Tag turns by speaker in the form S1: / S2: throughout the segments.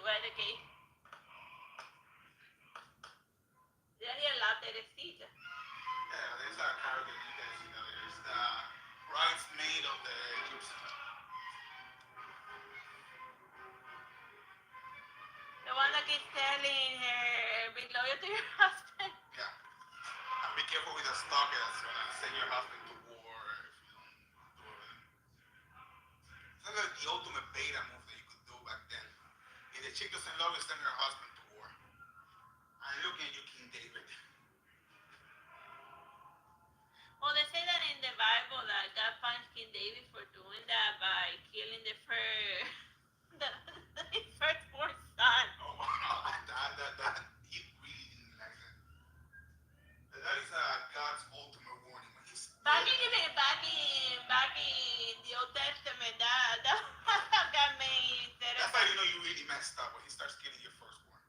S1: lugar de que ya haría la Teresita.
S2: Yeah, there's a character you guys, there's the bridesmaid of the Egyptian.
S1: The one that keeps telling her, be loyal to your husband.
S2: Yeah. And be careful with the stalker that's gonna send your husband to war if you don't do it. It's like the ultimate beta move that you could do back then. If the chick doesn't love you, send her husband to war. I'm looking at you, King David.
S1: Well, they say that in the Bible that God punished King David for doing that by killing the first, his firstborn son.
S2: Oh, that he really didn't like that. That is God's ultimate warning. When he's
S1: Back in the Old Testament, that got me instead
S2: that's
S1: of
S2: how you know you really messed up when he starts killing your firstborn.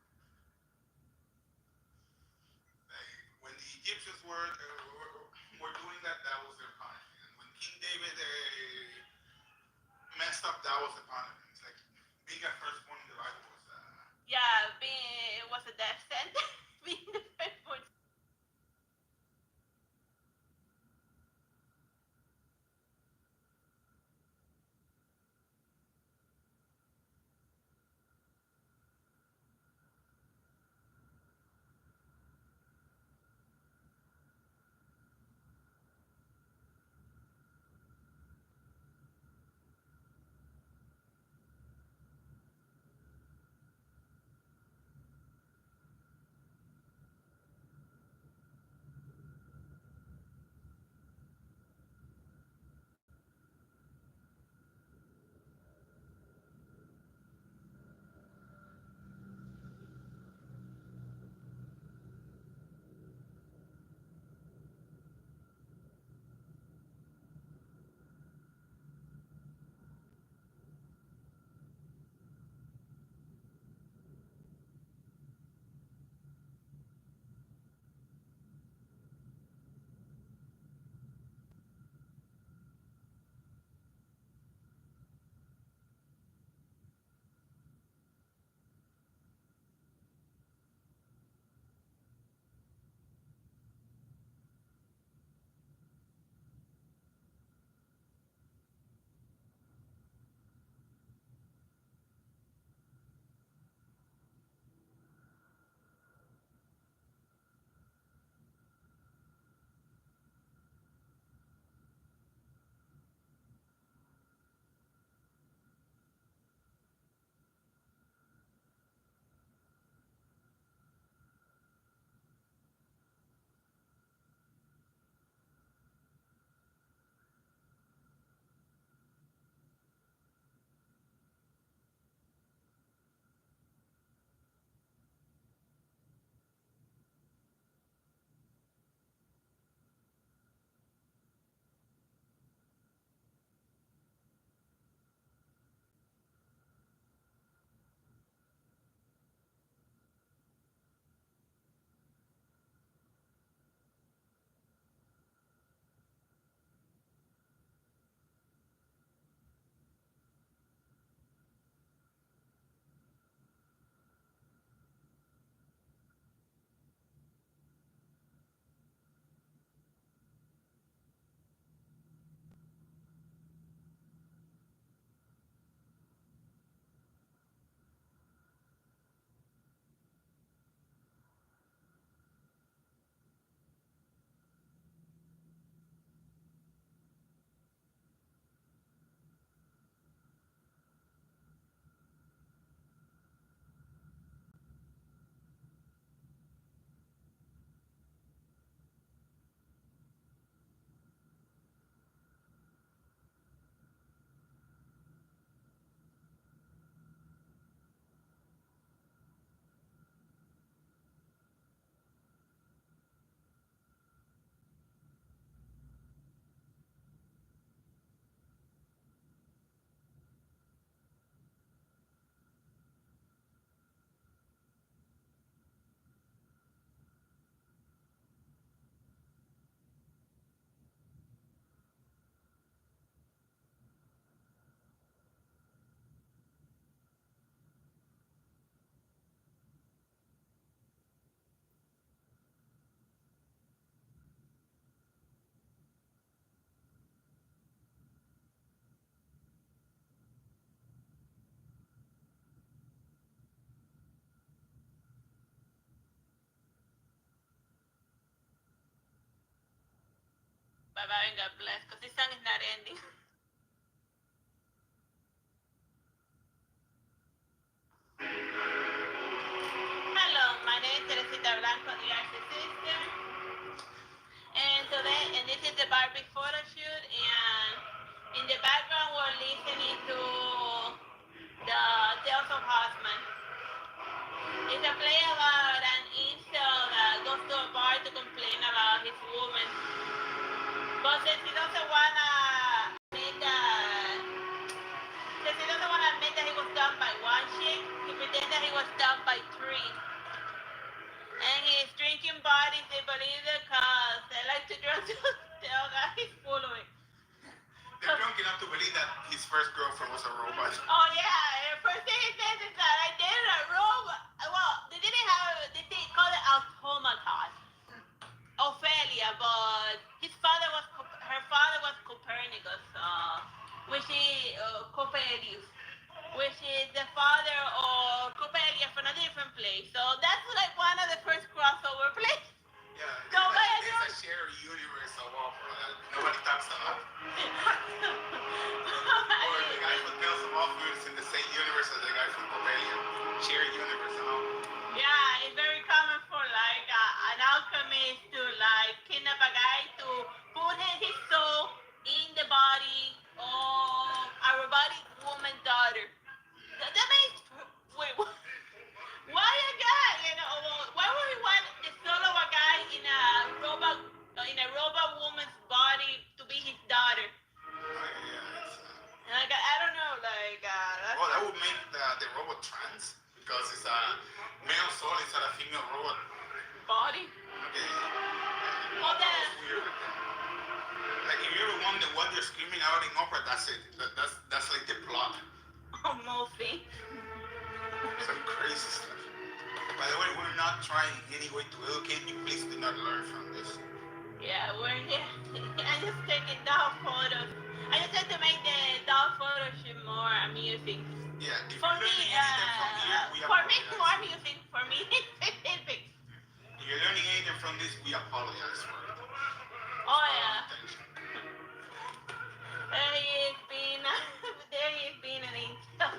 S2: Like, when the Egyptians were doing that, that was their punishment. And when King David messed up, that was the punishment. It's like being a firstborn in the Bible was
S1: bye and God bless, because this song is not ending. Hello, my name is Teresita Blanco, the Artsy sister. And today, and this is the Barbie photo shoot, and in the background we're listening to the Tales of Husband. It's a play about an incel that goes to a bar to complain about his woman. But since he doesn't wanna admit that, he was done by one chick, he pretends that he was done by three. And he's drinking bodies, they believe it because they like to drink to tell that he's full of it.
S2: They're drunk enough to believe that his first girlfriend was a robot.
S1: Oh yeah, the first thing he says is that I dated a robot. Well, they call it automaton. Ophelia, but her father was Copernicus, which is Coppelius, which is the father of Coppelia from a different place. So that's like one of the first crossover plays.
S2: Yeah, there's a shared universe of opera that nobody talks about. Or the guy from Tales of Orpheus in the same universe as the guy from Coppelia. Shared universe,
S1: Yeah, it's very common for like an alchemist to like kidnap a guy to put his soul in the body of a robotic woman daughter. That makes wait. Why a guy? You know, why would he want the soul of a guy in a robot woman's body to be his daughter? Like I don't know, like.
S2: Well, that would make the robot trans because it's a male soul inside a female robot
S1: body.
S2: Okay.
S1: Well,
S2: that's weird. Like if you ever wonder what they're screaming out in opera, that's it. That's like the plot.
S1: Mostly.
S2: Some crazy stuff. By the way, we're not trying any way to educate you. Please do not learn from this.
S1: Yeah, we're here. I'm just taking doll photos. I just had to make the doll photo shoot more amusing.
S2: Yeah,
S1: for me, more amusing. For me, specific.
S2: If you're learning anything from this, we apologize for it.
S1: Oh yeah. There he is being an angel.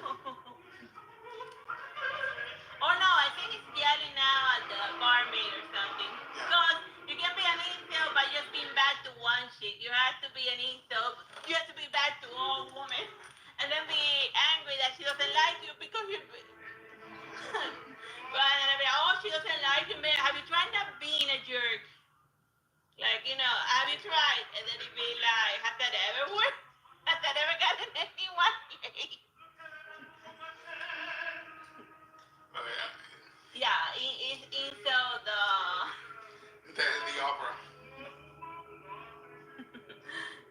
S1: Oh no, I think it's yelling now at the barmaid or something. Because you can be an incel by just being bad to one chick. You have to be an incel. You have to be bad to all women. And then be angry that she doesn't like you because you. Right, and I'll be like, oh, she doesn't like you, man. Have you tried not being a jerk? Like, you know, have you tried? And then he'd be like, has that ever worked? Has that ever gotten anyone?
S2: Oh, yeah.
S1: Yeah, incel
S2: the opera.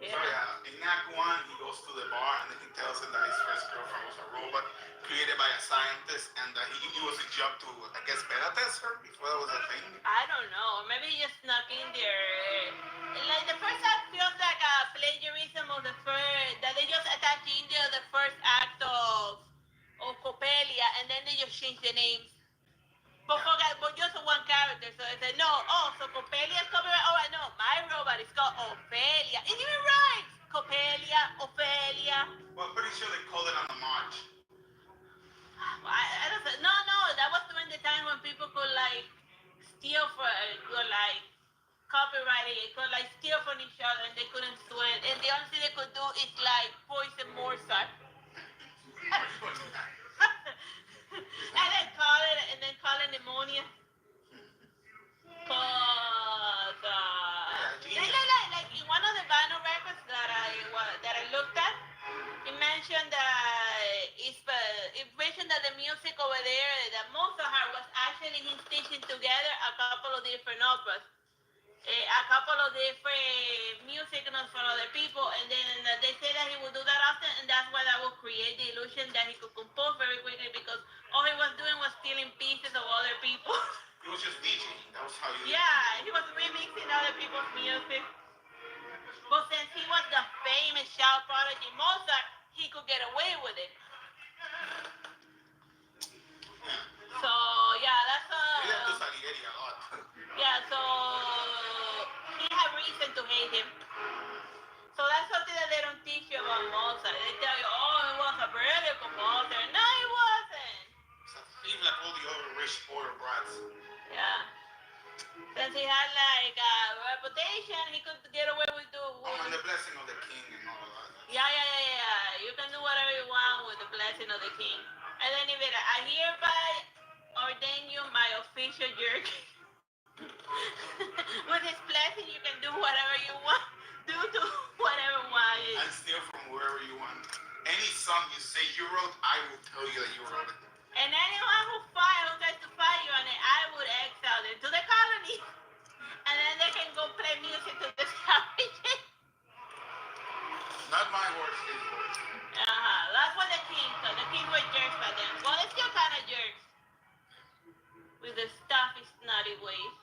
S1: Yeah.
S2: So yeah, in Act 1, he goes to the bar and then he tells him that his first girlfriend was a robot created by a scientist and that he was a job to, I guess, beta test her before that was a thing.
S1: I don't know. Maybe he just snuck in there. Like the first act feels like a plagiarism of the first, that they just attach into the first act of Coppelia and then they just change the names. But just one character, so they said, no, so Coppelia's copyright, oh, I know, my robot is called Ophelia. It's even right! Coppelia, Ophelia.
S2: Well, I'm pretty sure they called it on the march.
S1: I don't know, that was during the time when people could, like, steal copyright it, could, like, steal from each other and they couldn't sue it. And the only thing they could do is, like, poison Mozart. and then call it pneumonia. Cause like in one of the vinyl records that I looked at, it mentioned that the music over there that Mozart was actually him stitching together a couple of different operas. A couple of different music notes for other people, and then they say that he would do that often, and that's why that would create the illusion that he could compose very quickly because all he was doing was stealing pieces of other people.
S2: He was just DJing. That was how you.
S1: Yeah, he was remixing other people's music. But since he was the famous child prodigy Mozart, he could get away with it. So yeah, that's
S2: He left to Salieri a lot.
S1: Yeah, so he had reason to hate him.
S2: spoiled brats.
S1: Yeah. Since he had like a reputation, he could get away with
S2: And the blessing of the king and all of that.
S1: Yeah. You can do whatever you want with the blessing of the king. And then if it, I hereby ordain you my official jerk. With his blessing, you can do whatever you want. Do whatever you want.
S2: And steal from wherever you want. Any song you say you wrote, I will tell you that you wrote it.
S1: And anyone who tries to fight you on it, I would exile them to the colony. And then they can go play music to the savages.
S2: Not my words, his words.
S1: That's what the king thought. The king were jerks by then. Well, they're still kind of jerks. With the stuffy, snotty ways.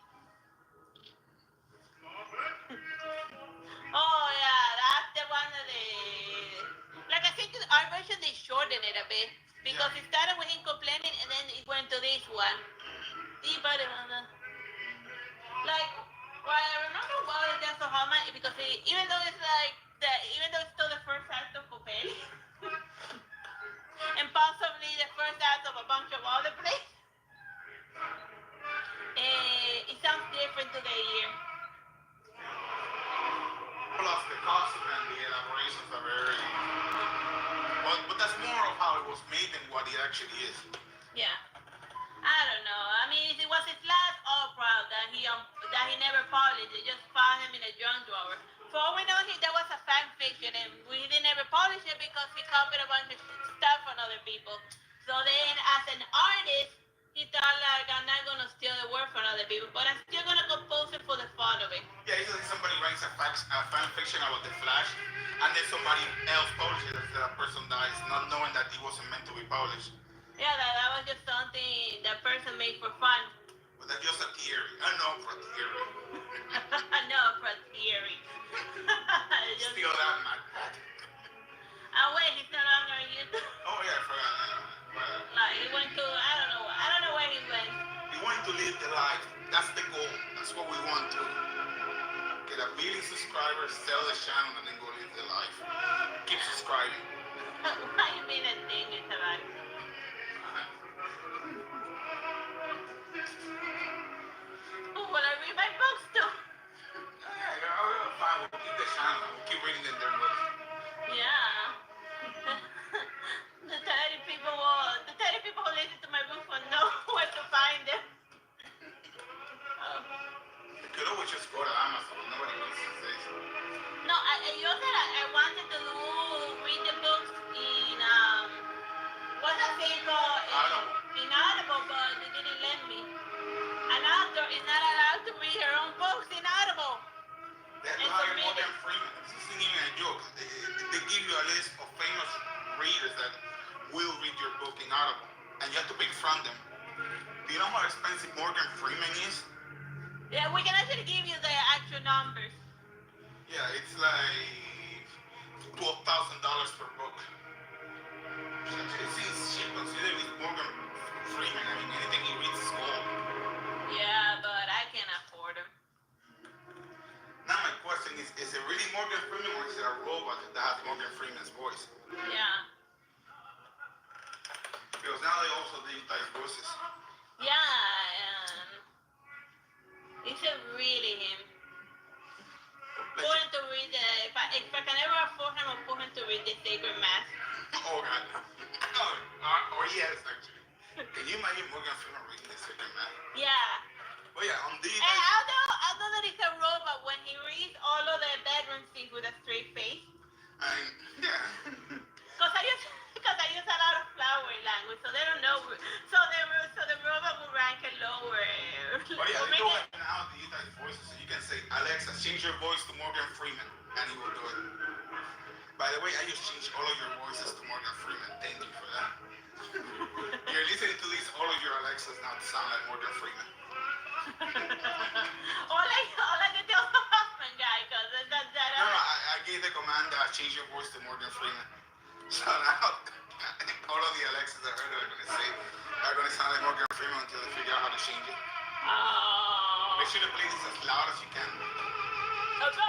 S1: Oh, yeah, that's the one that they... Like, I think our version, they shortened it a bit. Because it started with him complaining, and then it went to this one. Like, well, I remember well it's just so how much, because even though it's like, even though it's still the first act of Popeye, and possibly the first act of a bunch of other plays, it sounds different to the ear.
S2: Plus, the costume and the elaborations are very... But that's more of how it was made than what it actually is.
S1: Yeah. I don't know. I mean, it was his last opera that he never published. They just found him in a junk drawer. For all we know, that was a fan fiction, and we didn't ever publish it because he copied a bunch of stuff from other people. So then, as an artist, he thought like, I'm not gonna steal the work from other people, but I'm still gonna compose it for the fun of it.
S2: Yeah, it's like somebody writes a fan fiction about the Flash, and then somebody else publishes it after that person dies, not knowing that it wasn't meant to be published.
S1: Yeah, that was just something that person made for fun.
S2: But that's just a theory. I know for a theory.
S1: No, for a theory.
S2: Steal that, man.
S1: Wait, he's no longer on YouTube.
S2: Oh yeah, I forgot.
S1: Like he went to I don't know where he went.
S2: We want to live the life. That's the goal. That's what we want to. Get a million subscribers, sell the channel, and then go live the life. Keep subscribing.
S1: Why you mean a thing is alive? Oh, will I read my books too?
S2: Yeah, fine. We'll keep the channel. We'll keep reading in their books.
S1: Yeah. The 30 people who listen to my books will know where to find them.
S2: You could always just go to Amazon. Nobody wants to say so.
S1: No, I wanted to read the books in what's that thing called? In Audible, but they didn't let me. An author is not allowed to read her own books in Audible.
S2: That's like Morgan Freeman. This isn't even a joke. They give you a list of famous readers that will read your book in Audible, and you have to pick from them. Do you know how expensive Morgan Freeman is?
S1: Yeah, we can actually give you the actual numbers.
S2: Yeah, it's like $12,000 per book. It's cheap considering it's Morgan Freeman. I mean, anything he reads is gold.
S1: Yeah, but I can't afford them.
S2: Now my question is it really Morgan Freeman or is it a robot that has Morgan Freeman's voice?
S1: Yeah.
S2: Because now they also digitize voices.
S1: Yeah, is it really him? Put him to read if I can ever afford him, I'll put him to read the Sacred Mass.
S2: Oh God. Or yes, actually. Can you imagine Morgan Freeman reading the Sacred Mass?
S1: Yeah.
S2: But yeah, on these.
S1: And although that he's a robot, when he reads all of the bedroom scenes with a straight face.
S2: Yeah.
S1: Because I use a lot of flowery language, so they don't know. So the robot will rank it lower.
S2: But yeah, they do it now. They use voices, so you can say, Alexa, change your voice to Morgan Freeman, and he will do it. By the way, I just changed all of your voices to Morgan Freeman. Thank you for that. You're listening to these, all of your Alexas now sound like Morgan Freeman.
S1: All I can tell the husband guy, because that's that.
S2: No, I gave the command change your voice to Morgan Freeman. So now, all of the Alexas I heard are going to sound like Morgan Freeman until they figure out how to change it.
S1: Oh.
S2: Make sure to play this as loud as you can.
S1: So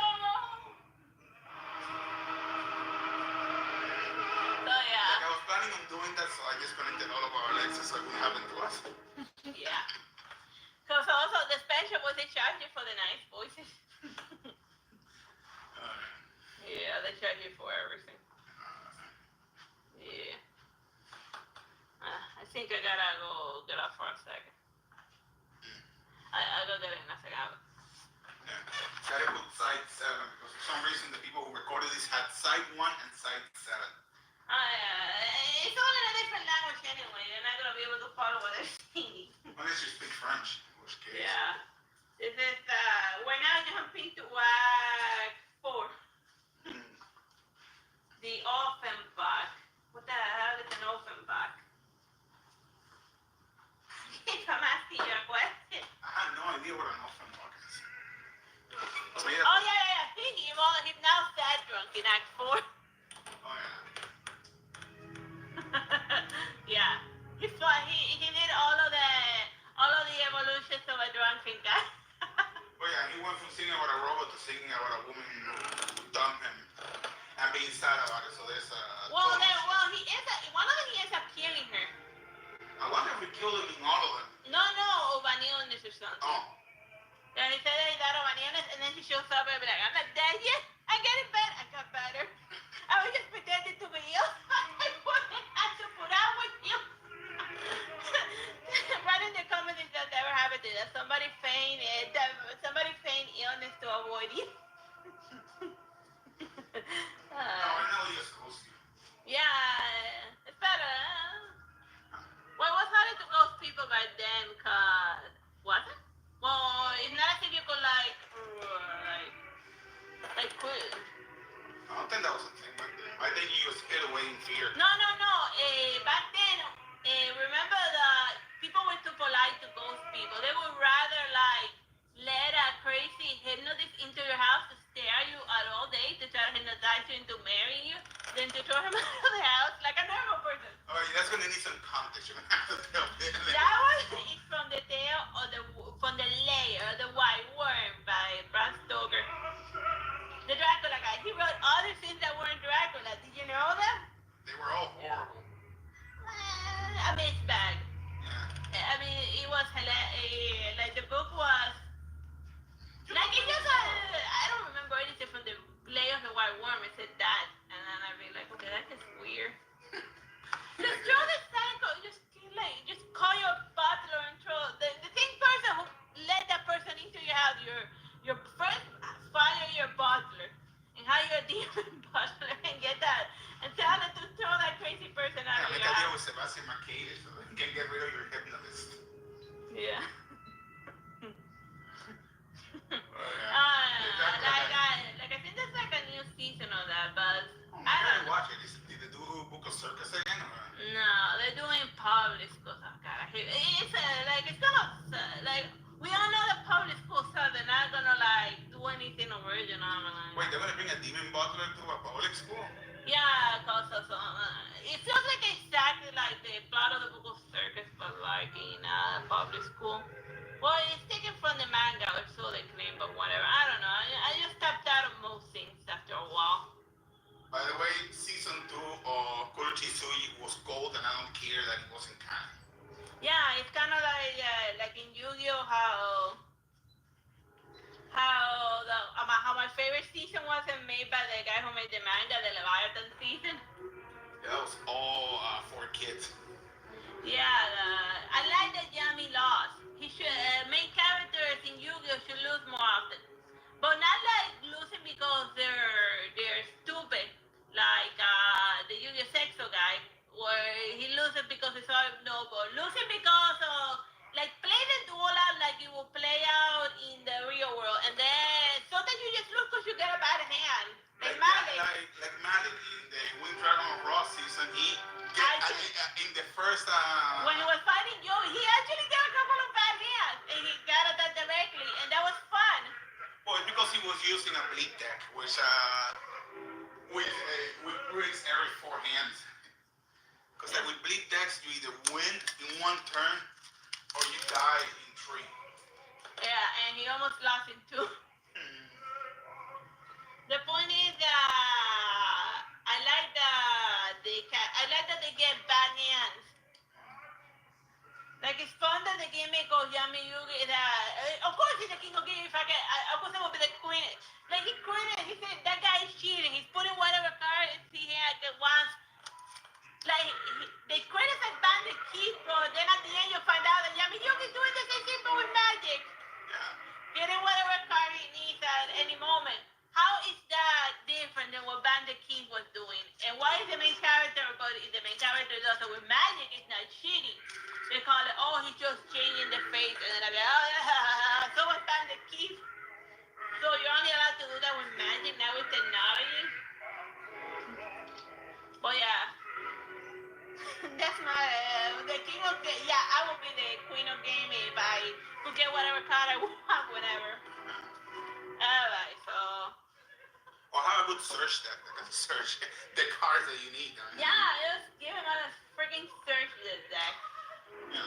S1: yeah.
S2: Like I was planning on doing that, so I just connected all of our Alexas so it wouldn't happen to us.
S1: Yeah. Because also the special was they charge you for the nice voices. Yeah, they charge you for everything. Yeah. I think I gotta go get off for a second. I'll go get it in a second.
S2: Yeah. Gotta put side 7 because for some reason the people who recorded this had side 1 and side 7.
S1: It's all in a different language anyway. They're not gonna be able to follow what they're saying.
S2: Unless you speak French, in which case.
S1: Yeah. This is we're now jumping to act 4. The Offenbach. What the hell is an Offenbach? If I'm asking you a question.
S2: I had no idea what an Offenbach is.
S1: Oh yeah. He now sad drunk in Act 4.
S2: Oh yeah.
S1: Yeah. He did all of the evolutions of a drunken guy.
S2: Oh yeah, he went from singing about a robot to singing about a woman who dumped him and being sad about it. So there's a.
S1: One of them he ends up killing her.
S2: I wonder if we killed him in all of them.
S1: No, O'Baniones or something.
S2: Oh.
S1: Yeah, he said that he died O'Baniones, and then he shows up and be like, I'm not dead yet. I get it better. I got better. I was just pretending to be ill. I wouldn't have to put out with you. Right in the comments that never happened to that somebody feigned illness to avoid you.
S2: No, I know he just goes to you.
S1: Yeah, it's better. Well, it was harder to ghost people back then, cause was it? Well, it's not as if you could like quit.
S2: I don't think that was a thing back then. I think you just hid away in fear.
S1: No. Back then, remember that people were too polite to ghost people. They would rather like let a crazy hypnotist into your house to stare you at all day to try to hypnotize you into marrying you than to throw him out of the house like a normal person.
S2: Oh, that's gonna need some context. You're gonna have to tell me.
S1: That was from the tale of from the Lair, the White Worm by Bram Stoker. The Dracula guy. He wrote other things that weren't Dracula. Did you know that?
S2: They were all horrible.
S1: A mixed bag.
S2: Yeah.
S1: I mean, it was like the book was like it just I don't remember anything from the Lair of the White Worm. It said that, and then I'd be like, okay, that's just weird. Just throw the psycho. Just call your butler and throw the same person who let that person into your house. Your first fire your butler and hire a demon butler and get that and tell them to throw that crazy person out of your house.
S2: Make a deal with Sebastian Macaire so that you can get rid of your hypnotist.
S1: Yeah.
S2: Like
S1: I think there's like a new season of that, but
S2: I don't watch it. Did they do Book of Circus again? Or?
S1: No, they're doing public schools. Oh God, it's it's gonna like we all know that public schools are they're not gonna like do anything original.
S2: Wait, they're gonna bring a demon butler to a public school?
S1: Yeah, cause it feels like exactly like the plot of the Book of Circus, but like in a public school. Well, it's taken from the manga, or so they claim, but whatever. I don't know. I just tapped out of most things after a while.
S2: By the way, season 2 of Kurochitsuji was gold, and I don't care that it wasn't canon.
S1: Yeah, it's kind of like in Yu-Gi-Oh! How my favorite season wasn't made by the guy who made the manga, the Leviathan season.
S2: Yeah, that was all for kids.
S1: Yeah, I like that Yami lost. He should main characters in Yu-Gi-Oh should lose more often, but not like losing because they're stupid, like the Yu-Gi-Oh Sexo guy, where he loses because he's all noble. Losing because of like play the duel out like it will play out in the real world, and then sometimes you just lose because you get a bad hand. Like Malik.
S2: Like Malik in the Wind Dragon of Ross season, in the first.
S1: When he was fighting Joe, he actually got a couple of Yami Yugi, of course he's the king of game. If I can, of course I will be the queen. Like he quitted. He said that guy is cheating. He's putting whatever cards he had that wants. Like they criticize the keys, bro. Then at the end you find out that Yami Yugi's doing the same thing but with magic.
S2: Yeah.
S1: Getting whatever card he needs at any moment. How is that different than what Bandit Keith was doing? And why is the main character, but the main character does it with magic, it's not cheating. They call it, oh, he's just changing the face. And then I'll be like, oh, yeah, so was Bandit Keith. So you're only allowed to do that with magic, not with technology? But yeah. That's my, the king of game. Yeah, I will be the queen of gaming if I could get whatever card I want whenever. Alright, so.
S2: Or have a good search deck that can search the cards that you need. I mean.
S1: Yeah, just give him a freaking search this deck.
S2: Yeah.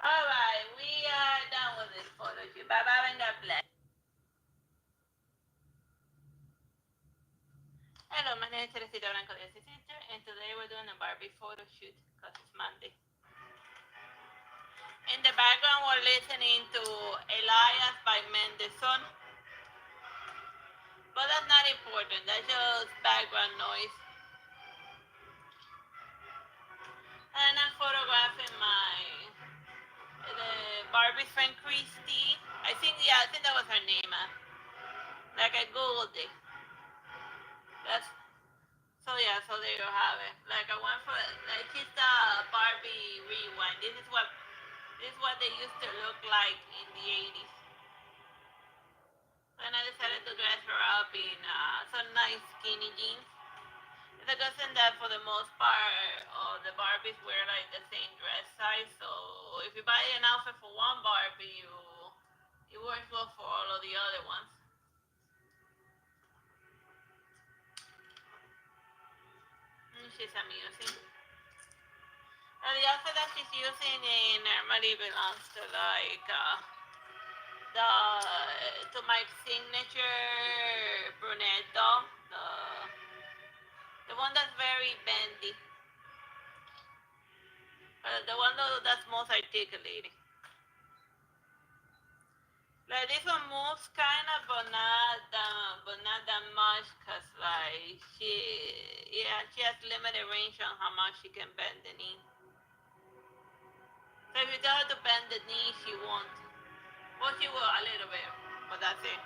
S1: Alright, we are done with this photo shoot. Bye bye and God bless. Hello, my name is Teresita Blanco de Sister, and today we're doing a Barbie photo shoot because it's Monday. In the background, we're listening to Elias by Mendelssohn. But that's not important, that's just background noise. And I'm photographing the Barbie's friend Christy. I think that was her name. Like I googled it. So there you have it. Like I went for she's the Barbie rewind. This is what they used to look like in the 80s. And I decided to dress her up in some nice skinny jeans. It's a good thing that for the most part, the Barbies wear like the same dress size. So if you buy an outfit for one Barbie, it works well for all of the other ones. She's amusing. The outfit that she's using normally belongs to like to my signature brunette doll, the one that's very bendy, the one that's most articulated. Like this one moves kind of, but not that much, cause like she has limited range on how much she can bend the knee. So if you tell her to bend the knee, she won't. Well, she will a little bit, but that's it.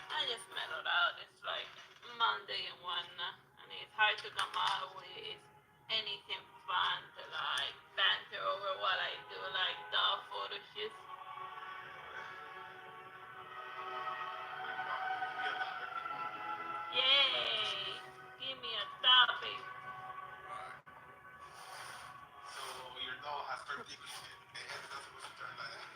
S1: I just mellowed out. It's like Monday and whatnot, and it's hard to come out with anything fun to like banter over what I do, like doll photo shoots. Yay! Give me a topic.
S2: So your doll has 30 degrees. The head is not supposed to turn like that.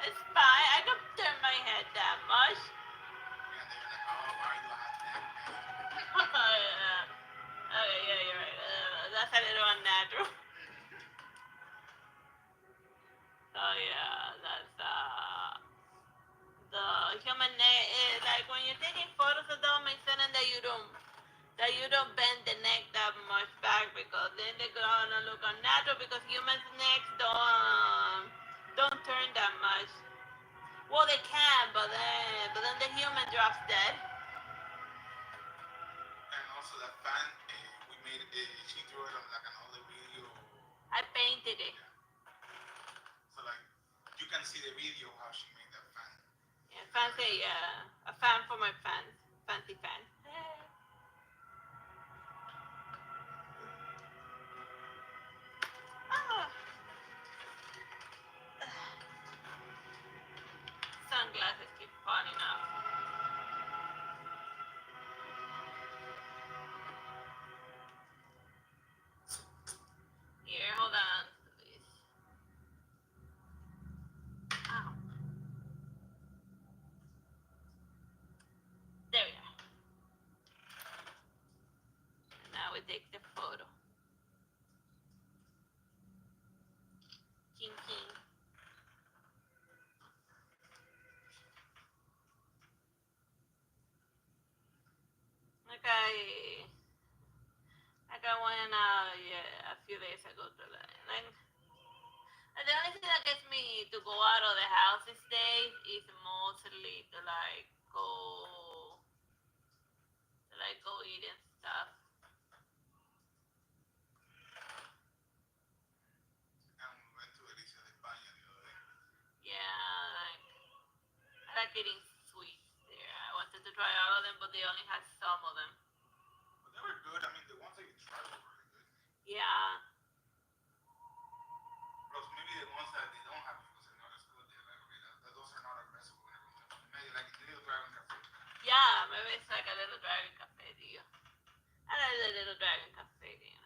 S1: It's fine. I can turn my head that much.
S2: And they're like, oh, why do I have that?
S1: Okay, yeah, you're right. That's a little unnatural. So yeah, that's the human neck. Like when you're taking photos, it don't make sense that you don't bend the neck that much back, because then they're gonna look unnatural, because humans' necks don't turn that much. Well, they can, but then the human drops dead.
S2: And also that fan, we made it. She drew it on like an older video.
S1: I painted it.
S2: Yeah. So like you can see the video how she made that fan.
S1: Yeah, fancy. A fan for my fans. Fancy fan. Sunglasses keep falling off. Here, hold on, please. Ow. There we are. And now we take the photo. King. like I went out a few days ago to like the only thing that gets me to go out of the house these days is mostly to like go eat and stuff.
S2: And we went to Alicia de España the other day.
S1: Yeah, like I like eating sweets there. I wanted to try all of them, but they only had some of them.
S2: But they were good. I mean, the ones that you tried were really good.
S1: Yeah.
S2: Plus, maybe the ones that they don't have because they're not as good, they're like, okay, those are not aggressive or whatever. Maybe like Little Dragon Cafe.
S1: Yeah, maybe it's like a little dragon cafe deal. I like the little dragon cafe deal.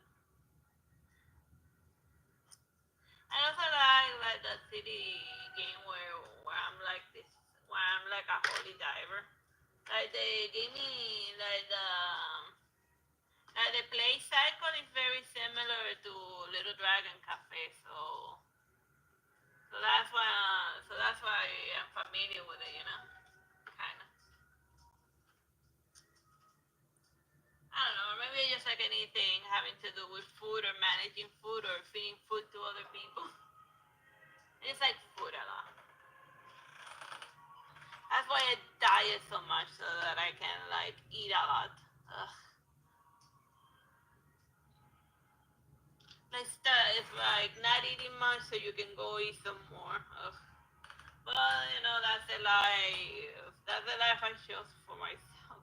S1: I also like the city game where I'm like this, where I'm like a holy diver. Like they gave me like the play cycle is very similar to Little Dragon Cafe, so that's why I'm familiar with it, kind of. I don't know, maybe I just like anything having to do with food or managing food or feeding food to other people. It's like food a lot. That's why I diet so much so that I can like eat a lot. Ugh. Like it's like not eating much so you can go eat some more. Ugh. Well, that's the life. That's the life I chose for myself.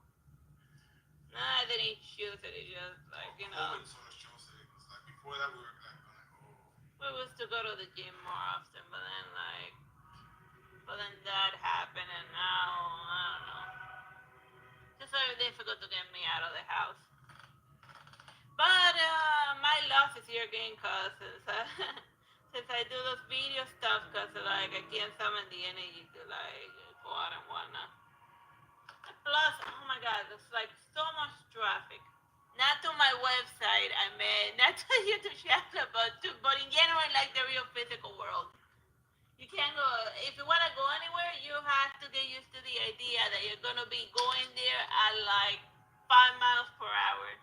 S1: No, I didn't choose it. It's just like
S2: COVID sort of shows it. It was like before that we were like gonna go.
S1: we was to go to the gym more often, but then that happened, and now I don't know. It's just very difficult to get me out of the house. But my loss is your game cause since I do those video stuff, cause like I can't summon the energy to like go out and whatnot. Plus, oh my god, there's like so much traffic. Not to my website, I mean, not to YouTube channel, but in general, like the real physical world. You can't go, if you want to go anywhere, you have to get used to the idea that you're going to be going there at like 5 miles per hour.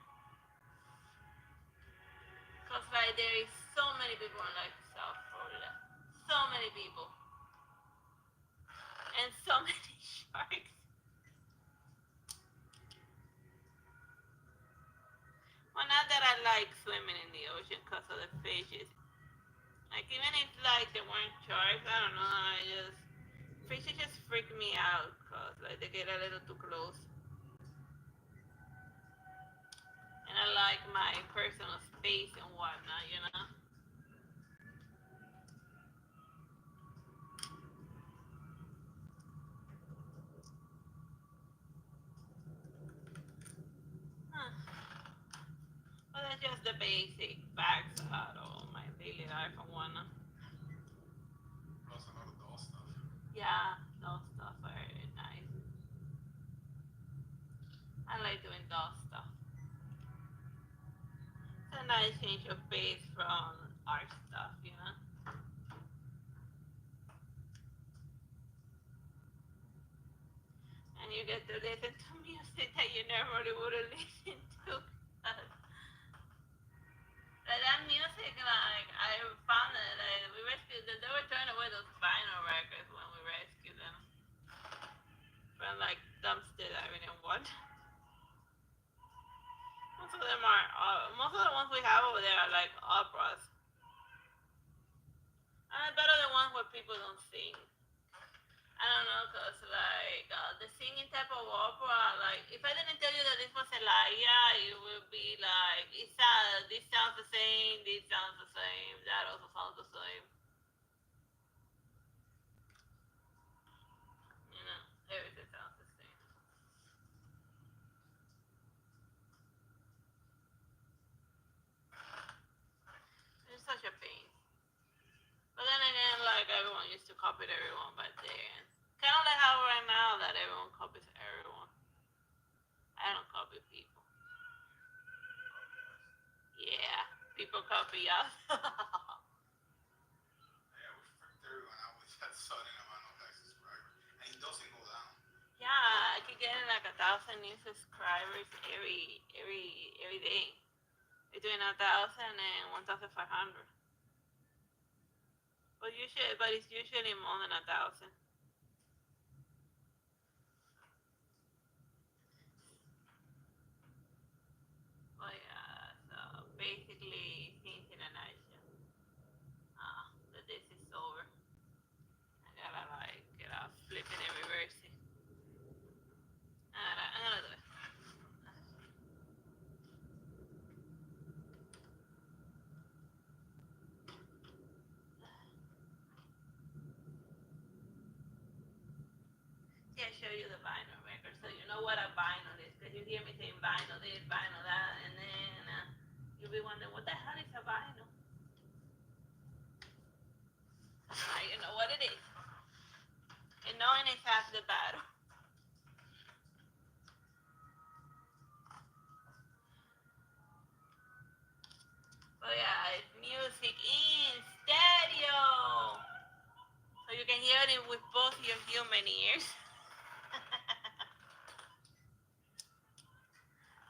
S1: Because like there is so many people in like South Florida. So many people. And so many sharks. Well, not that I like swimming in the ocean because of the fishes. Like even if like there weren't sharks, I don't know. Fishes just freak me out because like they get a little too close. And I like my personal space and whatnot. Huh. Well, that's just the basic facts about all my daily life and whatnot.
S2: Plus a lot of doll stuff.
S1: Yeah, those stuff are nice. I like doing those stuff. It's a nice change of pace from art stuff. And you get to listen to music that you normally wouldn't listen to. Like that music, like I found it, like we rescued, they were throwing away those vinyl records when we rescued them from like dumpster diving and what. Most of the ones we have over there are like operas. And I better the ones where people don't sing. I don't know, cause like the singing type of opera, like if I didn't tell you that this was Elia, it would be like this sounds the same, this sounds the same, that also sounds the same. Everything sounds the same. It's such a pain. But then again, like everyone used to copy everyone back then. Kind of like how right now that everyone copies everyone. I don't copy people. Yeah, people copy us.
S2: Yeah, we freaked everyone out with that sudden amount of like subscribers. And it doesn't go down.
S1: Yeah, I keep getting like 1,000 new subscribers every day. Between 1,000 and 1,500. But it's usually more than 1,000. Oh yeah, so basically things in a nutshell. That this is over. I gotta like get off flipping and reversing. I'm gonna do it. See, I show you the vinyl record, so you know what a vinyl is, because you hear me saying vinyl this, vinyl that, and then you'll be wondering, what the hell is a vinyl? Now you know what it is. And knowing is half the battle. Oh yeah, it's music in stereo. So you can hear it with both your human ears.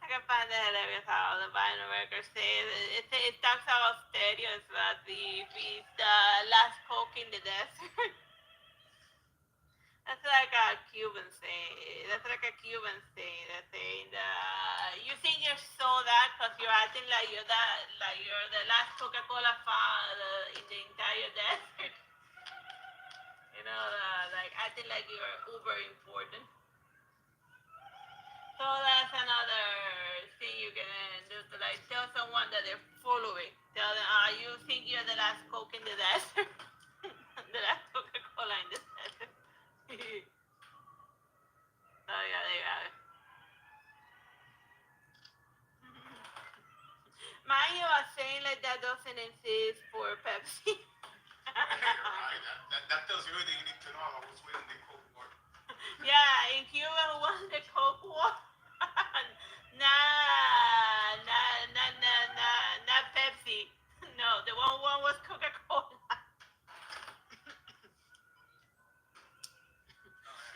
S1: I can find it hilarious how the vinyl record says it talks about stereo as well. If it's the last coke in the desert. That's like a Cuban saying. That's like a Cuban saying. That saying you think you're so that because you're acting like you're the last Coca-Cola in the entire desert. You know, like acting like you're uber important. So that's another thing you can do to like tell someone that they're full of it. Tell them, you think you're the last Coke in the desert, the last Coca-Cola in the desert. So yeah, there you have it. Mind you, a saying like that doesn't exist for Pepsi.
S2: Right. That tells you everything you need to know about what's within the Coke war.
S1: Yeah, in Cuba, who won the Coke War? Not Pepsi. No, the one was Coca-Cola.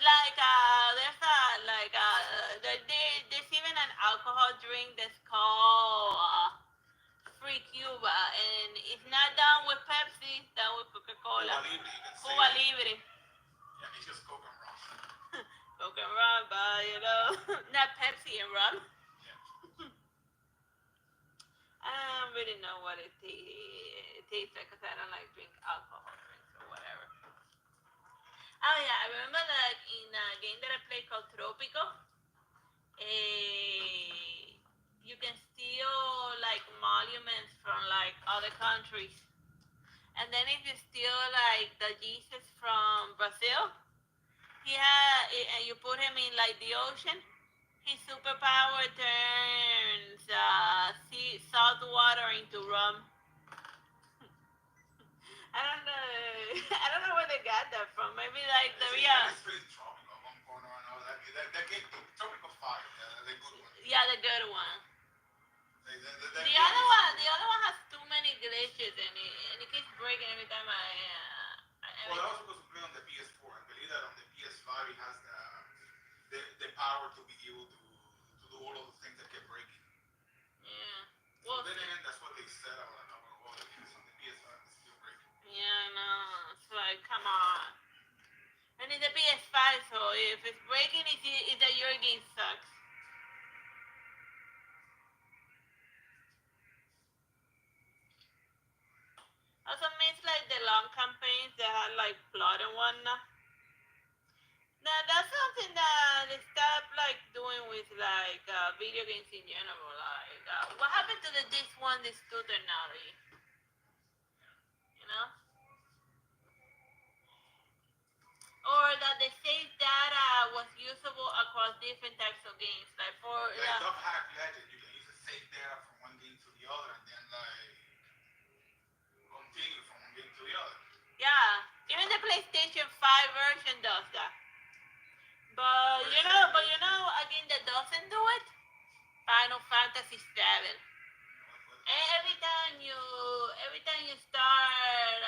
S1: Like there's even an alcohol drink that's called Free Cuba, and it's not done with Pepsi, it's done with Coca-Cola.
S2: Cuba Libre,
S1: Yeah,
S2: it's just Coke and rum.
S1: Coke and rum, but you know, not Pepsi and rum. Yeah. I don't really know what it tastes like because I don't like drink alcohol drinks or whatever. Oh yeah, I remember that in a game that I played called Tropico, you can steal like monuments from like other countries. And then if you steal like the Jesus from Brazil, and you put him in like the ocean, his superpower turns salt water into rum. I don't know. I don't know where they got that from. Maybe like the
S2: It's pretty tropical at one point or another. That game, Tropical Fire, the good one.
S1: Yeah, the good one.
S2: The
S1: other one has too many glitches and it keeps breaking every time
S2: well, that was supposed to play on the PS4. I believe that on the PS5 it has the power to be able to do all of the things that kept breaking.
S1: Yeah.
S2: Well, so then again, that's what they said about all the games on the PS5 is still breaking.
S1: Yeah, no. It's like, come on. And it's a PS5, so if it's breaking, it's that your game sucks. Also means like the long campaigns that had like plot and whatnot. Now that's something that they stopped like doing with like video games in general. Like what happened to this one, this two technology? You know? Or that the save data was usable across different types of games. Like for
S2: Top Hack Legend, you can use the save data from one game to the other and then like continue from one game to the other.
S1: Yeah, even the PlayStation 5 version does that. But you know, again, that doesn't do it. Final Fantasy 7. Every time you start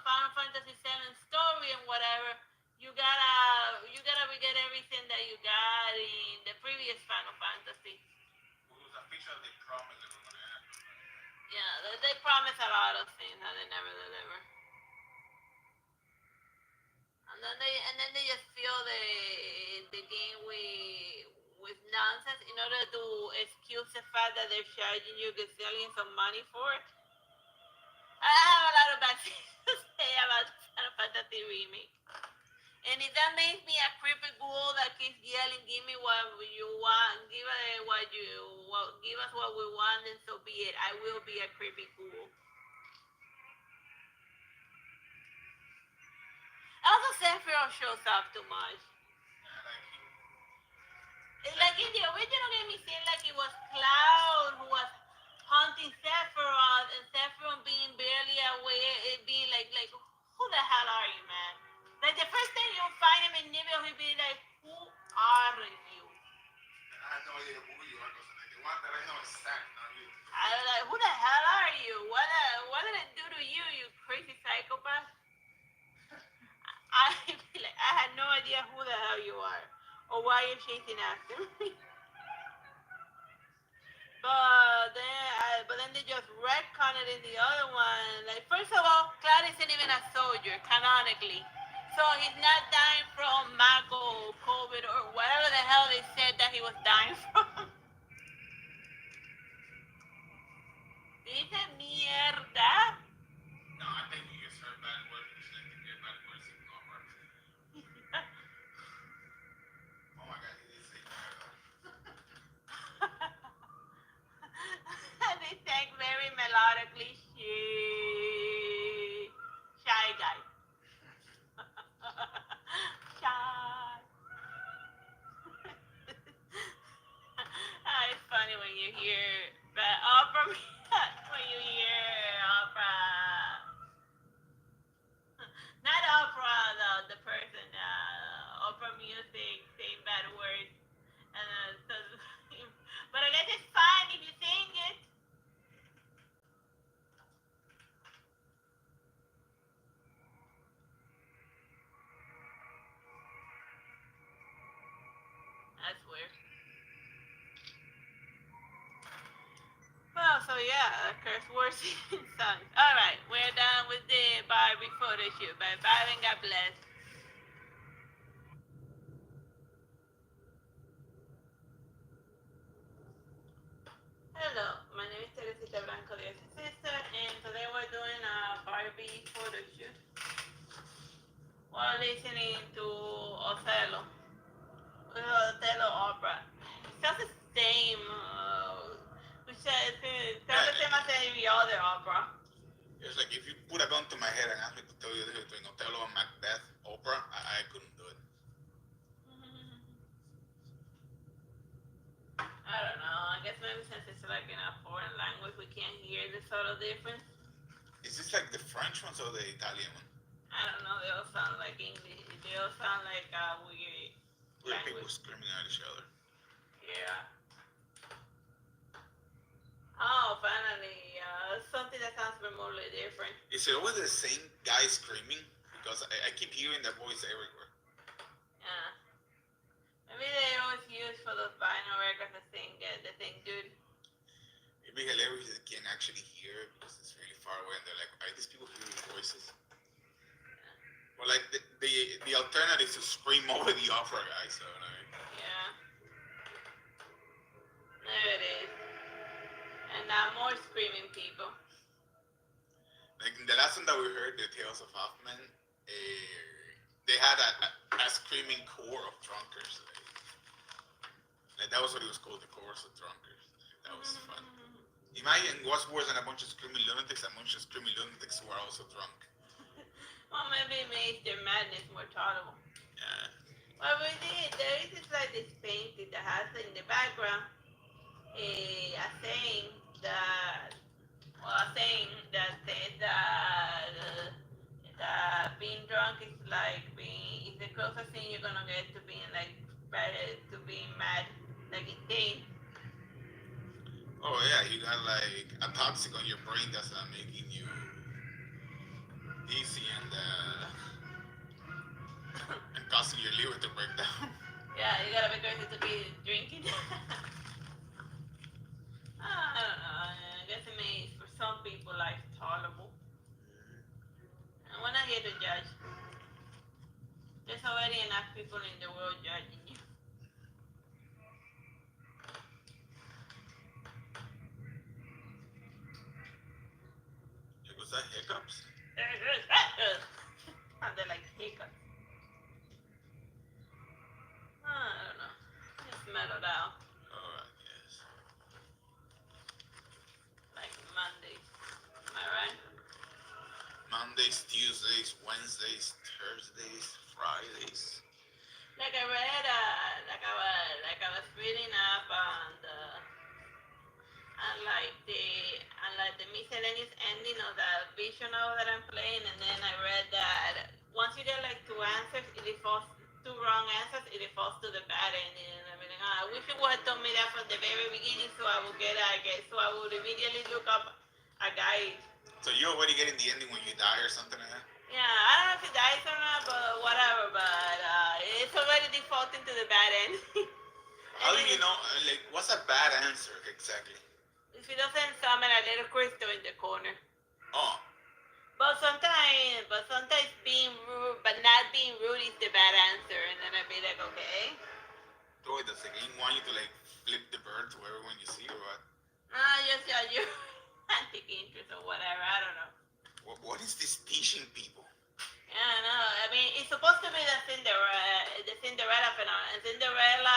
S1: Final Fantasy 7 story and whatever, you gotta forget everything that you got in the previous Final Fantasy.
S2: It was official. They promised they were gonna happen.
S1: Yeah, they promise a lot of things and they never deliver. And then they just fill the game with nonsense in order to excuse the fact that they're charging you gazillions of money for it. I have a lot of bad things to say about the Final Fantasy remake. And if that makes me a creepy ghoul that keeps yelling, "Give me what you want, give us what we want," then so be it. I will be a creepy ghoul. Also, Sephiroth shows up too much.
S2: Yeah, like
S1: It's like in the original game, it seemed like it was Cloud who was hunting Sephiroth, and Sephiroth being barely aware, it being like, who the hell are you, man? Like the first time you find him in Nibel, he'd be like, who are you?
S2: I had no idea who you are, because like the one that I know is Zack, not you.
S1: I was like, who the hell are you? What did I do to you, you crazy psychopath? I feel like I had no idea who the hell you are or why you're chasing after me. But then they just retcon it in the other one. Like first of all, Cloud isn't even a soldier canonically, so he's not dying from Mako, COVID, or whatever the hell they said that he was dying from. Dice mierda.
S2: No, I think you just heard bad words, which like to get bad words in Opera. Oh my god, he did say that.
S1: They sang very melodically. Shy guy. Shy. It's funny when you hear opera. When you hear opera, not opera, the person, opera music saying bad words, and so, but I guess it's fine if you sing it. That's weird. Well, so yeah, curse words in songs. All right, we're done with the Barbie photo shoot. Bye bye and God bless. Hello, my name is Teresita Blanco, the sister, and today we're doing a Barbie photo shoot while listening to Othello opera. It sounds the same, which sounds the same as every other opera.
S2: It's like if you put a gun to my head and ask me to tell you the difference between Othello and Macbeth opera, I couldn't do it.
S1: I don't know. I guess maybe since it's like in a foreign language, we can't hear the subtle difference.
S2: Is this like the French ones or the Italian one?
S1: I don't know. They all sound like English. They all sound like weird.
S2: Weird people screaming at each other.
S1: Yeah. Oh, finally, something that sounds remotely different.
S2: Is it always the same guy screaming? Because I keep hearing that voice everywhere.
S1: Yeah. Maybe they always use for those vinyl records the thing dude.
S2: It'd be hilarious if they can't actually hear it because it's really far away and they're like, are these people hearing voices? Yeah. Or like the alternative is to scream over the opera guy, so like.
S1: Yeah. There it is. And now more screaming people.
S2: Like in the last one that we heard, the Tales of Hoffman, they had a screaming core of drunkers. Like that was what it was called, the chorus of drunkers. That was fun. Imagine what's worse than a bunch of screaming lunatics, a bunch of screaming lunatics who are also drunk.
S1: Well, maybe it makes their madness more tolerable.
S2: Yeah.
S1: Well, there is this painting that has in the background a saying that says that being drunk is the closest thing you're gonna get to being mad, like insane.
S2: Oh yeah, you got like a toxic on your brain that's not making you dizzy and causing your liver to break down.
S1: Yeah, you gotta be crazy to be drinking. I don't know. I guess it may, for some people, like tolerable. We're not here to judge. There's already enough people in the world judging you.
S2: Was that hiccups?
S1: And they're like hiccups. I don't know. Just mellowed out.
S2: Alright, yes.
S1: Like Mondays. Am I right?
S2: Mondays, Tuesdays, Wednesdays, Thursdays, Fridays.
S1: Like I read, like I was reading up on the miscellaneous ending of the vision novel that I'm playing, and then I read that once you get like two answers, it defaults two wrong answers, it defaults to the bad ending. And I'm like, I wish you would have told me that from the very beginning, so I would so I would immediately look up a guide.
S2: So you're already getting the ending when you die or something like that?
S1: Yeah, I don't know if it dies or not, but whatever. But it's already defaulting to the bad ending.
S2: How do you know? Like, what's a bad answer exactly?
S1: If it doesn't summon a little crystal in the corner.
S2: Oh.
S1: But sometimes being rude, but not being rude is the bad answer, and then I'd be like, okay.
S2: So does the game want you to like flip the bird to everyone you see or what?
S1: Just your antique interest or whatever. I don't know.
S2: What is this teaching people?
S1: Yeah, I know. I mean, it's supposed to be the Cinderella phenomenon, and Cinderella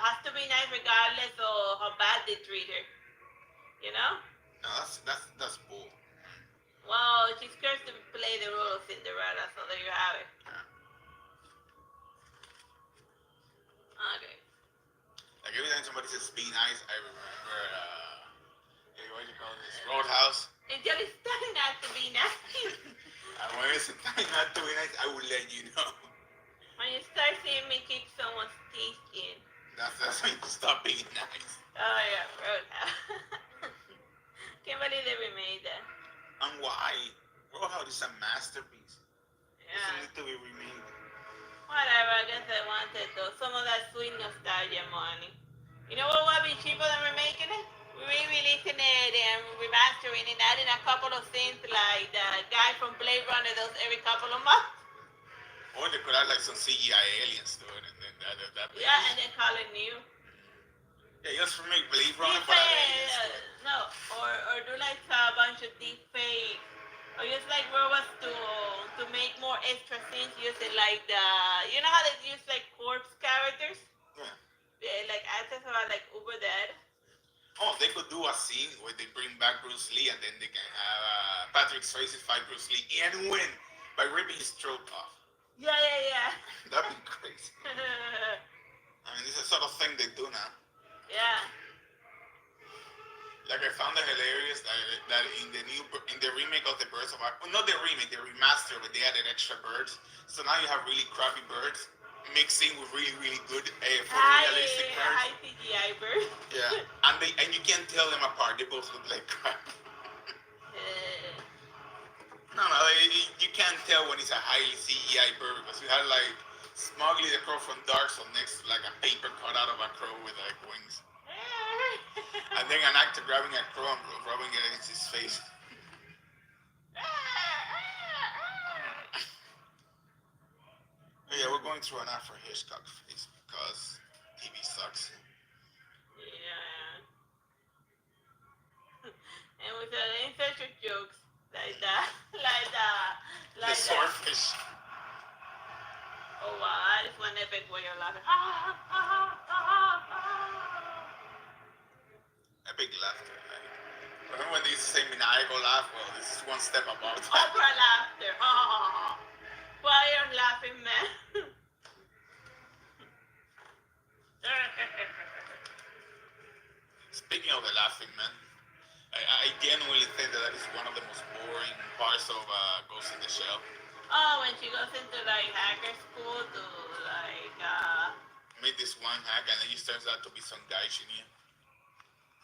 S1: has to be nice regardless of how bad they treat her. You know?
S2: No, that's bull.
S1: Well, she's cursed to play the role of Cinderella, so there you have it.
S2: Yeah.
S1: Okay.
S2: Like every time somebody says be nice, I remember what do you call this? Roadhouse.
S1: Until it's time not to be nice.
S2: And when it's time not to be nice, I will let you know.
S1: When you start seeing me kick someone's teeth in.
S2: That's when you stop being nice.
S1: Oh yeah, Roadhouse. Can't believe they remade that.
S2: And why? Roadhouse is a masterpiece.
S1: Yeah.
S2: It need to be remade.
S1: Whatever, I guess I wanted though. Some of that sweet nostalgia money. You know what would be cheaper than remaking it? Re-releasing it and remastering it, adding a couple of scenes like the guy from Blade Runner does every couple of months.
S2: Or they could add like some CGI aliens to it and then that
S1: yeah, and then call it new.
S2: Yeah, just remake Blade Runner, but
S1: no, or do like a bunch of deep fakes, or use like robots to make more extra scenes using like you know how they use like corpse characters? Yeah, like actors who are like uber dead.
S2: Oh, they could do a scene where they bring back Bruce Lee and then they can have Patrick Swayze fight Bruce Lee and win by ripping his throat off.
S1: Yeah.
S2: That'd be crazy. I mean, this is the sort of thing they do now.
S1: Yeah.
S2: Like I found it hilarious that in the remake of the Birds of not the remake, the remaster, but they added extra birds. So now you have really crappy birds mixing with really good photorealistic birds.
S1: High CGI birds.
S2: Yeah, and you can't tell them apart. They both look like crap. No, you can't tell when it's a highly CGI bird because you had like Smugly the Crow from Dark Souls next to like a paper cut out of a crow with like wings. And then an actor grabbing a crow and rubbing it against his face. Yeah, we're going through an Alfred Hitchcock phase because TV sucks.
S1: Yeah. And with the inserted jokes like that,
S2: the swordfish.
S1: Oh wow, that is one epic where you're laughing.
S2: Epic laughter. Remember when they used to say maniacal laugh? Well, this is one step above that.
S1: Opera laughter. Why you're laughing, man?
S2: Speaking of the laughing man, I genuinely think that is one of the most boring parts of Ghost in the Shell.
S1: Oh, when she goes into like hacker school to like
S2: meet this one hack and then he turns out to be some guy she knew.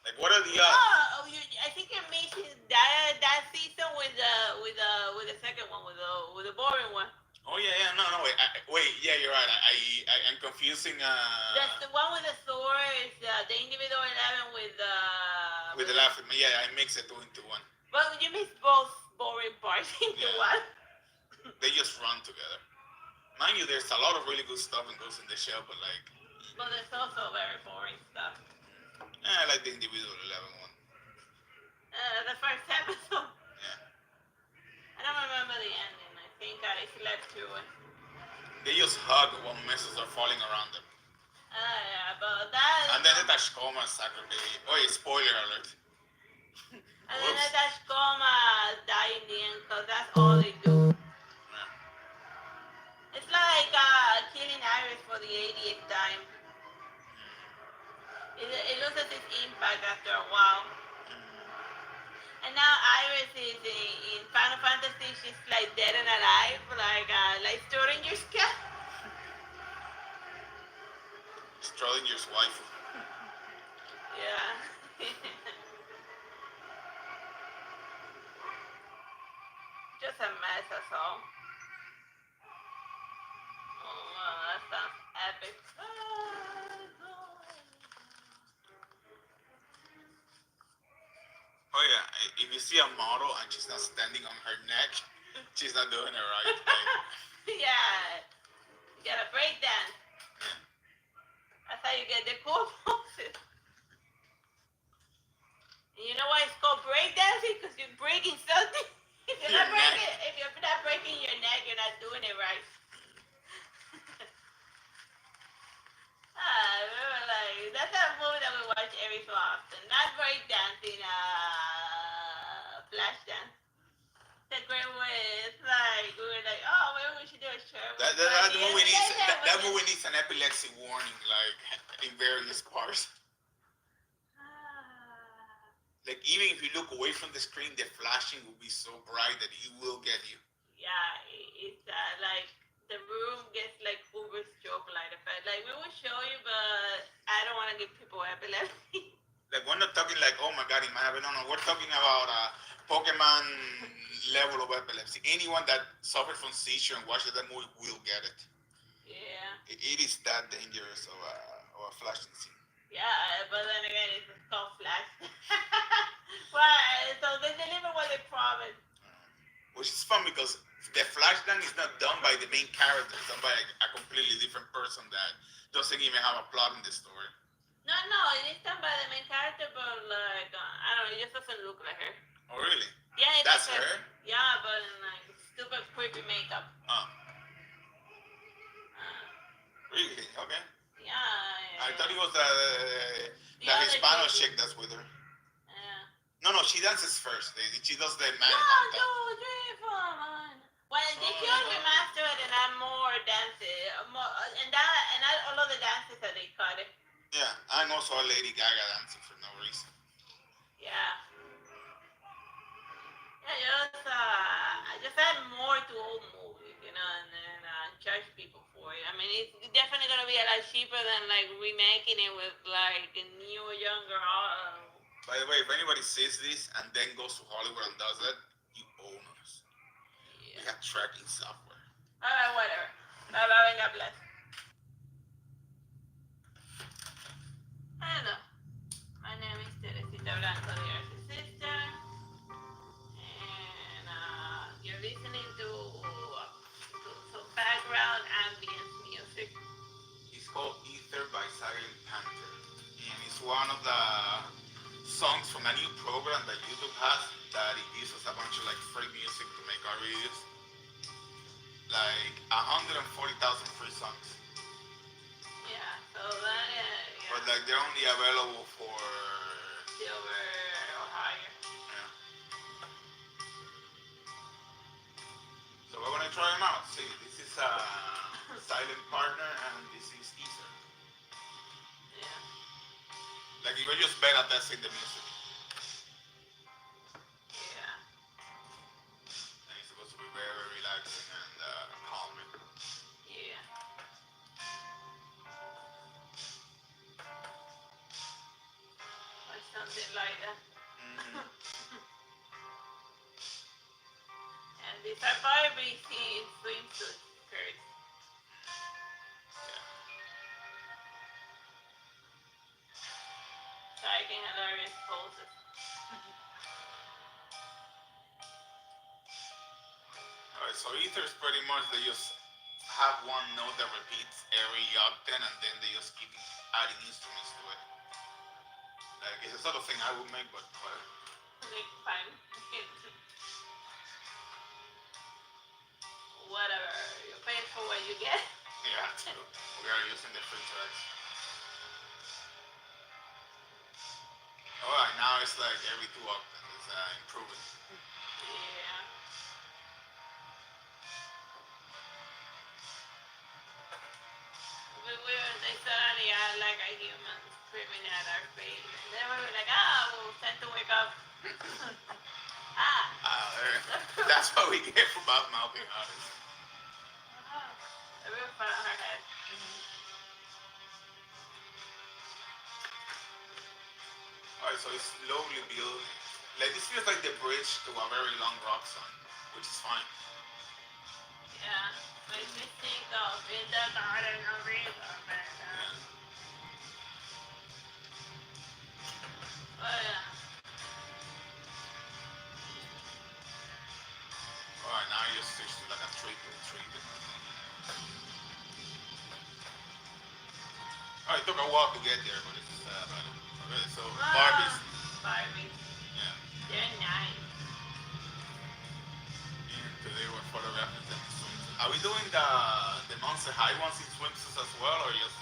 S2: Like what are the odds?
S1: I think you're mixing that season with the second one with the boring one.
S2: Oh yeah, no, no, wait, yeah, you're right. I'm confusing.
S1: That's the one with the sword. Is the individual 11
S2: with the laughing. Yeah, I mix it two into one.
S1: Well, you mix both boring parts into one.
S2: They just run together. Mind you, there's a lot of really good stuff in Ghost in the Shell, but like.
S1: But there's also very boring stuff.
S2: I like the individual 11 one.
S1: The first episode.
S2: Yeah.
S1: I don't remember the ending. I think I slept through it.
S2: They just hug while missiles are falling around them.
S1: Yeah, but that.
S2: And then the Tashkoma sacrifice. Oh, spoiler alert.
S1: And then the Tashkoma die in the end because that's all they do.
S2: Yeah.
S1: It's like killing Iris for the 80th time. It loses its impact after a while. And now Iris is in Final Fantasy. She's like dead and alive, like Schrodinger's cat.
S2: Schrodinger's wife.
S1: Yeah. Just a mess, that's all. Oh, wow, that sounds epic.
S2: Oh yeah, if you see a model and she's not standing on her neck, she's not doing it right. Like,
S1: yeah, you gotta break dance. That's how you get the cool poses. And you know why it's called break dancing? Because you're breaking something. If you're not breaking your neck, you're not doing it right. Like that's a movie that we watch every so often. Not break dancing, flash dance. The great way. It's like we were like, oh, maybe we should do a show.
S2: that movie needs an epilepsy warning, like in various parts. Like even if you look away from the screen, the flashing will be so bright that it will get you.
S1: Yeah, it's like the room gets like uber strobe light effect. Like we will show you, but I don't want to give people epilepsy.
S2: Like we're not talking like, oh my god, it might happen. No, we're talking about Pokemon level of epilepsy. Anyone that suffers from seizure and watches that movie will get it.
S1: Yeah.
S2: It is that dangerous of a flashing scene.
S1: Yeah, but then again, it's called flash. Well, so they deliver what they promised.
S2: Which is fun because the flash dance is not done by the main character. It's done by a completely different person that doesn't even have a plot in the story.
S1: No, it is done by the main character, but like, I don't know, it just doesn't look like her.
S2: Oh, really?
S1: Yeah,
S2: that's her.
S1: Yeah, but in like stupid creepy makeup.
S2: Really? Okay.
S1: Yeah.
S2: I thought it was the Hispano chick that's with her. Yeah. No, she dances first. She does the man.
S1: 1, 2, 3, 4, 1. Well, they should remaster it and add more dances, and all of the dances that they cut it.
S2: Yeah, and also a Lady Gaga dancing for no reason.
S1: Yeah. Yeah, just add more to old movies, and then charge people for it. I mean, it's definitely gonna be a lot cheaper than like remaking it with like a new, younger.
S2: By the way, if anybody sees this and then goes to Hollywood and does that, you own us. Yeah. We have tracking software.
S1: Alright, whatever. Bye, God bless. Hello. My name is Teresita Blanco, the Artsy sister. And you're listening to some background ambience music.
S2: It's called Ether by Silent Panther. And it's one of the songs from a new program that YouTube has that it gives us a bunch of like free music to make our videos. Like 140,000 free songs.
S1: Yeah, so that
S2: yeah. But like they're only available for
S1: silver or higher.
S2: Yeah. So we're gonna try them out. See, this is a silent partner and this is Ether.
S1: Yeah.
S2: Like you're just better at testing the music.
S1: Yeah.
S2: And it's supposed to be very, very relaxing and calming.
S1: Yeah. Or something like that. Mm-hmm. And these are Barbie swimsuits. skirts. Striking hilarious poses.
S2: Alright, so ether is pretty much they just have one note that repeats every octane and then they just keep adding instruments to it. Like it's a sort of thing I would make, but whatever.
S1: Like, fine. Whatever. You pay for what you get.
S2: Yeah, true. We are using the free tracks. Alright, now it's like every 2 octaves. It's improving.
S1: Yeah. They suddenly are like a human screaming at our face. And then we were like, we'll tend to wake up.
S2: That's what we get for bad mouthing artists.
S1: A real fun on her head.
S2: Alright, so it's slowly building. Like this feels like the bridge to a very long rock song, which is fine.
S1: Yeah. Makes me think of In the Garden of Eden. Oh yeah.
S2: Alright, now you switch to like a triple. Alright, it took a while to get there, but it's better. Okay, so Barbies. Yeah.
S1: They're nice.
S2: And today we're photographing them in swimsuits. Are we doing the Monster High ones in swimsuits as well, or just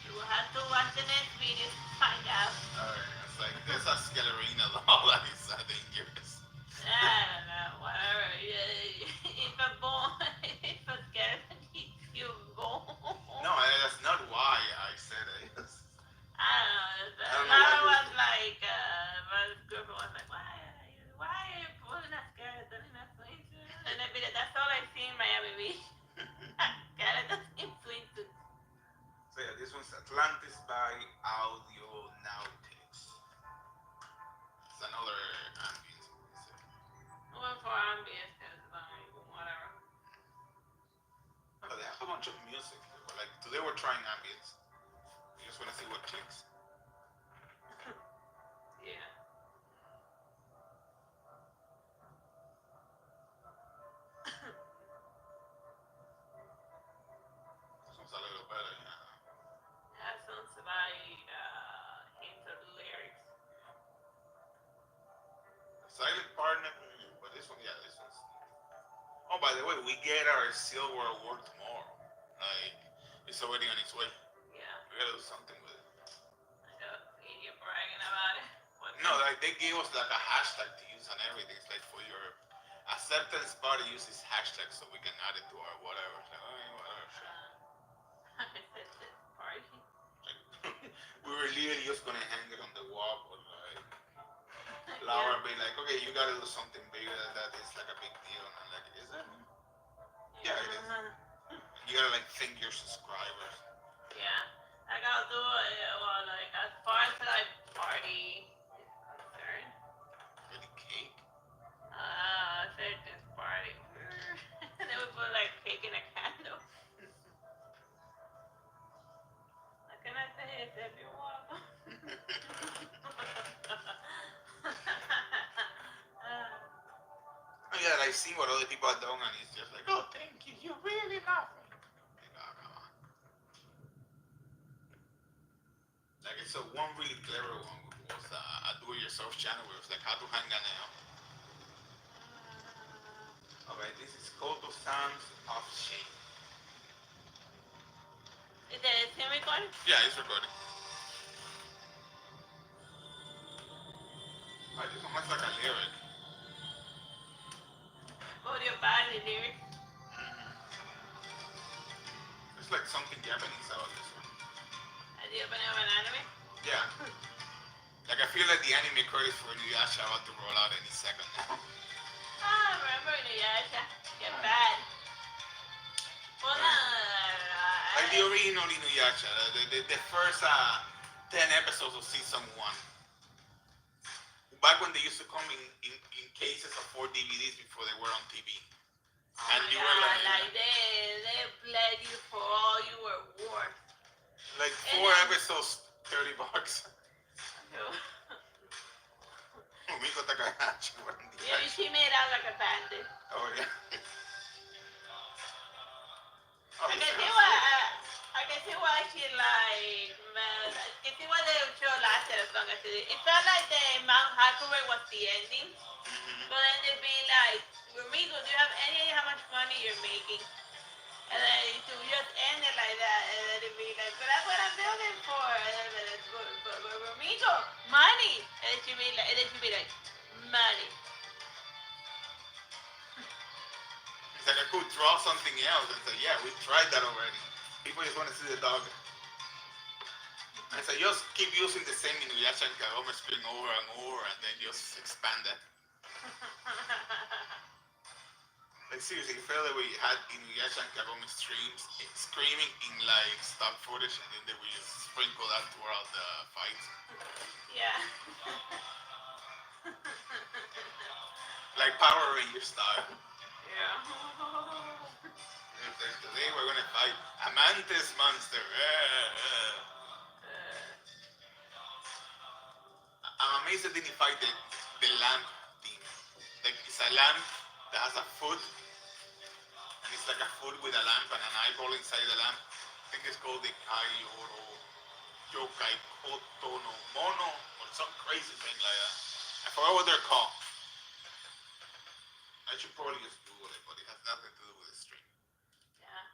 S1: You will have to watch the next video to find out.
S2: Alright, it's like there's a skeleton all that is dangerous.
S1: I don't know, whatever. If a bone, if a skeleton eats you, go.
S2: No, that's not why I said it.
S1: I don't know.
S2: I don't know
S1: Another
S2: why
S1: was like, my girlfriend was like, why are you putting a skeleton in a swimsuit? And I mean, that's all I see in Miami Beach. Skeletons in swimsuits.
S2: So yeah, this one's Atlantis by Audionautics. It's another ambient.
S1: I went for ambience because, like, whatever.
S2: Oh, they have a bunch of music. Like today we're trying ambience. We just want to see what clicks.
S1: Yeah.
S2: This one's a little better, yeah.
S1: That sounds like hints of the lyrics.
S2: Silent partner, but this one, yeah, this one's. Oh, by the way, we get our silver award tomorrow. Like, it's already on its way.
S1: Yeah.
S2: We gotta do something with it.
S1: I got idiot bragging about it.
S2: No, like they gave us like a hashtag to use on everything. It's like for your acceptance party, use this hashtag so we can add it to our whatever. Like, whatever.
S1: Acceptance party.
S2: Like, we were literally just gonna hang it on the wall, but like Laura be like, okay, you gotta do something bigger than that. It's like a big deal. And I'm like, is it? Yeah, it is. You gotta like thank your subscribers.
S1: Yeah. I gotta do it. Well, like, as far as like party is concerned.
S2: Really cake.
S1: Acceptance party. They would put like cake in a candle. How can I say it if you want?
S2: Yeah, I've seen what other people have done, and it's just like, oh, thank you, you really love me. Like, oh, come on. Like, it's one really clever one was a do-it-yourself channel where it was like how to hang a nail. Okay, this is Koto Sounds of Shame.
S1: Is it still recording?
S2: Yeah, it's recording. Oh, this one has like a lyric.
S1: Audio body lyrics.
S2: It's like something Japanese about this one.
S1: Are you opening up an anime?
S2: Yeah. Like I feel like the anime credits for Inuyasha are about to roll out any second now.
S1: Remember Inuyasha? Get bad. Well,
S2: Like the original Inuyasha, the first 10 episodes of season 1. Back when they used to come in cases of 4 DVDs before they were on TV.
S1: Oh
S2: And
S1: my
S2: you were
S1: God,
S2: like,
S1: like they bled you for all you were worth.
S2: like
S1: And
S2: 4 episodes, $30. Umigo Takahashi,
S1: yeah, she made out like a bandit.
S2: Oh, yeah. Oh,
S1: I
S2: this
S1: can see
S2: sounds
S1: why.
S2: good.
S1: I can see why she like. Man, I can see why the show lasted as long as it did. It felt like the Mount Hakurai was the ending,
S2: Mm-hmm.
S1: but then they'd be like, "Ramigo, do you have any idea how much money you're making?" And then to just end it like that, and then it'd be like, "But that's what I'm building for." And then, but Ramigo, money. And then she'd be like, "Money."
S2: It's like I could draw something else and say, yeah, we tried that already. People just want to see the dog. And so just keep using the same Inuyasha and Kagome screen over and over and then just expand that. Like seriously, you feel that we had Inuyasha and Kagome streams screaming in like stock footage and then they will just sprinkle that throughout the fight.
S1: Yeah.
S2: Like Power Ranger style.
S1: Yeah.
S2: Today we're gonna fight a mantis monster. I'm amazed they didn't fight the lamp team. Like it's a lamp that has a foot and it's like a foot with a lamp and an eyeball inside the lamp. I think it's called the Kaioro Yokai Koto no Mono or some crazy thing like that. I forgot what they're called. I should probably just Google it, but it has nothing to do with the stream.
S1: Yeah.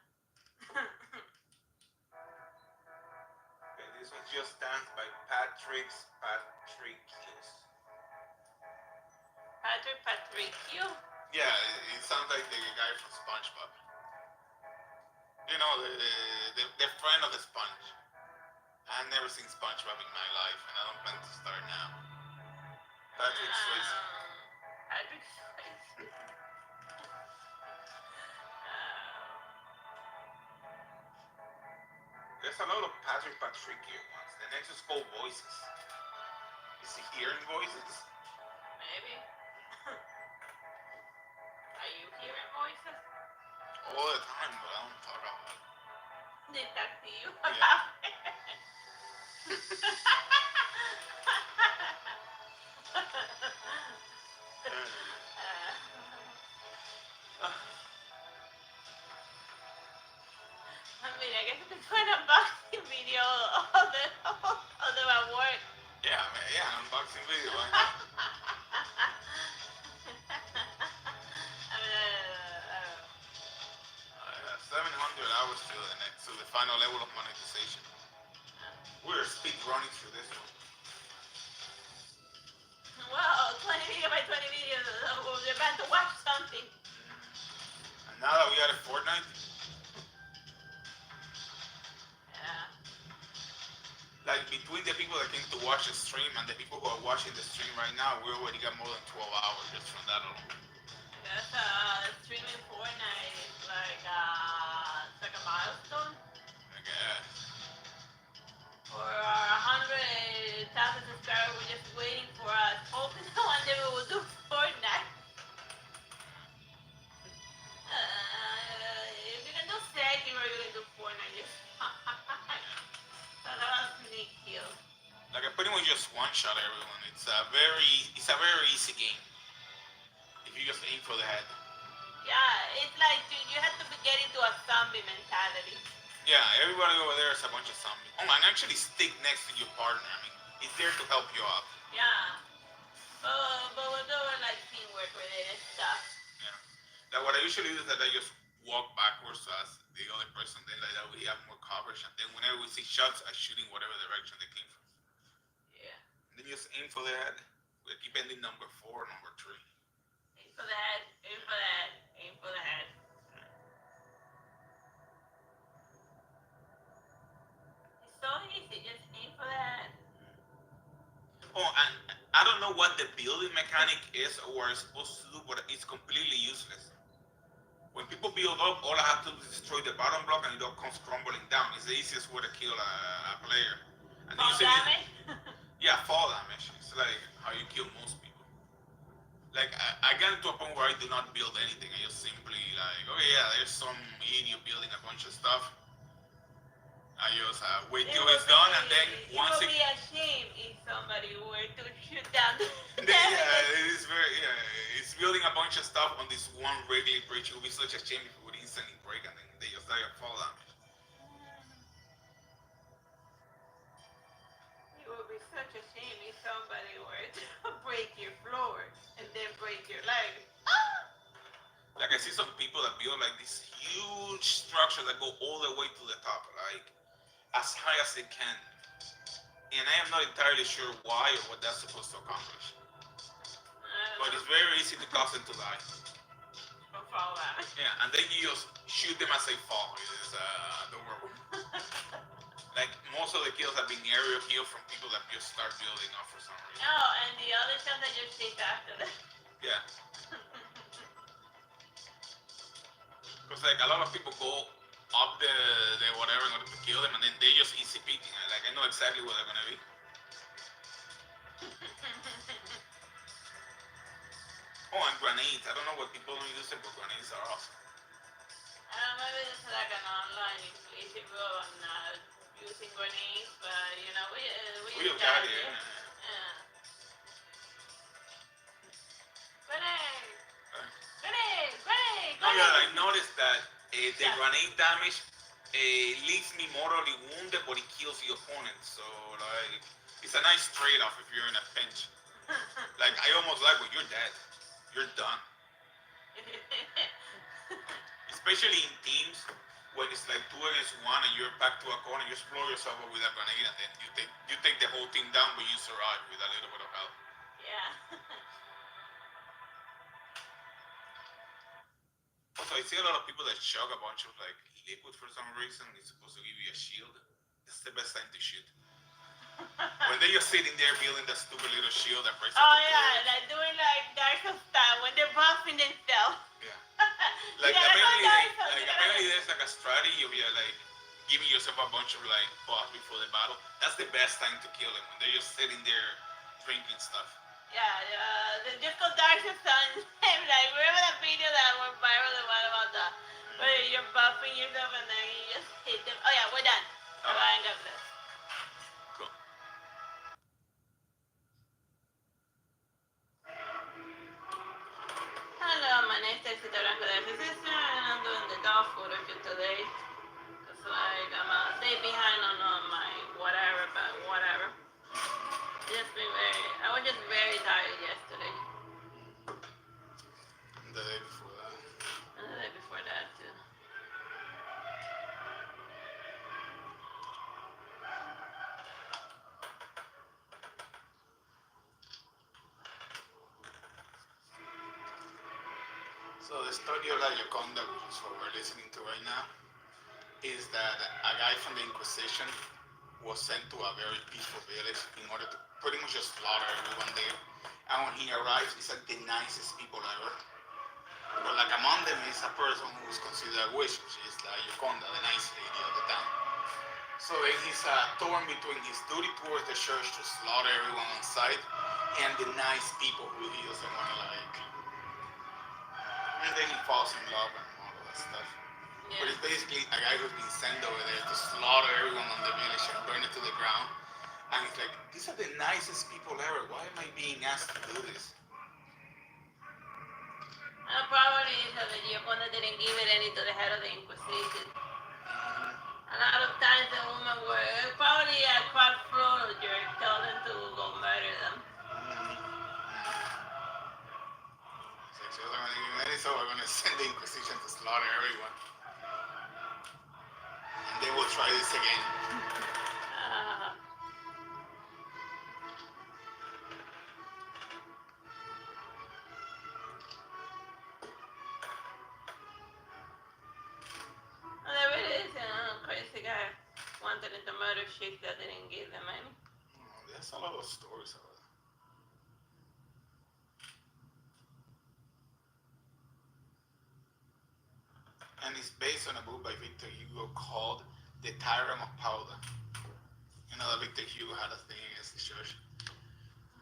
S2: Okay, this one just stands by Patricius.
S1: Patricio.
S2: Yeah, it sounds like the guy from SpongeBob. You know, the friend of the sponge. I've never seen SpongeBob in my life, and I don't plan to start now. Patrick Swayze.
S1: Patrick Swayze.
S2: There's a lot of Patricio ones. The next is called Voices. Is he hearing voices?
S1: Maybe. Are you hearing voices?
S2: All the time, but I don't talk about it.
S1: They talk to you
S2: Yeah.
S1: about I mean, I guess it's a an unboxing video of the award.
S2: Yeah, man, yeah, unboxing video. Why not?
S1: I mean,
S2: 700 hours to the final level of monetization. We're speed running through this one.
S1: well, 20 video by 20 videos. We're about to watch something.
S2: And now that we got a Fortnite,
S1: Yeah.
S2: like between the people that came to watch the stream and the people who are watching the stream right now, we already got more than 12 hours just from that alone.
S1: That's streaming Fortnite is like it's like a milestone.
S2: I guess.
S1: For our 100,000 subscribers, we're just waiting for us. Hoping one day we will do Fortnite. If you can do Sekiro, you can do Fortnite. Just so that was sneak kill.
S2: Like I pretty much just one shot everyone. It's a very easy game. If you just aim for the head.
S1: Yeah, it's like you have to get into a zombie mentality.
S2: Yeah, everybody over there is a bunch of zombies. Oh, and actually stick next to your partner. I mean, he's there to help you out.
S1: Yeah. But we're doing like teamwork related stuff.
S2: Yeah. Now what I usually do is that I just walk backwards as the other person. Then like that we have more coverage. And then whenever we see shots, I shoot in whatever direction they came from.
S1: Yeah.
S2: And then just aim for the head. We keep ending number 4, number 3.
S1: Aim for the head, aim for the head, aim for the head. It's so easy, just aim for the head.
S2: Oh, and I don't know what the building mechanic is or what it's supposed to do, but it's completely useless. When people build up, all I have to do is destroy the bottom block and it all comes crumbling down. It's the easiest way to kill a player. And
S1: Fall damage?
S2: Yeah, fall damage. It's like how you kill most people. like I got to a point where I do not build anything. I just simply like, okay, yeah, there's some idiot building a bunch of stuff. I just wait till it's done, and then
S1: it
S2: once
S1: would
S2: it,
S1: be a shame if somebody were to shoot down the
S2: yeah, it is very, yeah, it's building a bunch of stuff on this one regular bridge. It would be such a shame if it would instantly break and then they just die or fall down.
S1: It would be such a shame if somebody were to break your floor and then break your leg.
S2: Like I see some people that build like these huge structures that go all the way to the top, like as high as they can. And I am not entirely sure why or what that's supposed to accomplish. But it's very easy to cause them to die.
S1: Fall down.
S2: Yeah, and then you just shoot them as they fall. It's, don't worry. Like most of the kills have been aerial kills from people that just start building up for some reason.
S1: No, and the other stuff that just chase after that.
S2: Yeah. Because like a lot of people go up the whatever in order to kill them, and then they just easy peeking. Like I know exactly where they're gonna be. Oh, and grenades. I don't know what people don't use it, but grenades are awesome.
S1: Maybe it's like an online inclusive on using grenades, but you know, we
S2: We
S1: just
S2: got
S1: got
S2: it.
S1: it.
S2: Yeah.
S1: Grenade! Grenade! Grenade!
S2: No, yeah, I
S1: Grenade!
S2: noticed that the grenade damage leaves me mortally wounded, but it kills the opponent. So like, it's a nice trade-off if you're in a pinch. Like I almost like, well, you're dead. You're done. Especially in teams when it's like 2 against 1 and you're back to a corner, you explode yourself up with a grenade and then you take the whole team down, but you survive with a little bit of help.
S1: Yeah.
S2: Also, I see a lot of people that chug a bunch of like liquid for some reason. It's supposed to give you a shield. That's the best time to shoot. When they're just sitting there building that stupid little shield that breaks up
S1: Oh
S2: the
S1: yeah,
S2: door.
S1: like doing like Dark of style when they're buffing themselves.
S2: Yeah. Like apparently there's like a strategy of you like giving yourself a bunch of like buffs before the battle. That's the best time to kill them when they're just sitting there drinking stuff.
S1: Yeah, just go Dark of Sun. Like remember that video that went viral about that, where you're buffing yourself and then you just hit them. Oh yeah, we're done.
S2: Oh.
S1: Bye, God bless.
S2: Cool.
S1: Hello, my name is Texas Blanco de Sister, and I'm doing the dog photo shoot today. Cause like I'm a day behind on my whatever, but whatever. I was just very tired yesterday.
S2: The day before that.
S1: And the day before that too.
S2: So the story of La Gioconda, which is what we're listening to right now, is that a guy from the Inquisition was sent to a very peaceful village in order to pretty much just slaughter everyone there. And when he arrives, he's like the nicest people ever. But like among them is a person who's considered a witch, which is La Gioconda, the nice lady of the town. So then he's torn between his duty towards the church to slaughter everyone on sight and the nice people who he doesn't want to like. And then he falls in love and all of that stuff.
S1: Yeah.
S2: But it's basically a guy who's been sent over there to slaughter everyone on the village and burn it to the ground. And he's like, these are the nicest people ever. Why am I being asked to do this?
S1: Probably so that Gioconda didn't give it any to the head of the Inquisition. A lot of times the women were probably a crowd floor jerk told them to go murder them.
S2: So we're going to send the Inquisition to slaughter everyone. And they will try this again.
S1: There it is, crazy guy wanted to murder chicks that didn't give them any.
S2: Oh, there's a lot of stories about that. And it's based on a book by Victor Hugo called The Tyrant of Powder. You know that Victor Hugo had a thing against the church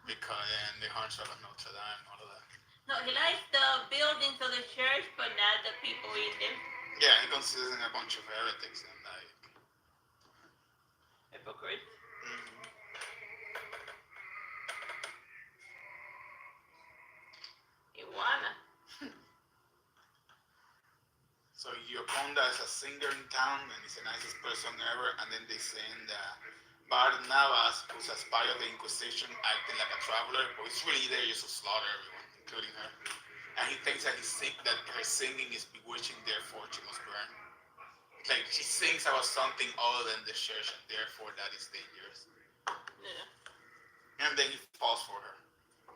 S2: because and the Hunch of Notre Dame, all of that.
S1: No, he likes the buildings of the church, but not the people in them.
S2: Yeah, he considers them a bunch of heretics and like
S1: Hypocrites.
S2: mm-hmm.
S1: Iguana.
S2: So Gioconda is a singer in town and he's the nicest person ever. And then they send Barnabas, who's a spy of the Inquisition, acting like a traveler, but he's really there just to slaughter everyone, including her. And he thinks that that her singing is bewitching, therefore she must burn. Like she sings about something other than the church, and therefore that is dangerous.
S1: Yeah.
S2: And then he falls for her,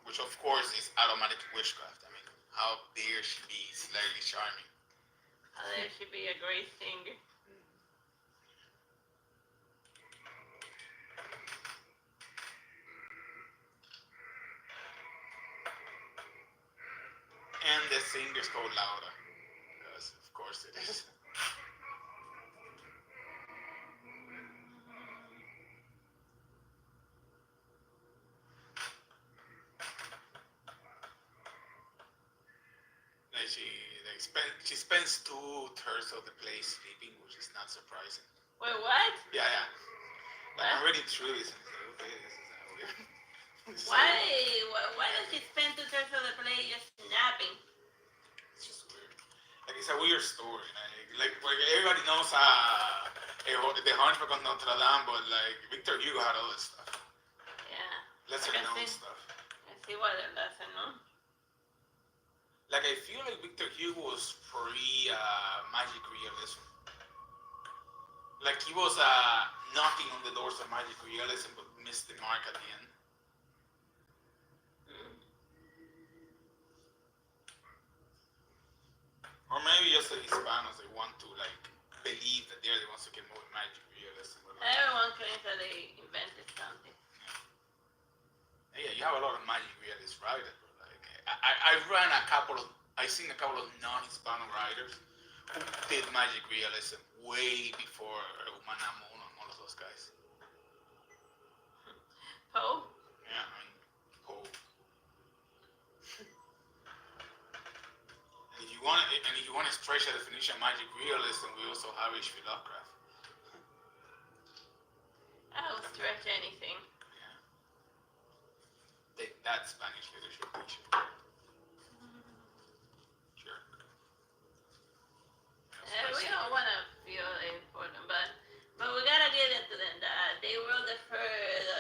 S2: which of course is automatic witchcraft. I mean, how dare she be slightly charming?
S1: There should be a great singer.
S2: And the singer's called Laura, because of course it is. Like she spends 2/3 of the play sleeping, which is not surprising.
S1: Wait, what?
S2: Yeah. Like, I'm reading through this and it's like, okay, this is weird.
S1: Why does she spend 2/3 of the play just napping?
S2: It's just weird. Like it's a weird story. Like everybody knows the Hunchback of Notre Dame, but like Victor Hugo had all this stuff.
S1: Yeah.
S2: Lesser known stuff.
S1: I see what it doesn't know.
S2: Like I feel like Victor Hugo was pre magic realism. Like he was knocking on the doors of magic realism, but missed the mark at the end. Or maybe just the Hispanos, they want to like believe that they're the ones who can move magic realism.
S1: Everyone claims that they invented something.
S2: Yeah, you have a lot of magic realist writers. But like, I've seen a couple of non-Hispano writers who did magic realism way before Unamuno and all of those guys.
S1: Poe?
S2: Yeah, I mean, Poe. And if you want to stretch the definition of magic realism, we also have H.P. Lovecraft.
S1: I'll stretch anything.
S2: Yeah. Take that Spanish literature teacher. Sure.
S1: We don't want to feel important, but we gotta get into them. That they were the first.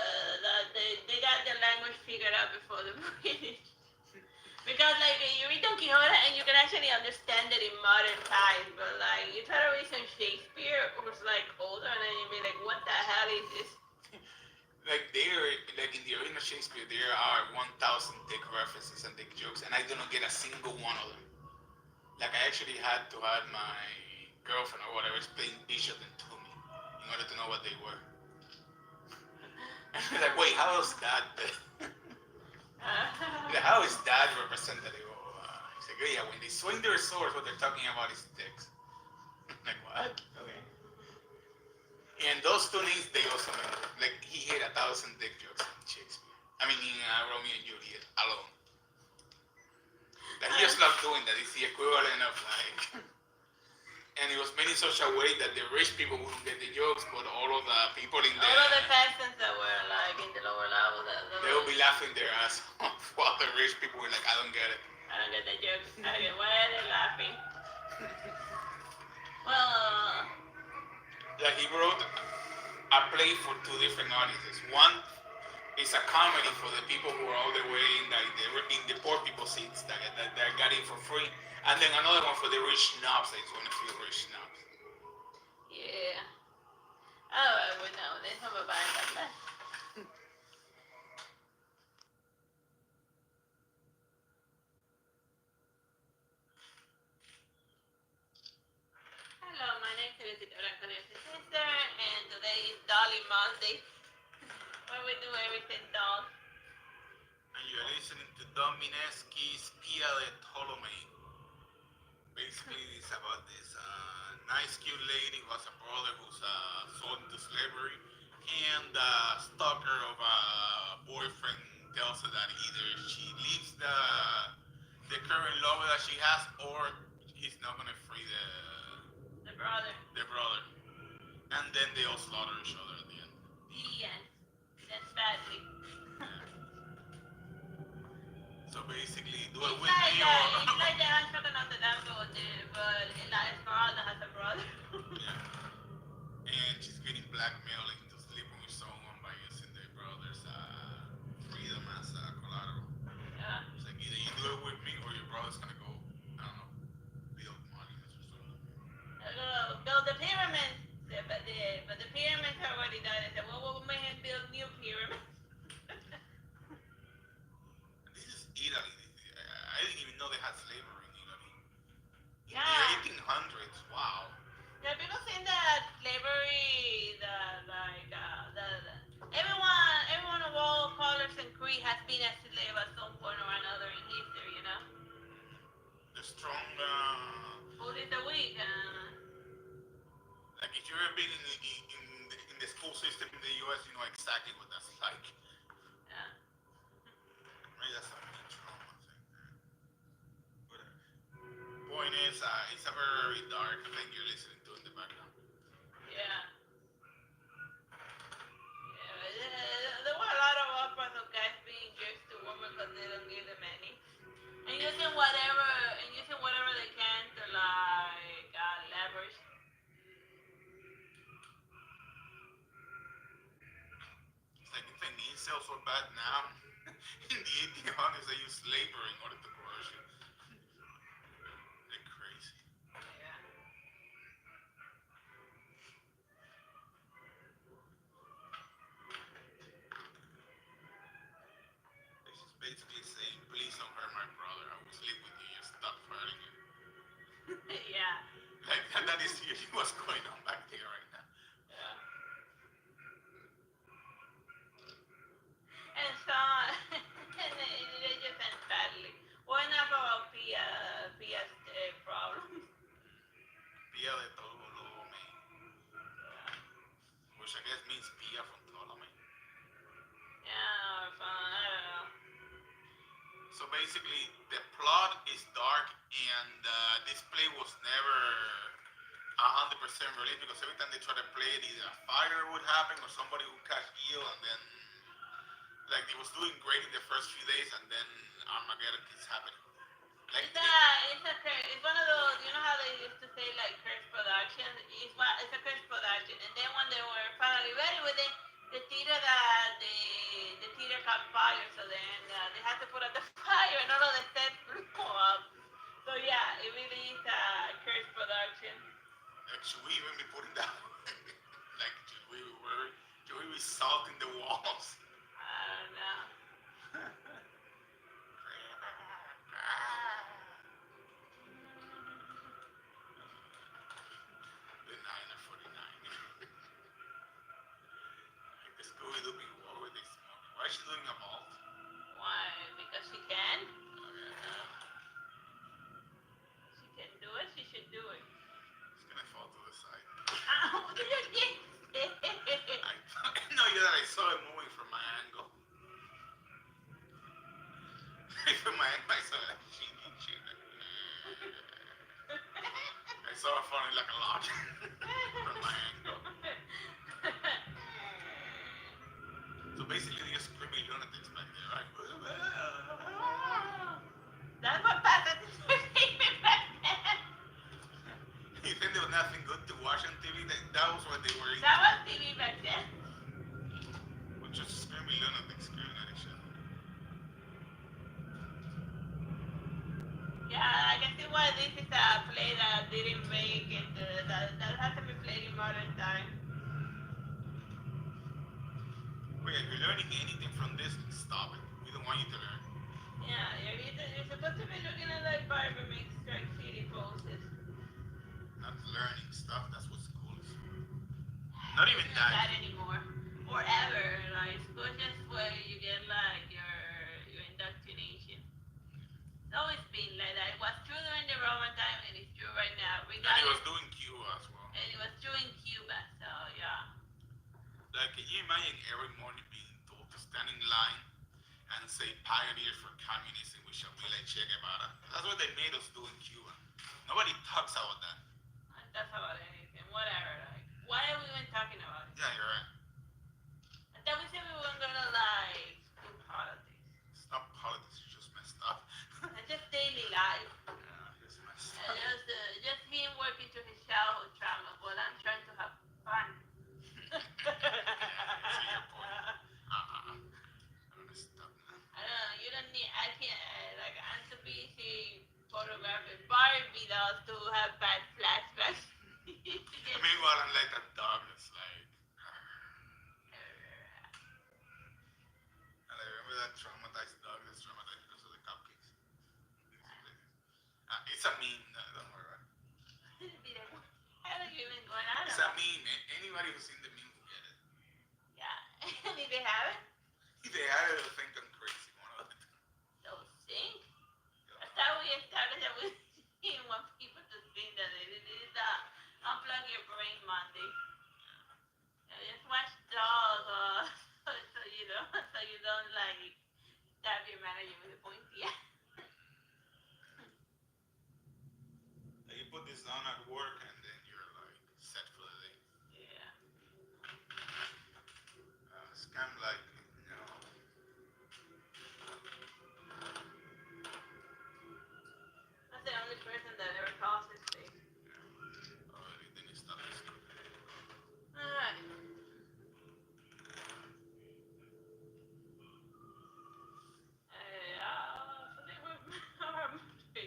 S1: They got the language figured out before the British. Because like you read Don Quixote and you can actually understand it in modern times, but like you try to read some Shakespeare who's like older and then you be like, what the hell is this?
S2: Like in the original Shakespeare, there are 1,000 dick references and dick jokes, and I do not get a single one of them. Like I actually had to have my girlfriend or whatever explain each of them to me in order to know what they were. And she's like, wait, how is that? How is that representative? He's like, oh, yeah, when they swing their swords, what they're talking about is dicks. Like, what? Okay. And those two names, they also like he hit 1,000 dick jokes in Shakespeare. I mean, in Romeo and Juliet alone. Like he just loved doing that. It's the equivalent of like, and it was made in such a way that the rich people wouldn't get the jokes, but all of the people in
S1: all of the peasants that were like in the lower level,
S2: they would be laughing their ass off, while the rich people were like, I don't get it.
S1: I don't get the jokes. Why are they laughing? Well,
S2: like he wrote a play for two different audiences. One is a comedy for the people who are all the way in the poor people seats that got in for free, and then another one for the rich snobs that is going to feel rich snobs.
S1: Yeah. Oh, I would know. There's some about that. Hello, my name is sister, and today is Dolly Monday. Where we do everything doll.
S2: And you're listening to Domineski's Pia de Ptolemy. Basically, it's about this nice, cute lady who has a brother who's sold into slavery, and the stalker of a boyfriend tells her that either she leaves the the current lover that she has, or he's not gonna free
S1: The brother.
S2: the brother, and then they all slaughter each other at the end.
S1: Yes. That's badly.
S2: So basically, do it
S1: It's
S2: with
S1: like
S2: me
S1: it's like the Anshoka no Tadambo, but La Esmeralda has a brother.
S2: yeah. And she's getting blackmailed into sleeping with someone by using their brother's freedom as collateral.
S1: Yeah.
S2: It's like either you do it with me or your brother's gonna go, I don't know, build monuments or something.
S1: Build the pyramids. But the pyramids are already done. They said, well, we'll make him build new pyramids.
S2: This is Italy. I didn't even know they had slavery in Italy. In
S1: Yeah.
S2: the 1800s, wow.
S1: Yeah, people saying that slavery, everyone of all colors and creed has been a slave at some point or another in history, you know?
S2: The strong,
S1: Food is the weak.
S2: like if you've ever been in the school system in the US, you know exactly what that's like.
S1: Yeah.
S2: Maybe that's a big trauma thing. But point is, it's a very dark thing you're listening to in the background.
S1: Yeah. There were a lot of operas of guys being jerks to women because they don't give them any. And using whatever they can to like leverage.
S2: It's like you think incels are bad now. In the 1800s, they used slavery in order to coerce you. They're crazy.
S1: Yeah.
S2: This is basically saying, please don't hurt my brother. I will sleep with you. Just stop hurting him.
S1: Yeah.
S2: Like that is usually what's going on back there right now.
S1: Yeah. And so, and they just end badly. Well, enough about Pia's problems.
S2: Pia de Ptolemy. Which I guess means Pia from Ptolemy.
S1: Yeah, I don't know.
S2: So basically, the plot is dark, and this play was never 100% released because every time they try to play it, either a fire would happen or somebody would catch ill, and then like it was doing great in the first few days, and then Armageddon keeps happening. Like
S1: It's one of those, you know how they used to say like curse production? It's a curse production. And then when they were finally ready with it, the theater caught fire, so then they had to put out the fire and all of the sets blew up. So yeah, it really is a curse production.
S2: should we even be putting that? Like should we be salting the walls?
S1: I don't know.
S2: The 949. Like the Scooby-Doo being war with this morning. Why is she doing a vault?
S1: Why? Because she can.
S2: Okay.
S1: She can do it. She should do it.
S2: It's gonna fall to the side.
S1: Ow! You jinxed it.
S2: No, yeah, I saw it moving from my angle. From my angle, I saw it like shit. I saw it falling like a log from my angle. So basically, you're screaming lunatics back there, right?
S1: That's what passes for TV back then.
S2: You think there was nothing good to watch on TV? That was what they were into.
S1: That was TV back then.
S2: We're just screaming lunatics screaming at each other.
S1: Yeah, I can see why this is a play that didn't make it. That has to be played in modern time.
S2: Wait, if you're learning anything from this, stop it. We don't want you to learn.
S1: Yeah, you're supposed to be looking at like Barbie makes strike city poses.
S2: Not learning stuff, that's what school is for. Not even
S1: Not
S2: that.
S1: anymore. Or ever. Like school is just where you get like your indoctrination. It's always been like that. It was true during the Roman time and it's true right now.
S2: And he was doing Cuba as well.
S1: And it was true in Cuba, so yeah.
S2: Like, can you imagine every morning being told to stand in line and say pioneers for communism, we shall be like Che Guevara. That's what they made us do in Cuba. Nobody talks about that.
S1: That's about anything. Whatever. Like, why are we even talking about it?
S2: Yeah, you're right.
S1: I thought we said we weren't gonna like do politics.
S2: It's not politics, it's just messed up.
S1: It's just daily life.
S2: Yeah, it's messed up.
S1: Just him working through his childhood trauma, but I'm trying to have fun.
S2: Yeah, I see your point. I'm gonna stop now.
S1: I don't know. You don't need. I can't. Like I'm too busy photographing Barbie dolls to have bad flashbacks.
S2: Meanwhile, I'm like that dog that's like. And I remember that traumatized dog that's traumatized because of the cupcakes. It's a meme. Don't worry about it.
S1: I don't even going on.
S2: It's a meme. Anybody who's seen the meme will get it.
S1: Yeah. And if they haven't,
S2: If they have it, they'll think I'm crazy. One of the two.
S1: they'll sing. That's how we established that we didn't want people to think that it is unplug your brain Monday. Just watch dog, so you don't like stab your manager with a pointy.
S2: You put this on at work and then you're like set for the day.
S1: Yeah.
S2: It's kind of like, you know.
S1: That's the only person that ever calls his face.
S2: Yeah. Oh, then it stops.
S1: Alright.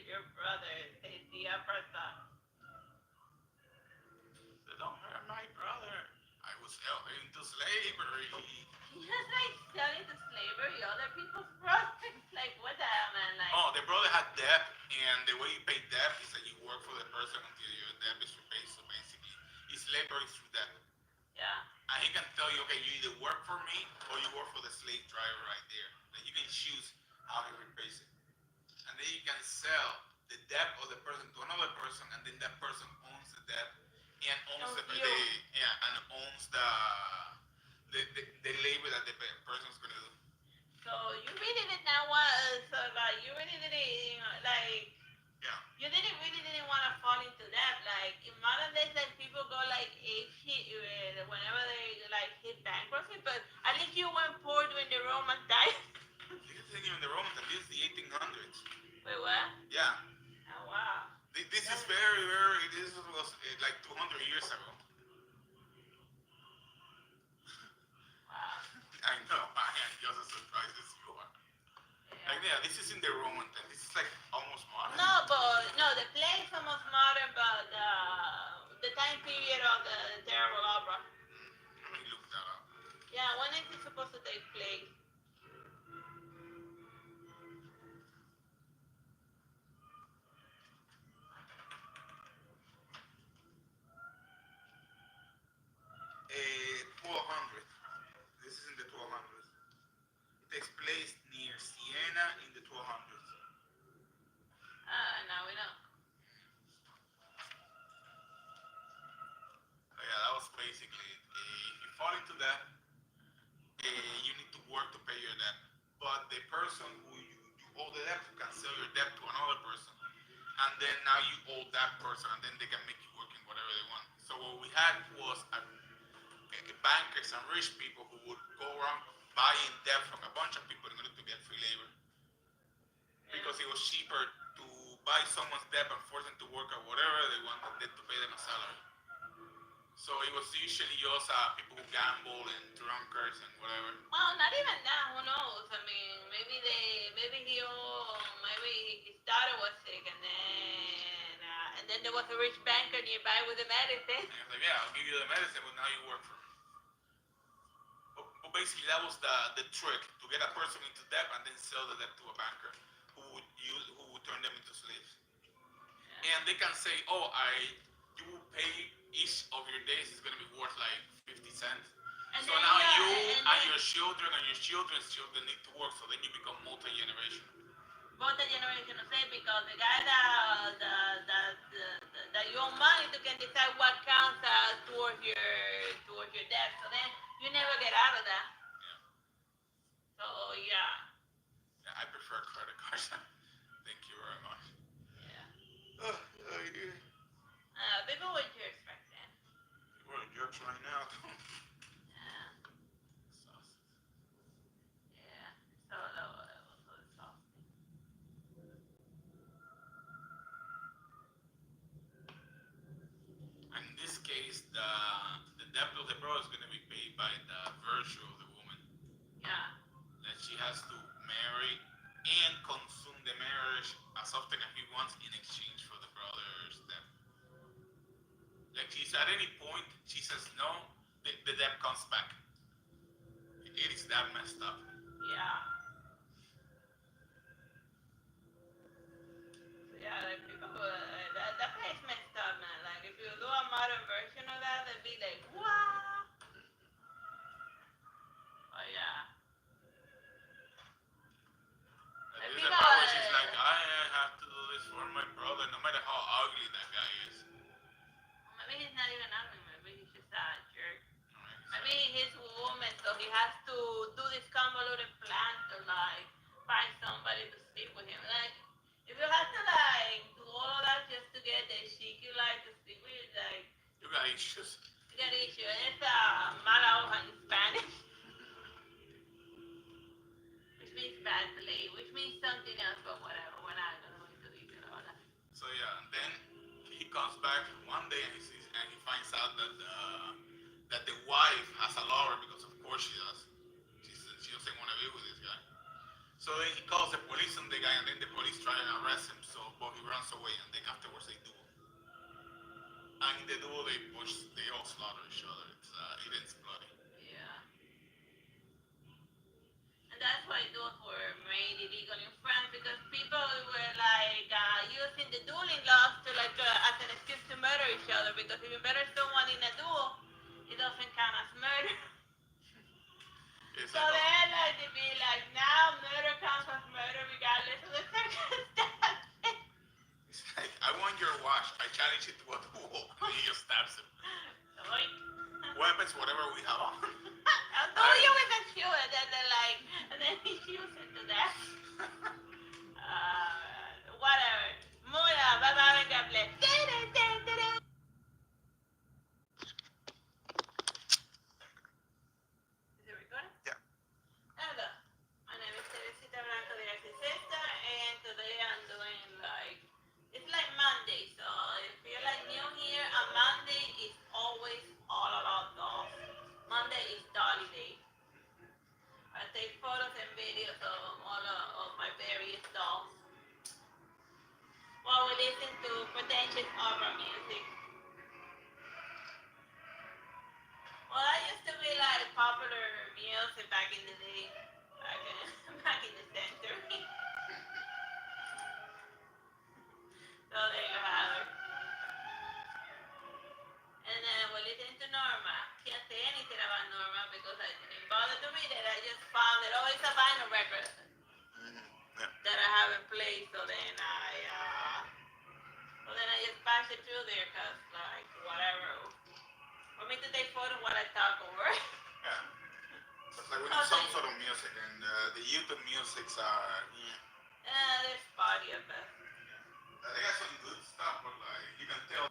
S1: Your brother is the upper thought.
S2: So don't hurt my brother. I was into slavery.
S1: Just like selling to slavery other people's brothers. Like what the hell, man? Like
S2: Oh, the brother had debt, and the way you pay debt is that you work for the person until your debt is repaid. So basically, it's slavery through debt.
S1: yeah.
S2: And he can tell you, okay, you either work for me or you work for the slave driver right there. Then you can choose how he repays it. And then you can sell the debt of the person to another person, and then that person owns the debt and owns owns the labor that the person's gonna do.
S1: So you really did not want. So like you really didn't like.
S2: Yeah.
S1: You really didn't want to fall into that. Like in modern days, like people go like ape shit whenever they like hit bankruptcy. But at least you went poor during the Roman time.
S2: This isn't even the Romans, this is the 1800s.
S1: Wait, what?
S2: Yeah.
S1: Oh wow.
S2: This is very, very. This was like 200 years ago.
S1: Wow.
S2: I know. I am just as surprised as you are.
S1: Yeah.
S2: Like, yeah, this is in the Roman time. This is like almost modern.
S1: No, but no, the play is almost modern, but the time period of the terrible opera.
S2: Let me look that up.
S1: Yeah, when is it supposed to take place?
S2: Uh, 1200. This is in the 1200s. It takes place near Siena in the 1200s.
S1: Now we know.
S2: So yeah, that was basically it. If you fall into that, you need to work to pay your debt. But the person who you owe the debt to can sell your debt to another person. And then now you owe that person, and then they can make you work in whatever they want. So what we had was bankers and rich people who would go around buying debt from a bunch of people in order to get free labor. Because it was cheaper to buy someone's debt and force them to work at whatever they wanted than to pay them a salary. So it was usually just people who gamble and drunkards and whatever.
S1: Well, not even that. Who knows? I mean, maybe his daughter was sick, and then there was a rich banker nearby with the medicine.
S2: And he was like, yeah, I'll give you the medicine, but now you work for me. But basically, that was the trick, to get a person into debt and then sell the debt to a banker who would turn them into slaves.
S1: Yeah.
S2: And they can say, oh, you will pay each of your days is going to be worth like 50 cents.
S1: And
S2: so
S1: then,
S2: now
S1: yeah,
S2: you and
S1: then,
S2: your children and your children's children need to work, so then you become multi-generational.
S1: Multi-generational slave, because the guy that you owe money to can decide what counts towards your debt. So then you never get out of that.
S2: Yeah.
S1: So yeah.
S2: case, the debt of the bro is gonna be paid by the virtue of the woman.
S1: Yeah.
S2: That she has to marry and consume the marriage as often as he wants in exchange for the brother's debt. Like she's at any point she says no, the debt comes back. It is that messed up.
S1: Yeah. Yeah, like people, that place messed up, man. Like if you do a modern version of that, they'd be like, what? Oh yeah.
S2: Like,
S1: Like
S2: there's a
S1: people,
S2: part where she's like, I have to do this for my brother, no matter how ugly that guy is.
S1: maybe he's not even ugly. Maybe he's just a jerk.
S2: Right?
S1: Maybe he's a woman, so he has to do this convoluted plan to like find somebody to sleep with him. Like if you have to like do all of that just to get the chick you like to sleep with, like
S2: You got issues.
S1: you got issue. It's mala hoja in Spanish, which means bad play, which means something else, but whatever. We're not gonna go into detail about that.
S2: So yeah, and then he comes back one day and he sees and he finds out that the wife has a lover because of course she does. She doesn't want to be with this guy. So then he calls the police on the guy, and then the police try and arrest him. So but he runs away, and then afterwards they do. And in the duel they all slaughter each other. It ends bloody.
S1: Yeah. And that's why those were made illegal in France because people were like using the dueling laws to like as an excuse to murder each other because if you murder someone in a duel, it doesn't count as murder.
S2: It's
S1: So
S2: like,
S1: then like they be like now murder counts as murder regardless of the circumstance.
S2: it's like I want your watch. I challenge it to a duel, and he just stabs him.
S1: Like,
S2: Weapons, whatever we have on.
S1: I'll do you with a shoe and then they're like and then he shoots into that. Whatever. Mula, bye bye and God bless. Is it recording?
S2: Yeah.
S1: Hello. My name is Teresita Blanco de Artsy, and today I'm doing like it's like Monday, so if you're like new here, a Monday is always all about dolls. Monday is Dolly Day. I take photos and videos of all of my various dolls while we listen to pretentious opera music. Well, I used to be like popular music back in the day, back in the century. So there you have it. And then we listen to Norma. Can't say anything about Norma because I didn't bother to read it. I just found it. Oh, it's a vinyl record that I haven't played. So then I just passed it through there because like whatever. For me to take photos while I talk over.
S2: Yeah. But like we need some sort of music, and the YouTube musics are.
S1: There's party at best.
S2: They got some good stuff, but like you can tell.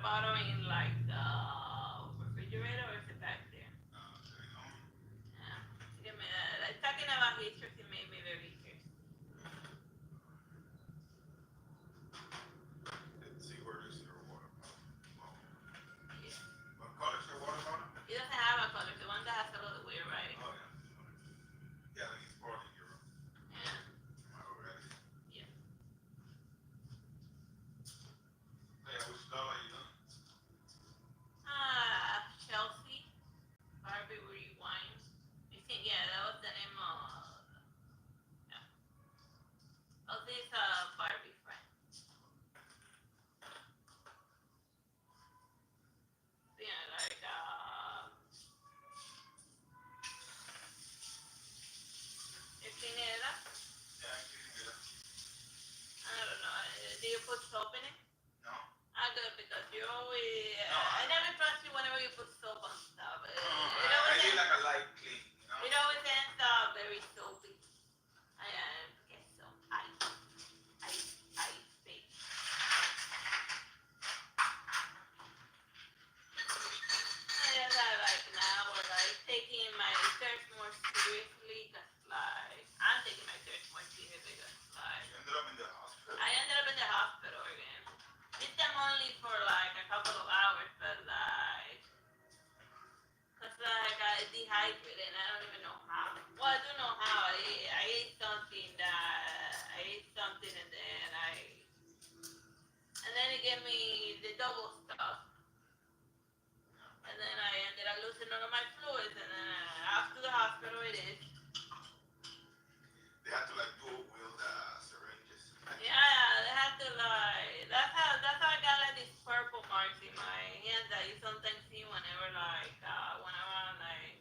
S1: bottle in like the refrigerator, or is it back there? Yeah. Give me that. Like, talking about heaters, it made me very curious.
S2: Let's see, where is your water bottle?
S1: Yeah.
S2: What color is your water bottle?
S1: It doesn't have a color. The one that has a little weird writing.
S2: Oh, yeah. Yeah, like it's bought in Europe.
S1: Yeah.
S2: Already.
S1: Yeah.
S2: Yeah, which dollar are you doing?
S1: Chelsea. Barbie Rewind. I think, yeah, that was the name of, yeah, of this Barbie friend. Yeah, like Espinera.
S2: Yeah, I'm getting it.
S1: I don't know. Do you put soap in it?
S2: No?
S1: I good, because you always.
S2: No,
S1: I never trust you whenever you put soap on stuff.
S2: No, I need like a light clean, you know?
S1: It always ends very soapy. I guess so. I fake. I guess I like now, or like taking my search more seriously, cause like I'm taking my search more seriously, cause like
S2: You ended up in the hospital.
S1: I ended up in the hospital again. This time only for like a couple of hours, but like, cause like I dehydrated and I don't even know how. Well, I do know how. I ate something and then it gave me the double stuff. And then I ended up losing all of my fluids, and then after the hospital it is.
S2: They had to like dual wheel the syringes.
S1: Yeah, they had to like. That's how I got like these purple marks in my hands that you sometimes see whenever whenever I'm like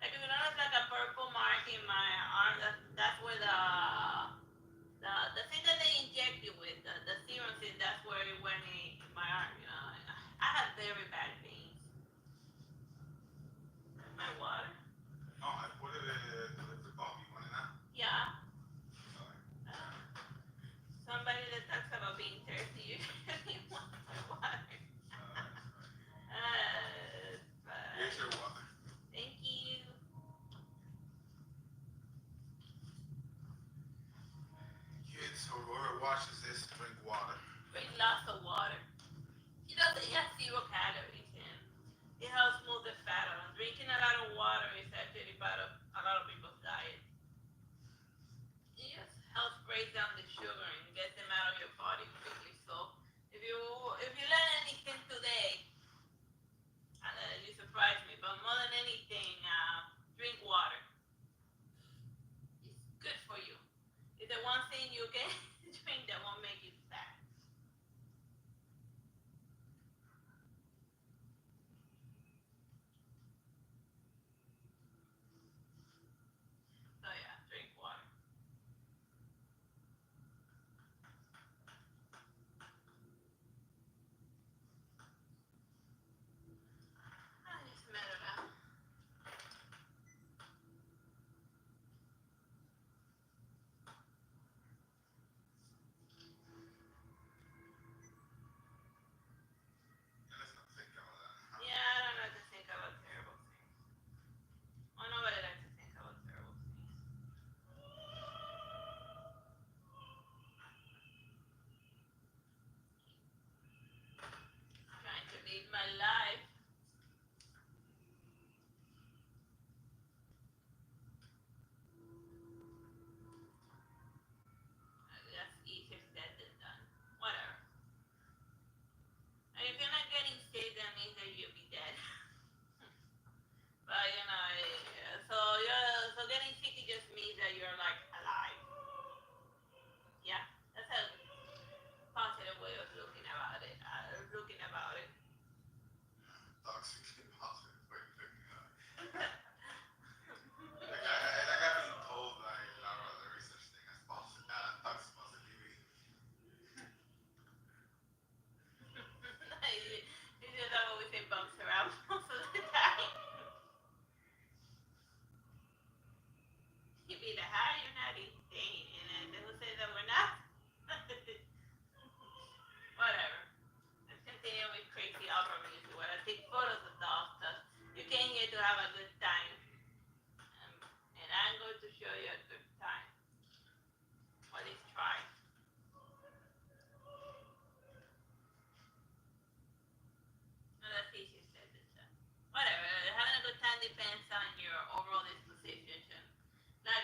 S1: if you notice like a purple mark in my arm, that's where the thing that they inject you with, the serum thing, that's where it went in my arm, you know. I have very bad veins. My water.
S2: No, I put it in the Barbie one now.
S1: Yeah.
S2: Sorry.
S1: Somebody that talks about being thirsty usually wants my water.
S2: Here's your water.
S1: Thank you.
S2: Kids, whoever watches this, drink water.
S1: Drink lots of water. You know, it has 0 calories and it helps move the fat around. Drinking a lot of water is actually part of a lot of people's diet. It just helps break down the sugar and get them out of your body quickly. So if you let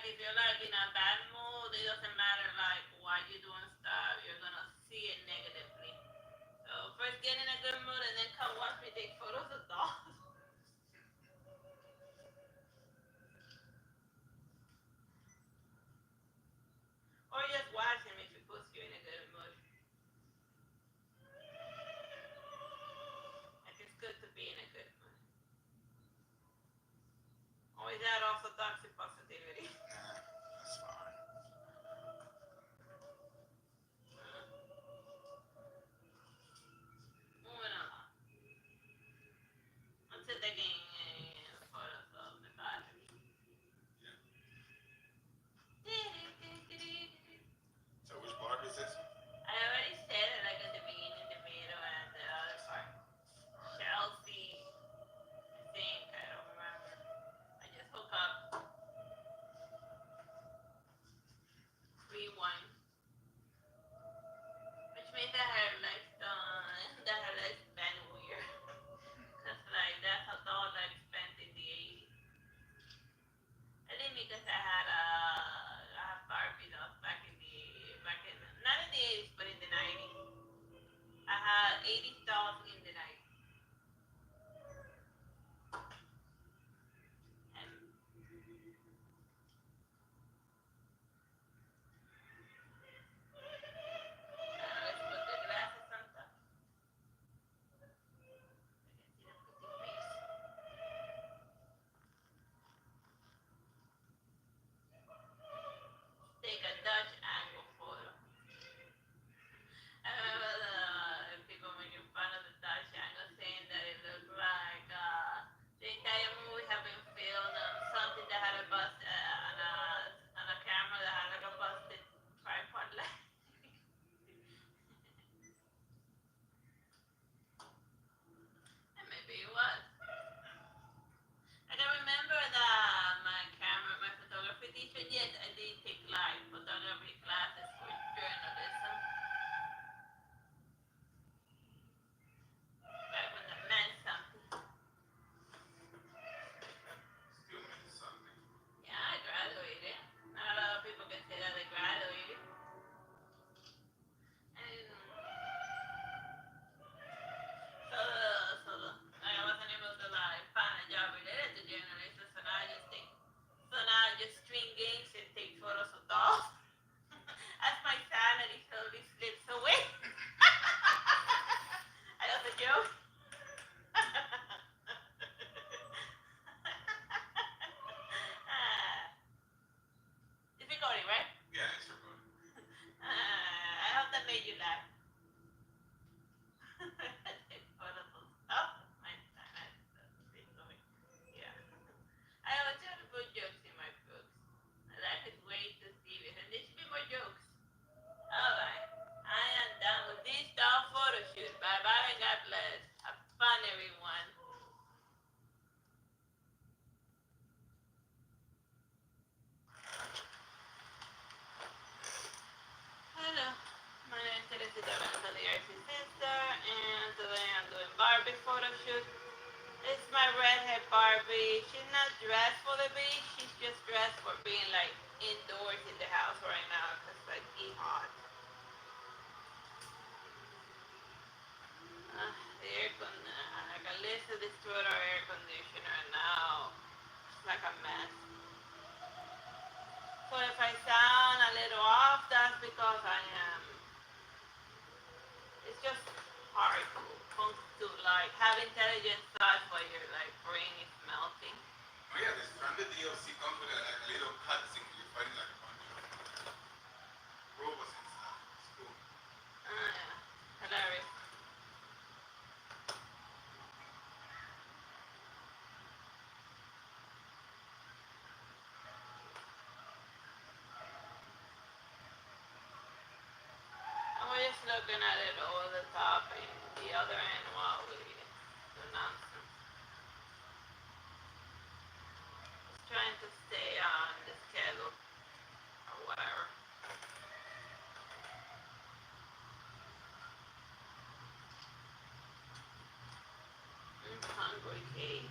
S1: if you're like in a bad mood, it doesn't matter like why you're doing stuff, you're gonna see it negatively. So first get in a good mood and then come watch me take photos of dolls. Or just watch him if he puts you in a good mood. Like it's good to be in a good mood. Or is that also toxic positivity?
S2: Nah, that's fine.
S1: Moving along. Until taking photos of the battery.
S2: Yeah. So which Barbie is this?
S1: I already said it like at the beginning, the middle, and the other part. Chelsea, I think, I don't remember. I just hook up. Rewind. Which means that her that her lifespan weird. Cause like that's how doll life spent in the 80s. I think because I have Barbie dolls back in not in the 80s but in the 90s. I had 80s dolls in the 90s. And let's put the glasses on top. I can see the pretty face. Take a Dutch angle photo. I remember the people making fun of the Dutch angle, saying that it looked like the entire movie had been filmed on something that had a bust on a camera that had like a busted tripod leg. And maybe it was. I can remember that my photography teacher, yes, I did take live photography classes for journalism. Back when that meant something.
S2: Still means something.
S1: Yeah, I graduated. Not a lot of people can say that they graduated. And like I wasn't able to like find a job related to journalism, so now I just stream games and take photos of dolls. As my sanity slowly slips away. I was a joke. It's recording, right?
S2: Yeah, it's recording.
S1: I hope that made you laugh. Take photos of stuff. My sanity slips away. Yeah. I always try to put jokes in my books. Life is way too serious, and there should be more jokes. Alright, I am done with this doll photo shoot. Bye bye and God bless. Have fun, everyone. Hello, my name is Teresita Benza, the Artsy sister, and today I'm doing Barbie photo shoot. It's my redhead Barbie. She's not dressed for the beach, she's just dressed for being like indoors in the house right now because like it's hot. The air con like Alyssa destroyed our air conditioner and now it's like a mess. So if I sound a little off, that's because I am. It's just hard to like have intelligent thoughts while your like brain is melting.
S2: Oh yeah, the stranded DLC comes with like a little cutscene. You find like a bunch of robots and stuff. It's cool.
S1: Yeah, hilarious. And we're just looking at it over the top and the other end while we do nonsense. Just trying to stay on the schedule or whatever. I'm hungry, Kate.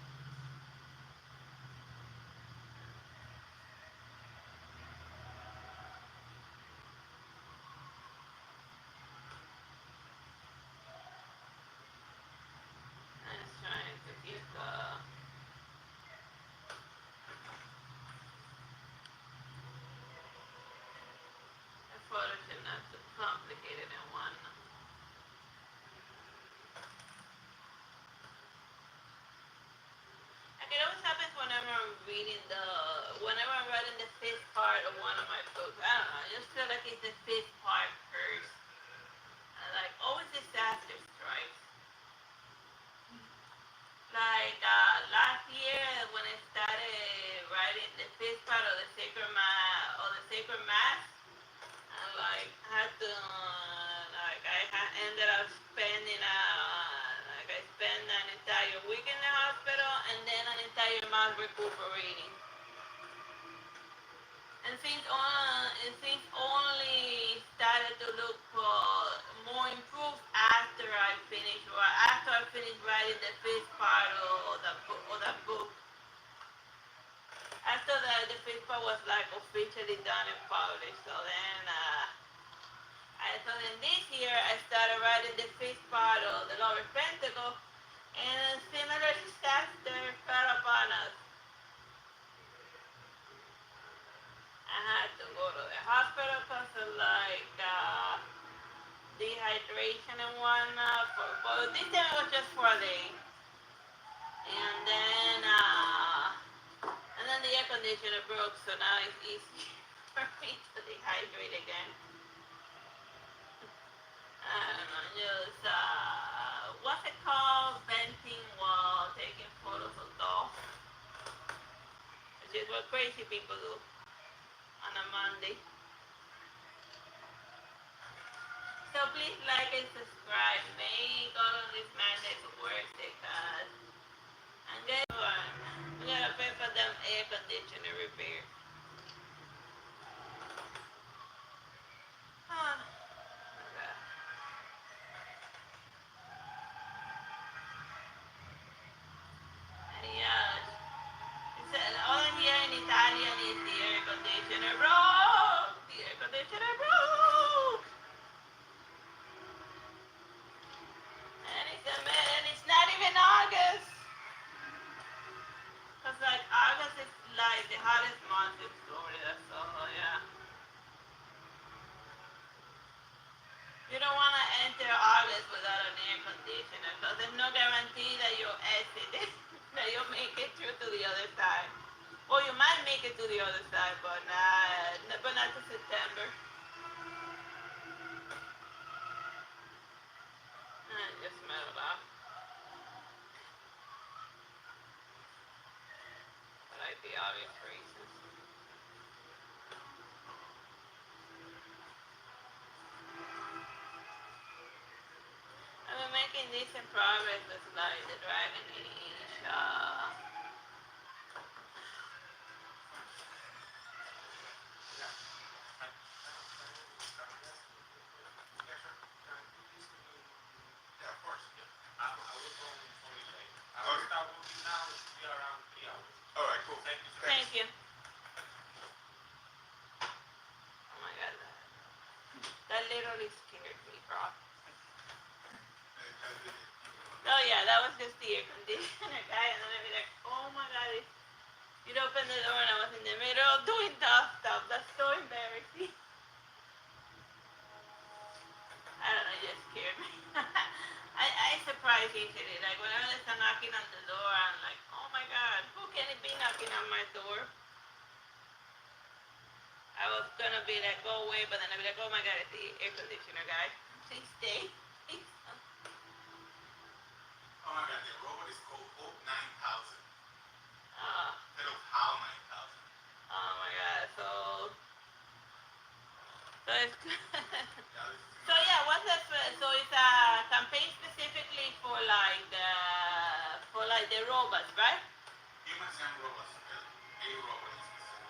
S1: reading whenever I'm writing the fifth part of one of my books. I don't know, I just feel like it's the fifth part first. Like, always disaster strikes. Like, last year when I started writing the fifth part of the Sacred Mass, I had to, ended up spending, I spent an entire week in the hospital and then an entire month recuperating. And since only started to look for more improved after I finished writing the fifth part of the book. After that, the fifth part was like officially done and published. So then this year I started writing the fifth part of the Lower Pentacle, and a similar disaster fell upon us. I had to go to the hospital because of dehydration and whatnot. But this time it was just for a day, and then the air conditioner broke, so now it's easy for me to dehydrate again. I don't know, just what's it called? Venting while taking photos of dolls, which is what crazy people do on a Monday. So please like and subscribe. Make all of these mandates worth it, cause I'm getting we gotta pay for them air conditioner repair. Huh. Okay. And yeah, it's, all I hear in Italian is the air conditioner broke. The air conditioner broke. And it's not even August. Cause like August is like the hottest month in Florida, so yeah. You don't want to enter August without an air conditioner, because there's no guarantee that you'll exit it, that you'll make it through to the other side. Well, you might make it to the other side, but not to September. Just smell it off. For like the obvious reasons. I've been making decent progress with like the Dragon Age.
S2: Yeah, of course. I will go in 20 days. I will start working now. It should be around 3 hours. All right, cool. Thank you.
S1: Thank you. Oh my god, that literally scared me, bro. Oh yeah, that was just the air conditioner guy, and then I'd be like, oh my god, you'd open the door and I was in the middle of doing tough stuff. That's so embarrassing. I don't know, it just scared me. I surprise easily. Like whenever there's a knocking on the door, I'm like, oh my god, who can it be knocking on my door? I was gonna be like, go away, but then I'd be like, oh my god, it's the air conditioner guy. Please stay. Please.
S2: Oh my god, the robot is called Hope 9000.
S1: Uh,
S2: Instead of HAL 9000.
S1: oh my god, so it's so yeah, what's that? So it's a campaign specifically for like the robots, right?
S2: Humans and robots. A robot is specific.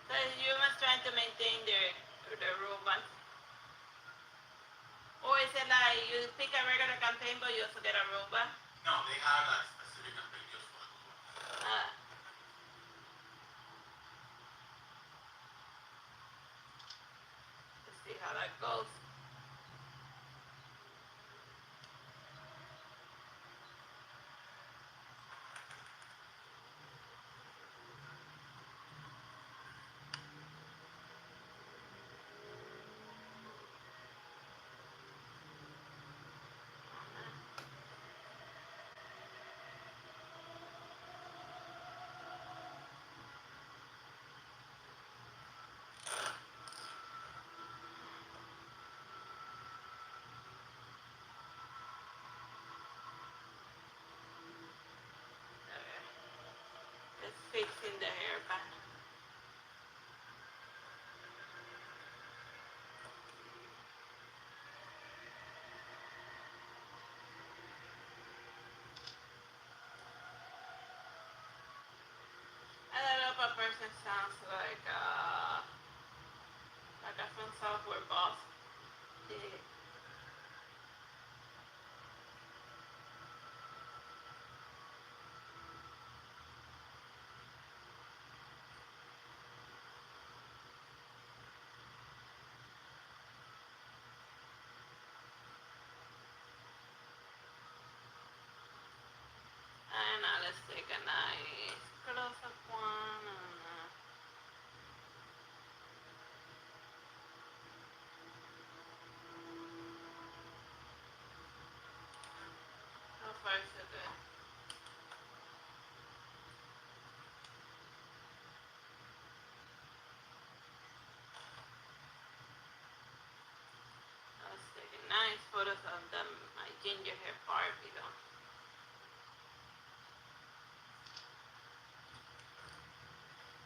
S1: So it's humans trying to maintain their robots. Or is it like you pick a regular campaign but you also get a robot?
S2: No, they have a specific campaign just for the robots.
S1: Let's see how that goes. fixing the hair back. I don't know if a person sounds like a from software boss. Yeah. And now let's take a nice close up one. So far so good. Let's take a nice photos of them, my ginger hair Barbie though.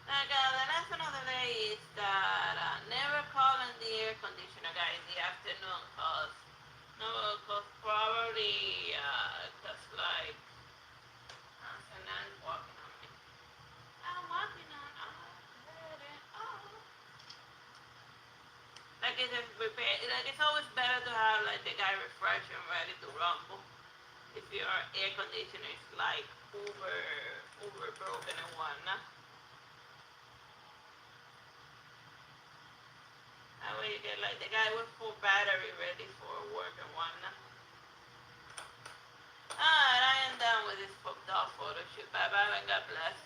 S1: Like the lesson of the day is that never call in the air conditioner guy in the afternoon cause no, cause probably cause like and then walking on me. I'm walking on like it's repair, like it's always better to have like the guy refreshed and ready to rumble. If your air conditioner is like over broken and whatnot. That way you get like the guy with full battery ready for work and whatnot. Alright, I am done with this doll photo shoot. Bye bye and God bless.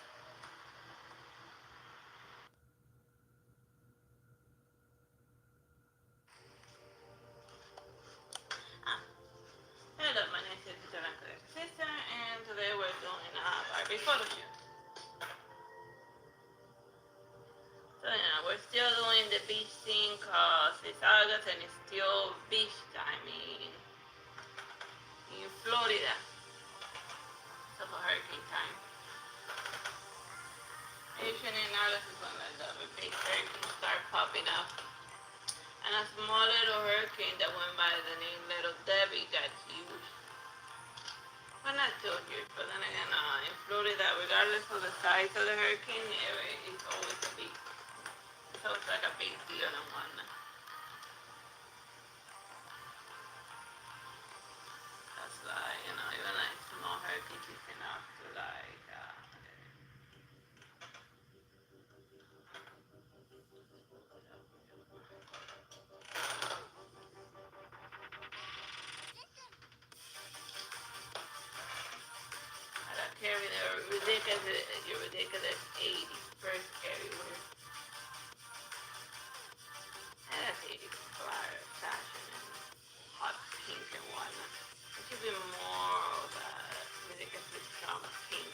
S1: Ah. Hello, my name is Sister, and today we're doing a Barbie photo shoot. So yeah, we're still doing the beach scene cause it's August and it's still beach time in Florida. So for hurricane time. Usually now this is when the big hurricanes start popping up. And a small little hurricane that went by the name Little Debbie got huge. Well, not too huge, but then again, in Florida, regardless of the size of the hurricane, it's always a big, it's always like a big deal and whatnot. That's like, even like small hurricanes you can have to like, I got carried ridiculous 80 first everywhere. And that's 80 flyer fashion and hot pink and whatnot. It should be more of a ridiculously strong pink.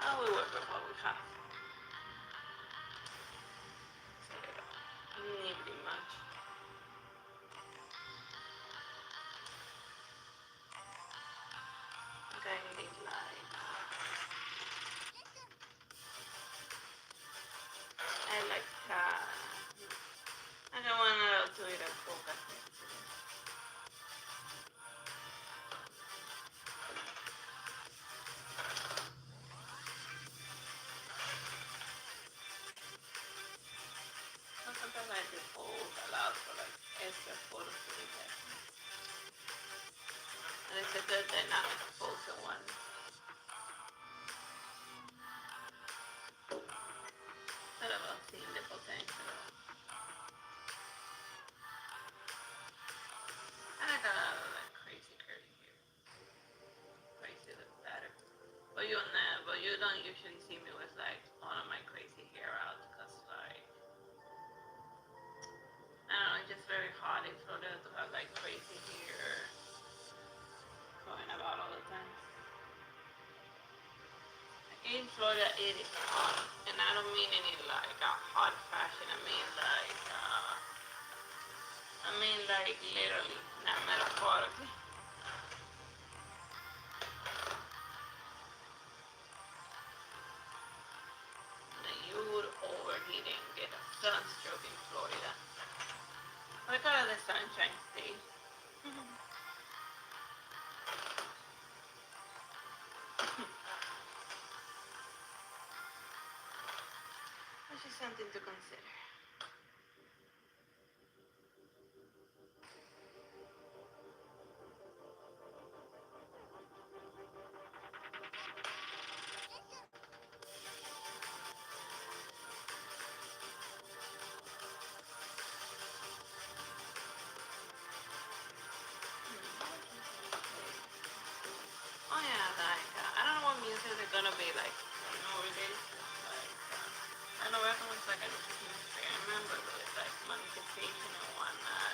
S1: Oh, we work with what we have. Need pretty much. Okay, need like I like I don't want to eat a focus. Sometimes I do pose allows for like extra photos to be there. And it's a good dynamic pose in one. What about seeing the potential? And I got a lot of like crazy curly hair. Crazy looks better. But you don't usually see me with like all of my crazy Florida, it is hot, and I don't mean any like a hot fashion. I mean like literally, not metaphorically. Like you would overheat and get a sunstroke in Florida. What kind of the Sunshine State? That's just something to consider. Oh yeah, like I don't know what music they're gonna be like. Nowadays, like I know everyone's like an experiment, but with like monetization and whatnot,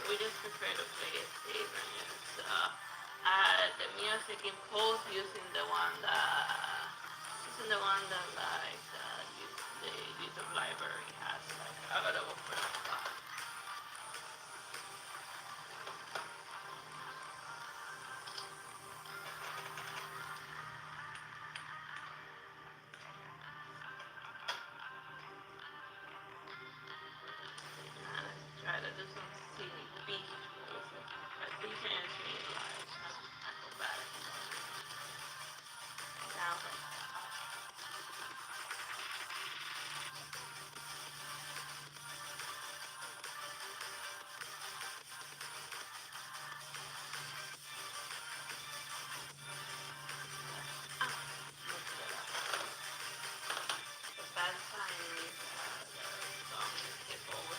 S1: we just prefer to play it safe and just add the music in post using the one that like the YouTube library has like available for us. Try to do some silly beach poses. But beach energy is like acrobatic. Down. The bad sign is the song is hip over.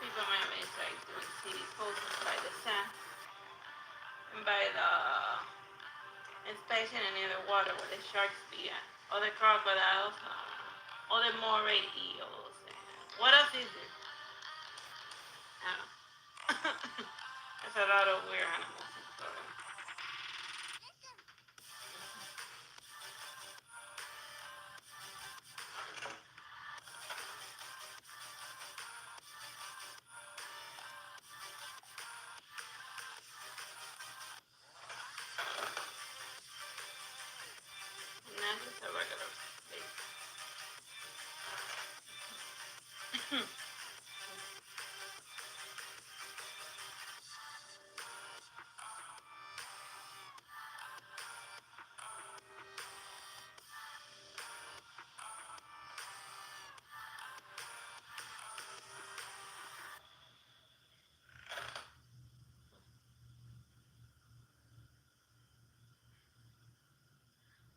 S1: People might miss like doing city poses by the sand and by the inspection in the water where the sharks be at, or the crocodiles, or the moray eels. And what else is it? I don't know. There's a lot of weird animals in Florida. Not just a regular place.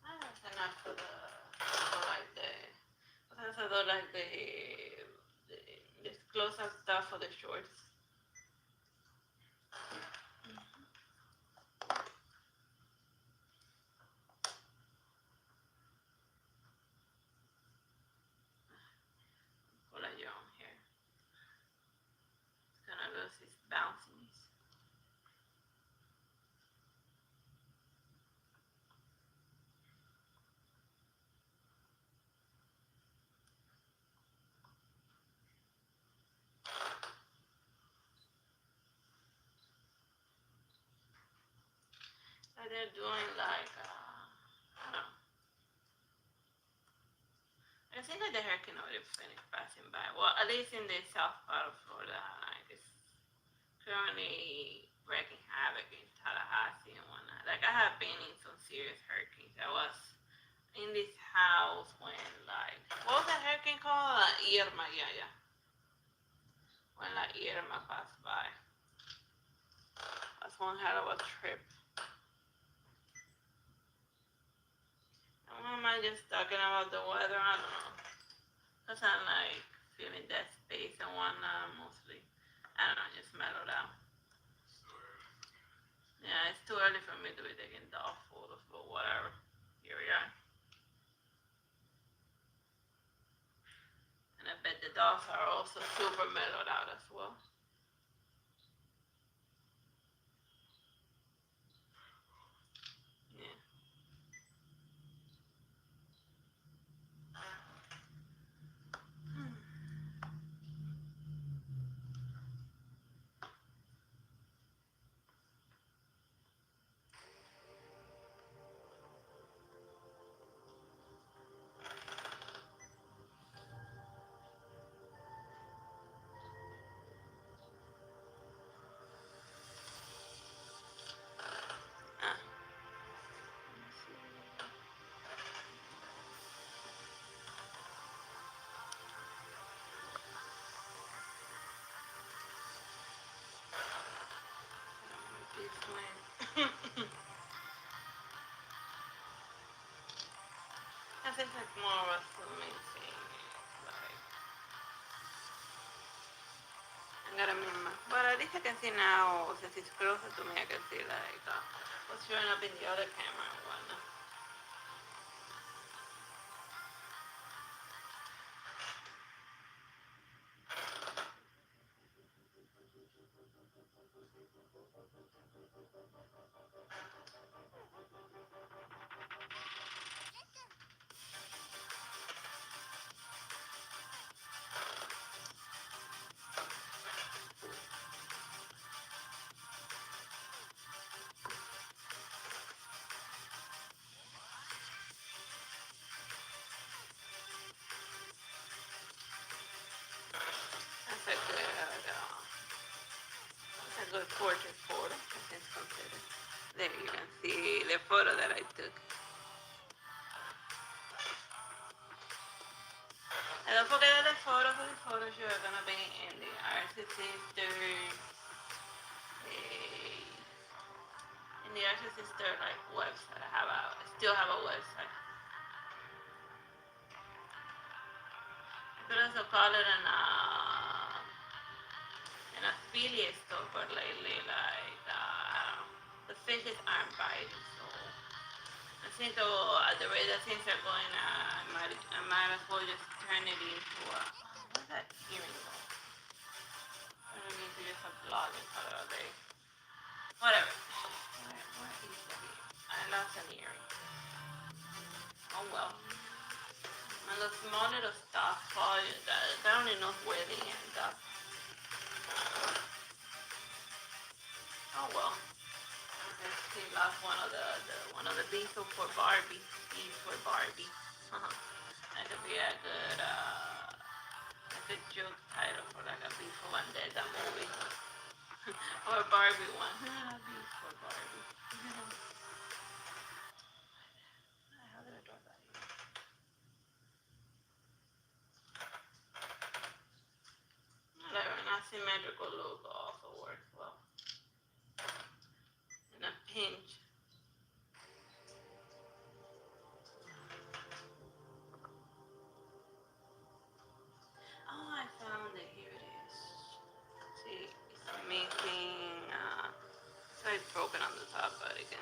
S1: That's enough for like the this close up stuff for the shorts. Pull your own hair. It's gonna lose its bounciness. So they're doing like I don't know. I think like the hurricane already finished passing by. Well, at least in the south part of Florida, like it's currently wreaking havoc in Tallahassee and whatnot. Like I have been in some serious hurricanes. I was in this house when like what was that hurricane called? Irma, yeah. When like Irma passed by. That's one hell of a trip. And why am I just talking about the weather? I don't know. Cause I'm like feeling that space and whatnot mostly. I don't know, just mellowed out. Yeah, Yeah, it's too early for me to be taking dog photos, but whatever. Here we are. And I bet the dogs are also super mellowed out as well. Yeah. Ah. This one. I think like more of a swimming thing. Like, I gotta remember. But at least I can see now, since it's closer to me, I can see like what's showing up in the other camera and whatnot. That's a good portrait photo, I can consider. There you can see the photo that I took. And don't forget that the photos of the photo shoot are gonna be in the Artsy Sister, in the Artsy Sister like website. I still have a website. I could also call it an affiliate store, but lately like the fishes aren't biting, so I think at the rate that things are going, I might as well just turn it into a. What's that hearing go? I don't need to use a blog and call it a day. Whatever. Where is the earring? I lost an earring. Oh well. And the small little stuff, that only knows where they end up. Oh well. He lost one of the beetles for Barbie. Bees for Barbie. That could be a good joke title for like a Bees for Vendetta movie. Or a Barbie one. Bees for Barbie. How did I draw that here? Whatever, an asymmetrical look also works well. And a pinch. Oh, I found it. Here it is. See, it's missing. So it's broken on the top, but I can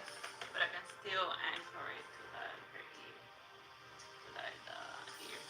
S1: still anchor it to like her ear, to like the ear.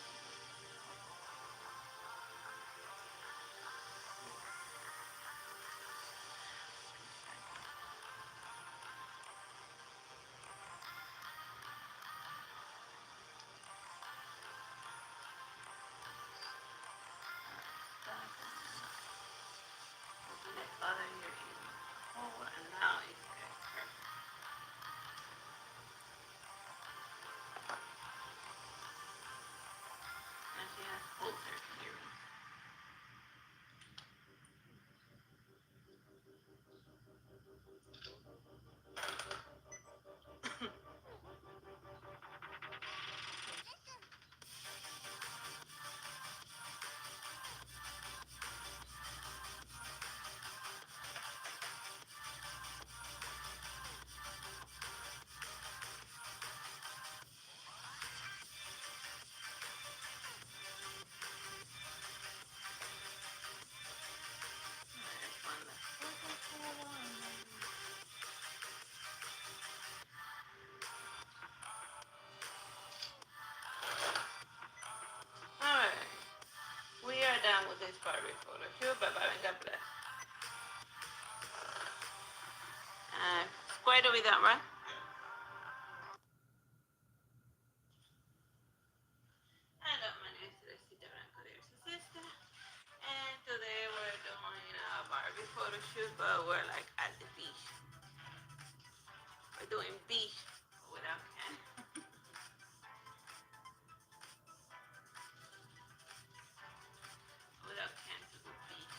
S1: this Barbie photo shoot. Bye bye, and God bless. Square to be done, right? Hello, my name is Teresita Blanco, there's a sister. And today we're doing a Barbie photo shoot, but we're like at the beach. We're doing beach without Ken. Without Ken to do beach.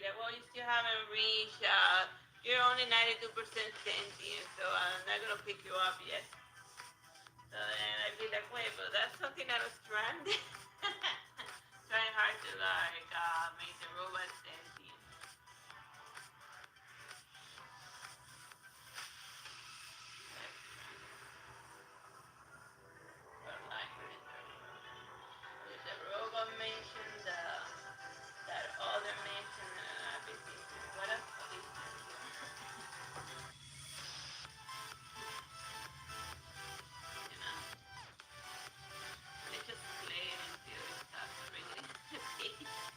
S1: Yeah, well, you still haven't reached. You're only 92% sentient, so I'm not gonna pick you up yet. So then I'd be like, wait, but that's something that was stranded. Trying hard to like make the robot sentient. But like, with the robot mention, that other mention, I've been thinking, what else could this you know? Let's just play it until it starts reading the page.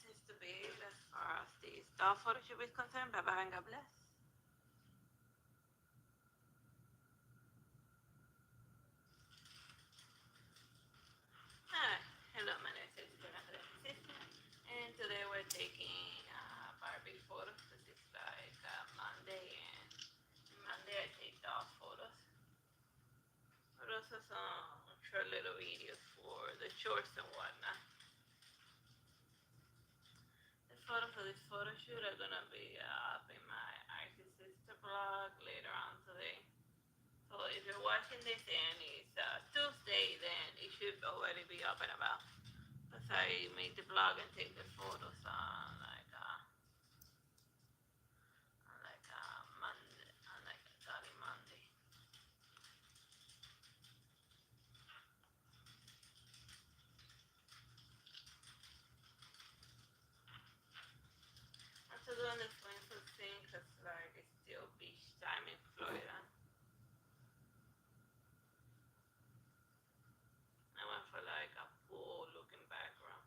S1: seems to be it as far as the stock photo shoot is concerned. Bye bye and God bless. Hi, hello, my name is Sister, and today we're taking Barbie photos because it's like Monday, and Monday I take dog photos, but also some short little videos for the shorts and whatnot. The photos for this photo shoot are gonna be up in my Artsy sister blog later on today. So if you're watching this and it's Tuesday, then it should already be up and about. Because I made the blog and take the photos on Monday, on like a Sunday Monday. I'm still doing the swimsuit thing because like it's still beach time in Florida. I went for like a pool looking background.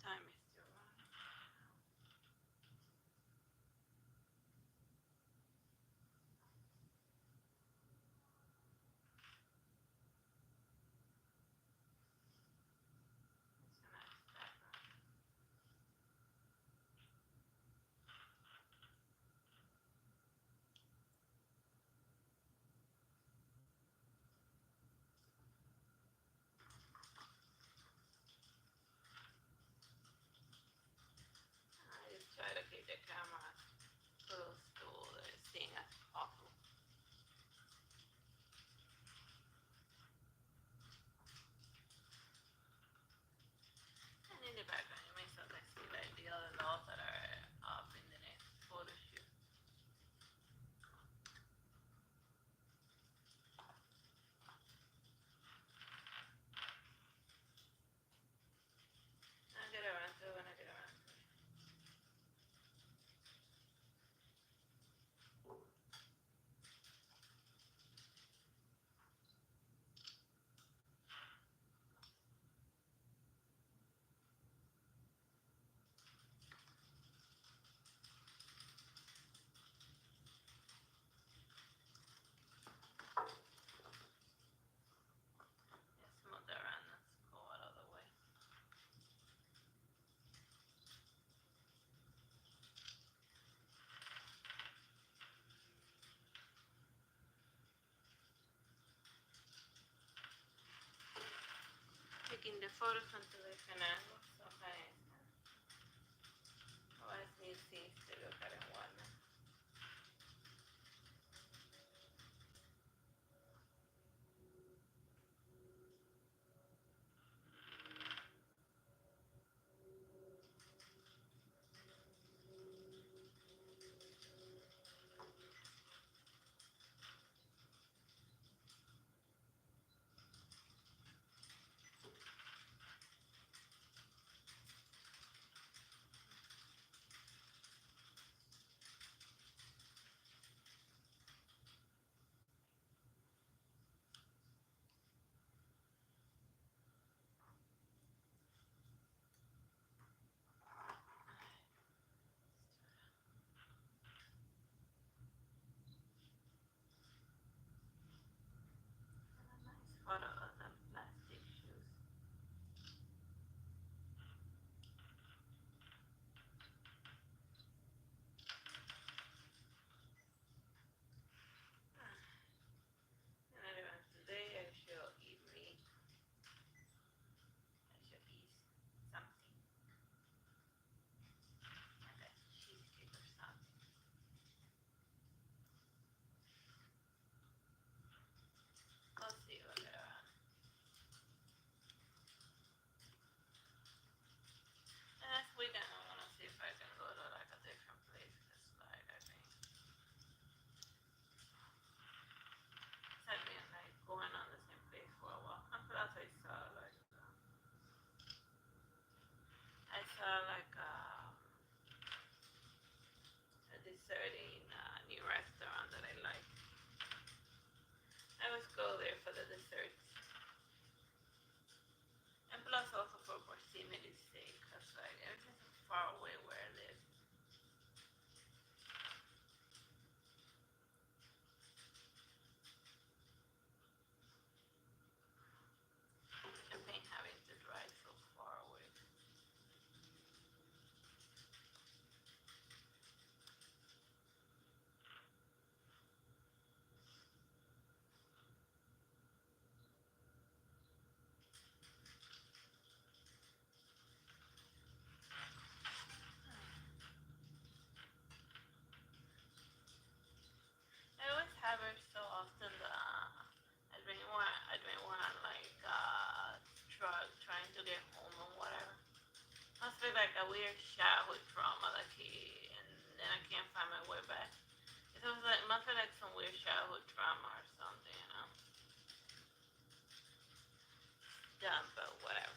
S1: Time is still running. It's a nice background. I just try to keep the camera close to the thing as possible. And in the background, you may sometimes see like the other dolls that are up in the next photo shoot. I'll get around to it when I get around to it. Just move that around and go out of the way. Taking the photos from two different angles, sometimes always need things to look at and whatnot. weird childhood trauma that he, and then I can't find my way back. It was like, must be like some weird childhood trauma or something, you know. Dumb, but whatever.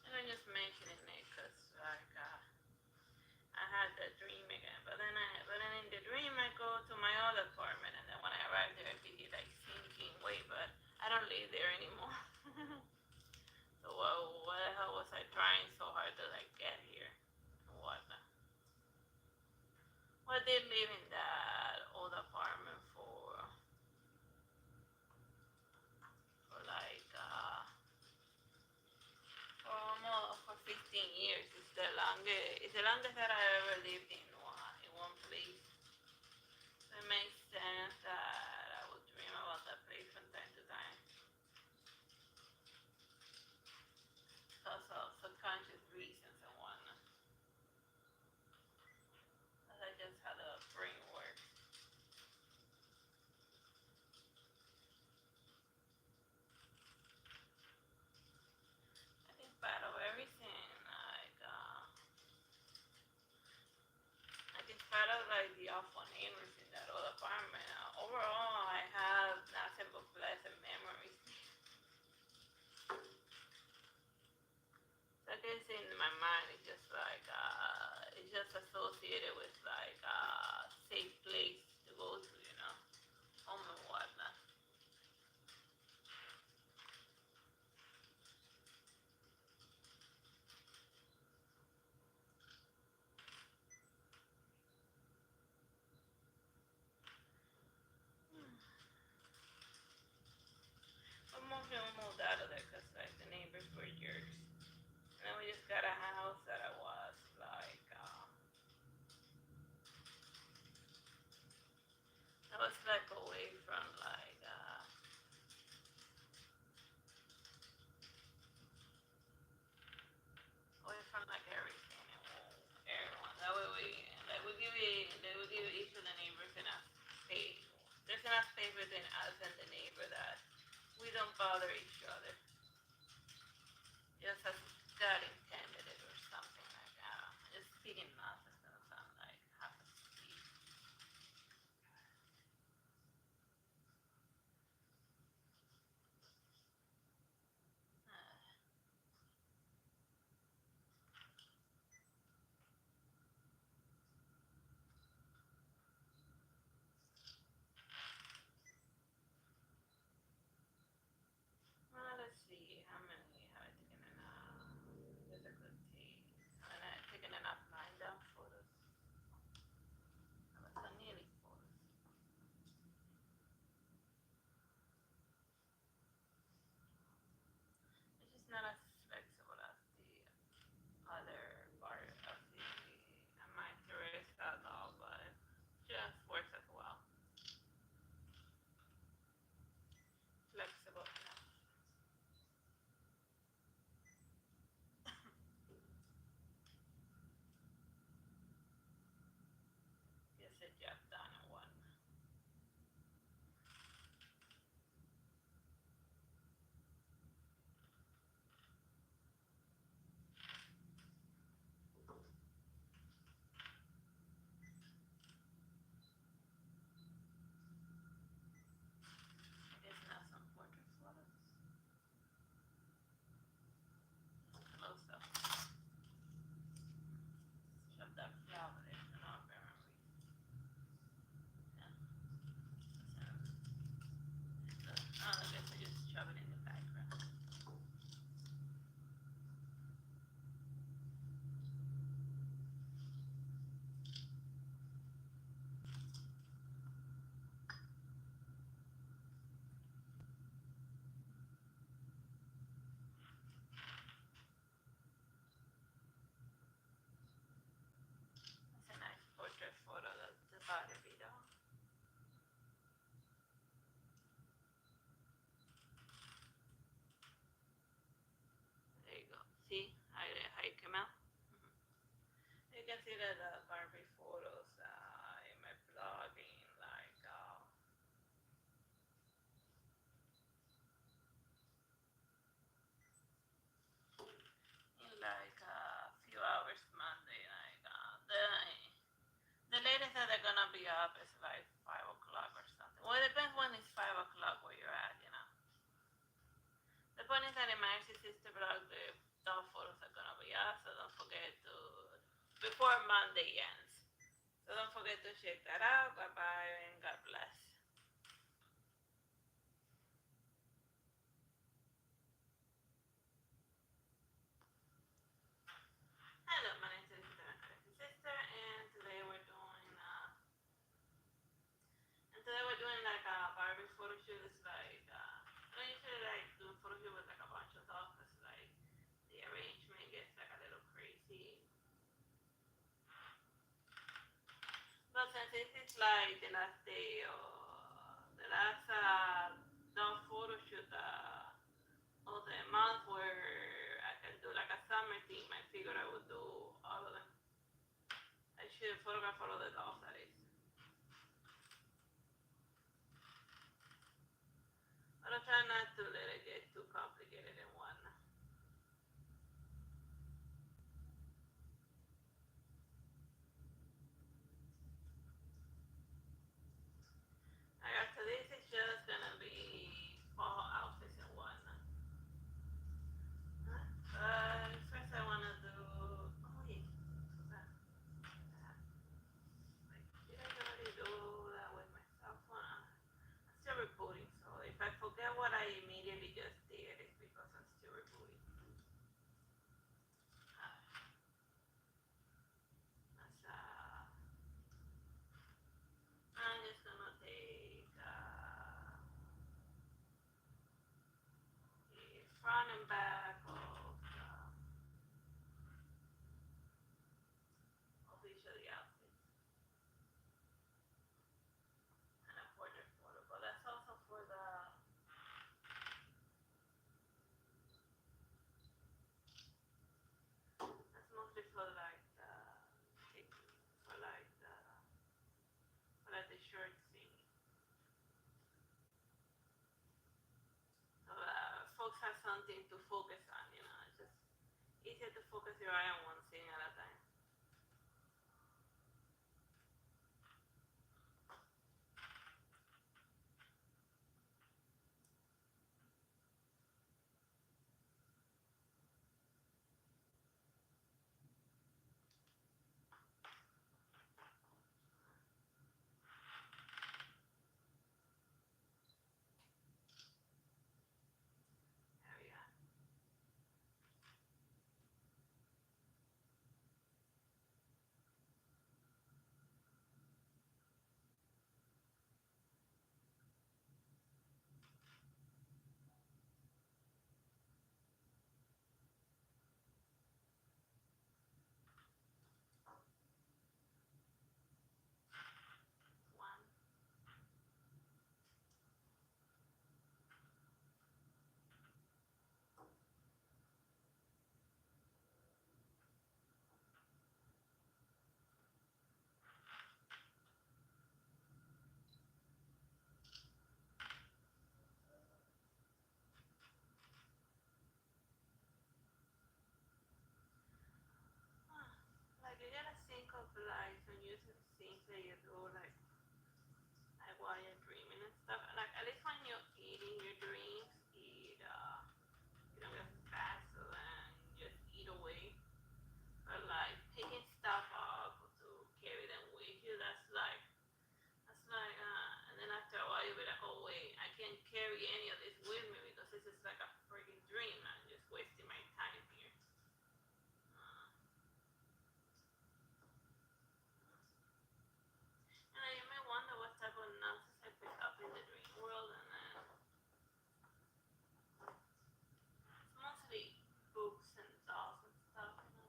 S1: And I'm just mentioning it because, like, I had that dream again. But then in the dream, I go to my old apartment, and then when I arrive there, I be like thinking, wait, but I don't live there anymore. So what the hell was I trying so hard to like get here and whatnot? What did live in that old apartment for like for almost for 15 years. It's the longest that I ever lived in one place. So it makes sense that I would dream about that place from time to time. Because of subconscious reasons and whatnot. Because I just how the brain works. I think part of everything, like I think part of like the awful neighbors in that old apartment. Overall, I have nothing but pleasant memories. So I guess in my mind, it's just associated with like a safe place to go to, home and whatnot. But mostly we moved out of there because like the neighbors were jerks. And then we just got a house that was like away from like everything and everyone. That way they would give each of the neighbors enough space. There's enough space between us and the neighbor that we don't bother each other. Just as God intended it or something like that. Just speaking nonsense gonna sound like half a speed. Well, let's see how many have I taken enough. There's a good take. And I've taken enough line down photos. I was nearly photos. It's just not as flexible as the other part of the Amateur doll, but just works as well. Flexible enough. Gets the job done in one. I guess now some portrait photos. Close up. Shove that flower there, and I'll remember. sister blog, those photos are gonna be up, so don't forget to before Monday ends. So don't forget to check that out. Bye bye and God bless. Hello, my name is Sister, and today we're doing like a Barbie photo shoot. It's like I don't usually like doing photo shoot with like a bunch of stuff. Cause like the arrangement gets like a little crazy. But since this is like the last day or the last dog photo shoot of the month where I can do like a summer theme, I figured I would do all of them. I should photograph all of the dogs that is. But I try not to let it get too complicated in one. Alright, so this is just gonna be fall outfits in one. First I wanna do, oh yeah, did I already do that with my cell phone? I'm still recording, so if I forget what I immediately just did, it's because I'm still recording. I'm just gonna take the front and back of each of the outfits and a portrait photo, but that's also for the that's mostly for like the shirt thing. So folks have something to focus on, you know. It's just easier to focus your eye on one thing at a time. There we go. One. Like you gotta think of like when you do things that you do like while you're dreaming and stuff. Like at least when you're eating your dreams, you don't get fat so then just eat away. But like picking stuff up to carry them with you, and then after a while you'll be like, oh wait, I can't carry any of this with me because this is like a freaking dream. I'm just wasting my time here. And you may wonder what type of nonsense I pick up in the dream world, and then it's mostly books and dolls and stuff, you know.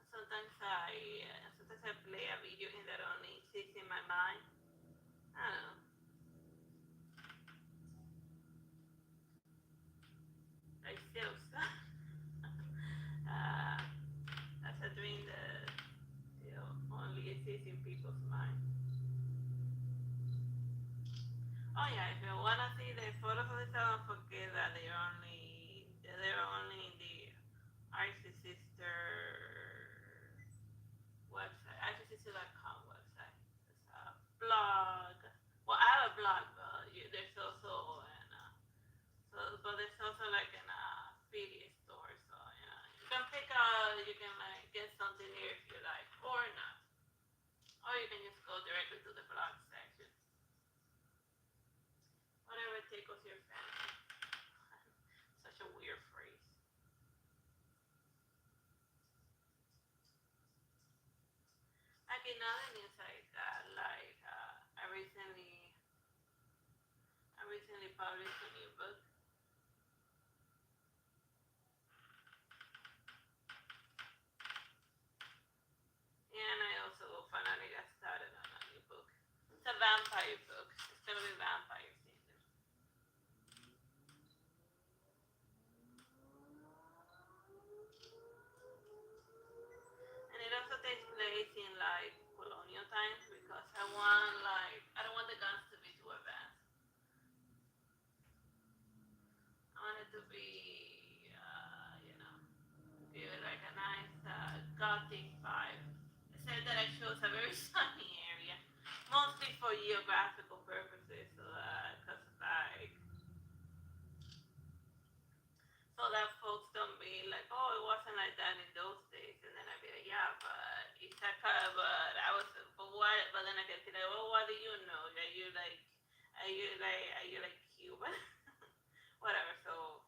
S1: Sometimes I play a video and that only sits in my mind. I don't know. Like still stuff. uh, that's a dream that only exists in people's mind. Oh yeah, if you wanna see the photos of the cell, don't forget that they're only in the Artsy Sister website, artsysister.com website. It's a blog. Well, I have a blog, but there's there's also like in a PD store, so you can pick you can like get something here if you like, or not, or you can just go directly to the blog section. Whatever tickles your fancy. Such a weird phrase. Like in other news I got, like I recently published a new book. And I also finally got started on a new book. It's a vampire book. It's gonna be vampire themed. And it also takes place in like colonial times because I don't want the guns to be too advanced. I want it to be give it like a nice gothic vibe. I said that I chose a very sunny area, mostly for geographical purposes, so because like so that folks don't be like, oh, it wasn't like that in those days, and then I'd be like, yeah, but it's a but I was, but what? But then I get to like, well, what do you know? Are you like Cuban? Whatever. So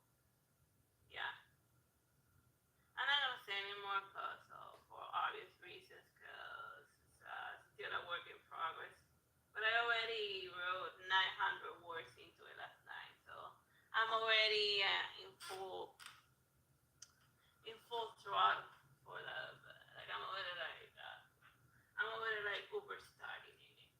S1: yeah, I'm not gonna say anymore cause for obvious reasons, cause it's still a work in progress. But I already wrote 900 words into it last night, so I'm already in full throttle for the like I'm already like Uber starting in it.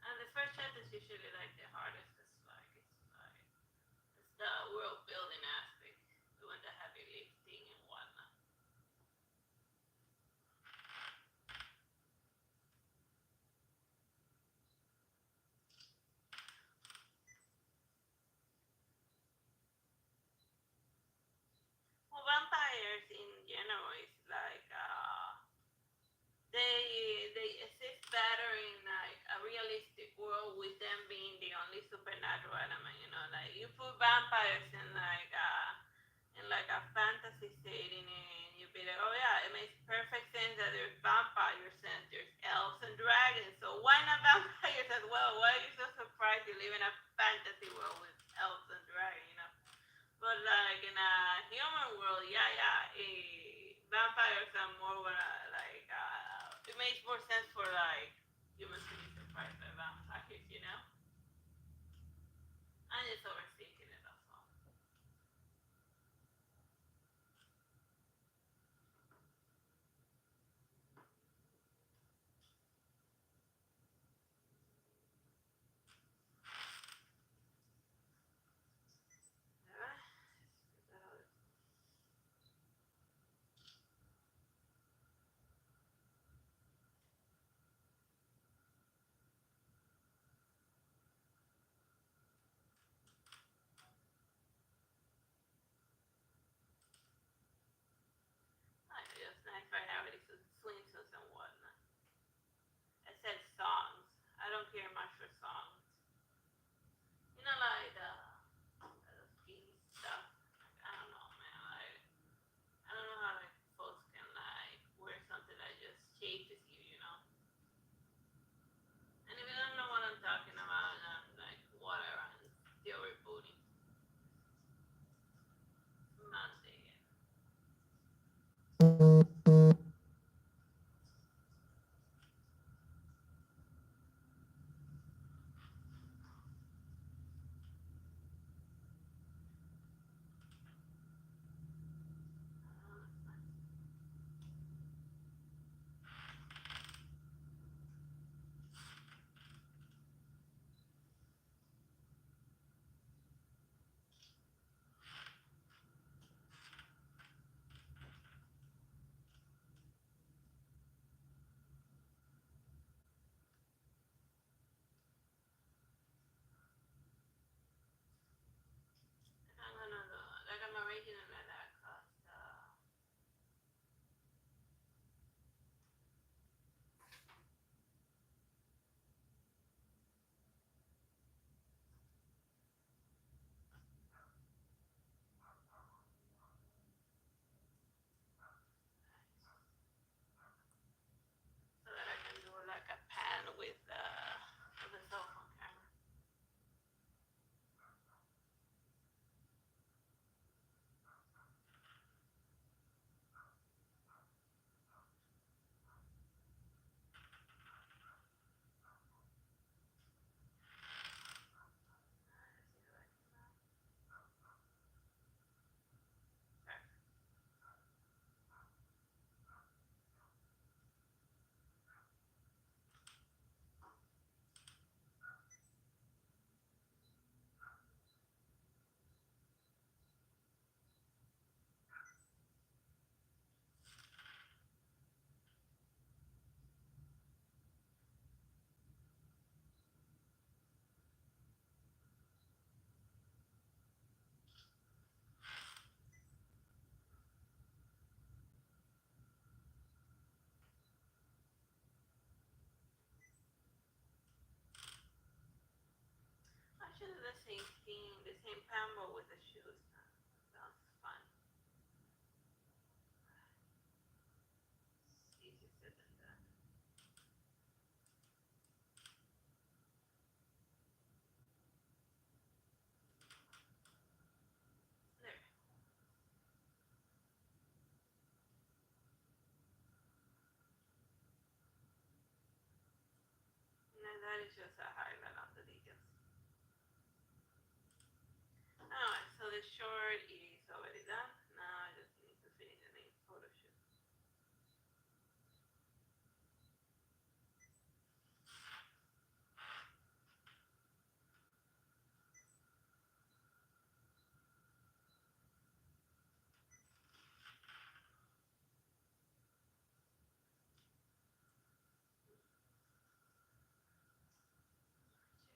S1: And the first chapter is usually like the hardest. It's the world building aspect, doing the heavy lifting and whatnot. Well, vampires in general is like they exist better in like a realistic world with them being the only supernatural element. Like you put vampires in like a fantasy setting, and you'd be like, oh yeah, it makes perfect sense that there's vampires and there's elves and dragons. So why not vampires as well? Why are you so surprised you live in a fantasy world with elves and dragons? But like in a human world, vampires are more it makes more sense for like humans to be surprised by vampires. I'm just overthinking it, that's all. shoes. Sounds fun. Easier said than done. There. And that is just a highlight on the details. Alright, so the short is already done. Now I just need to finish the main photo shoot.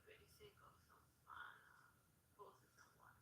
S1: Very single, some fun poses and one.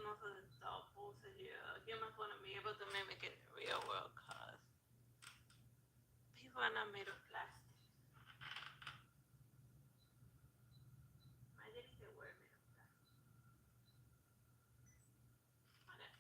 S1: most of the stuff also here. Humans want to be able to mimic it in the real world because people are not made of plastic. Imagine if they were made of plastic. Whatever.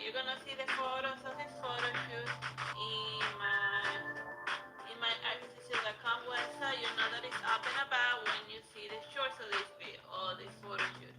S1: you're gonna see the photos of this photo shoot in my artsy.com website. You know that it's up and about when you see the shorts of this video or this photo shoot.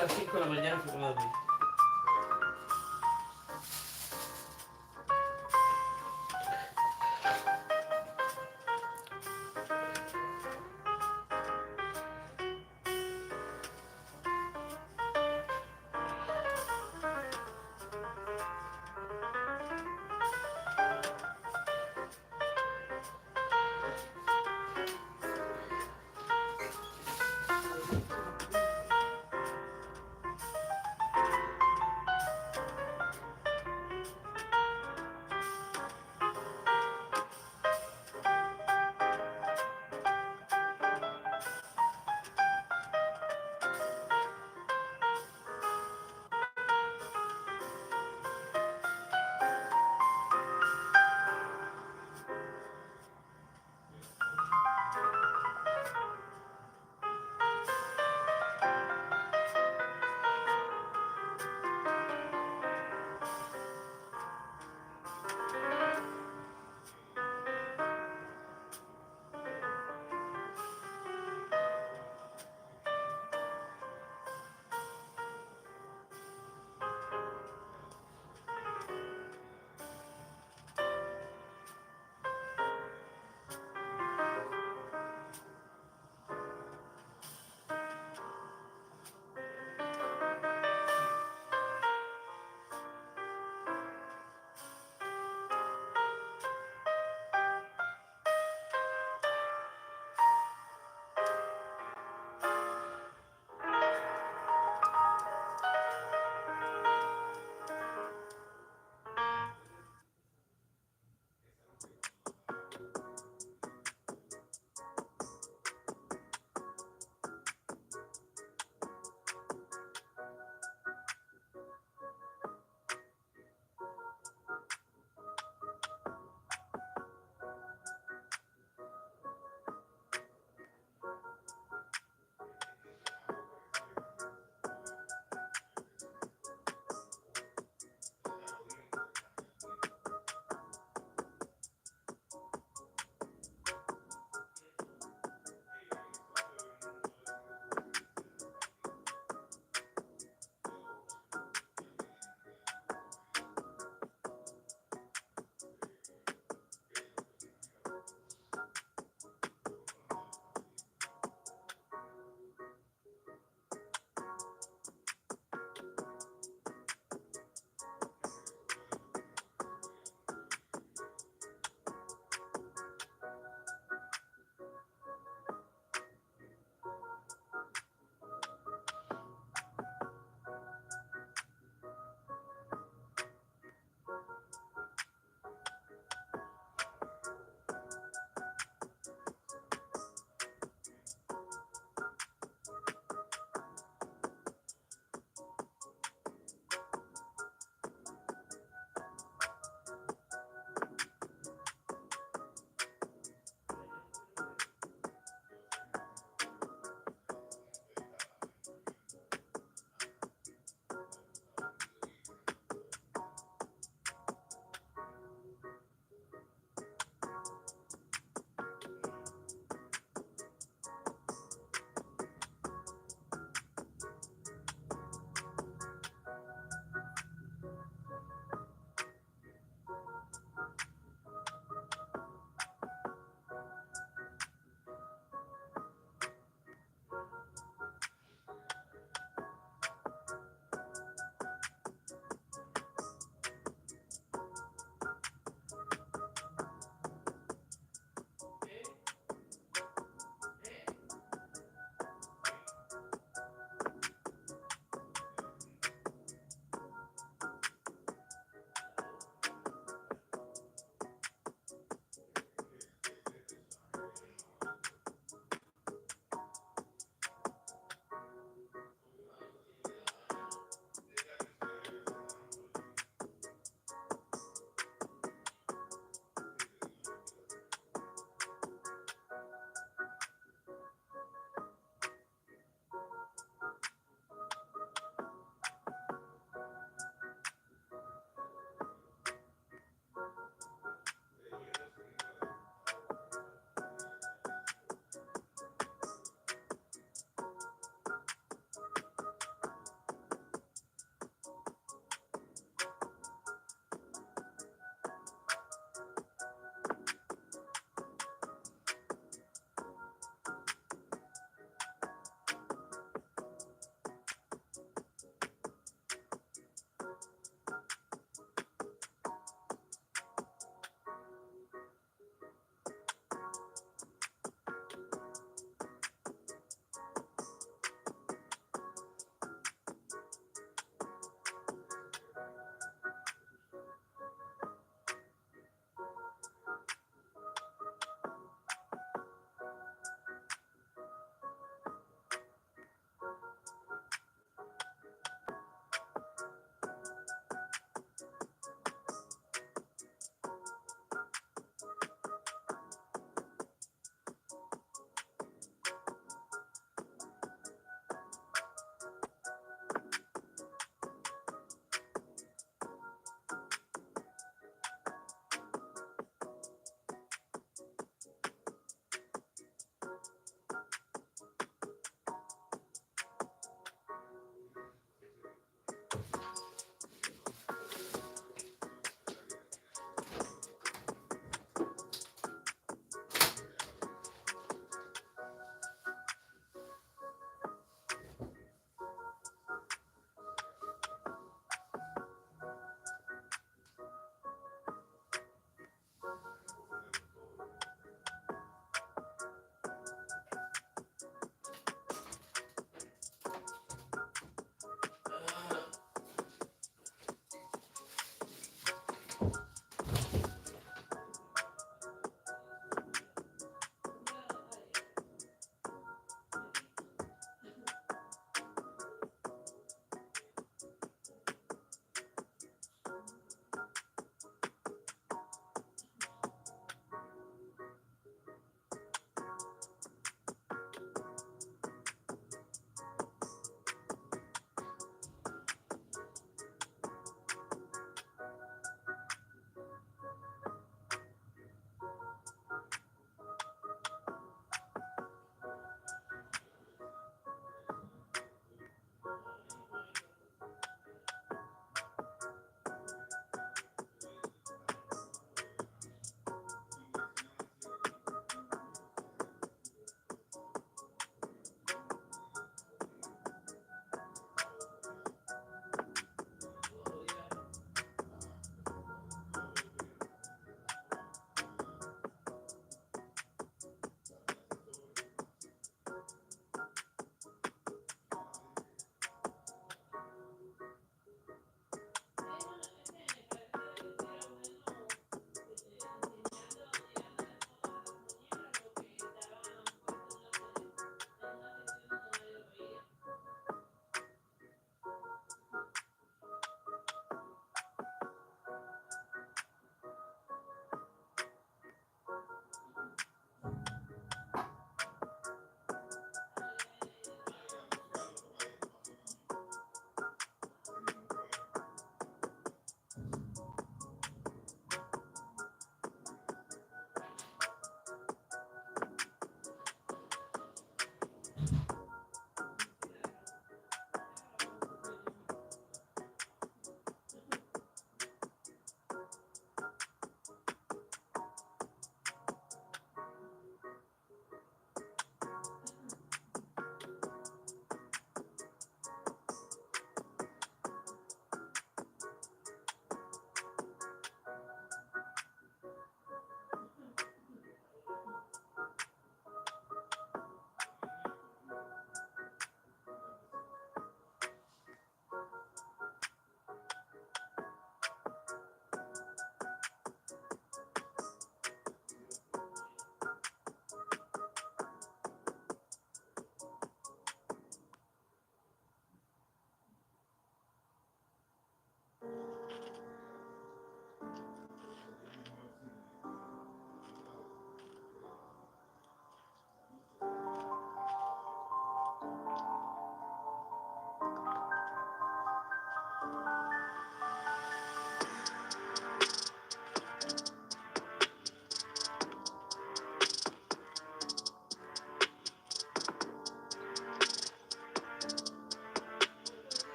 S3: a las 5 de la mañana fue a dormir.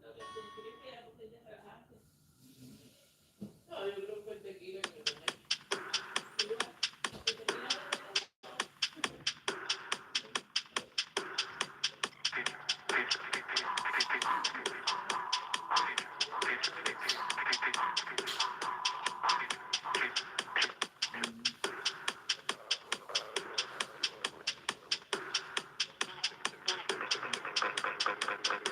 S1: Lo que te escribí era porque te relajaste. No, yo creo que el tequila que con él. Igual, el tequila que te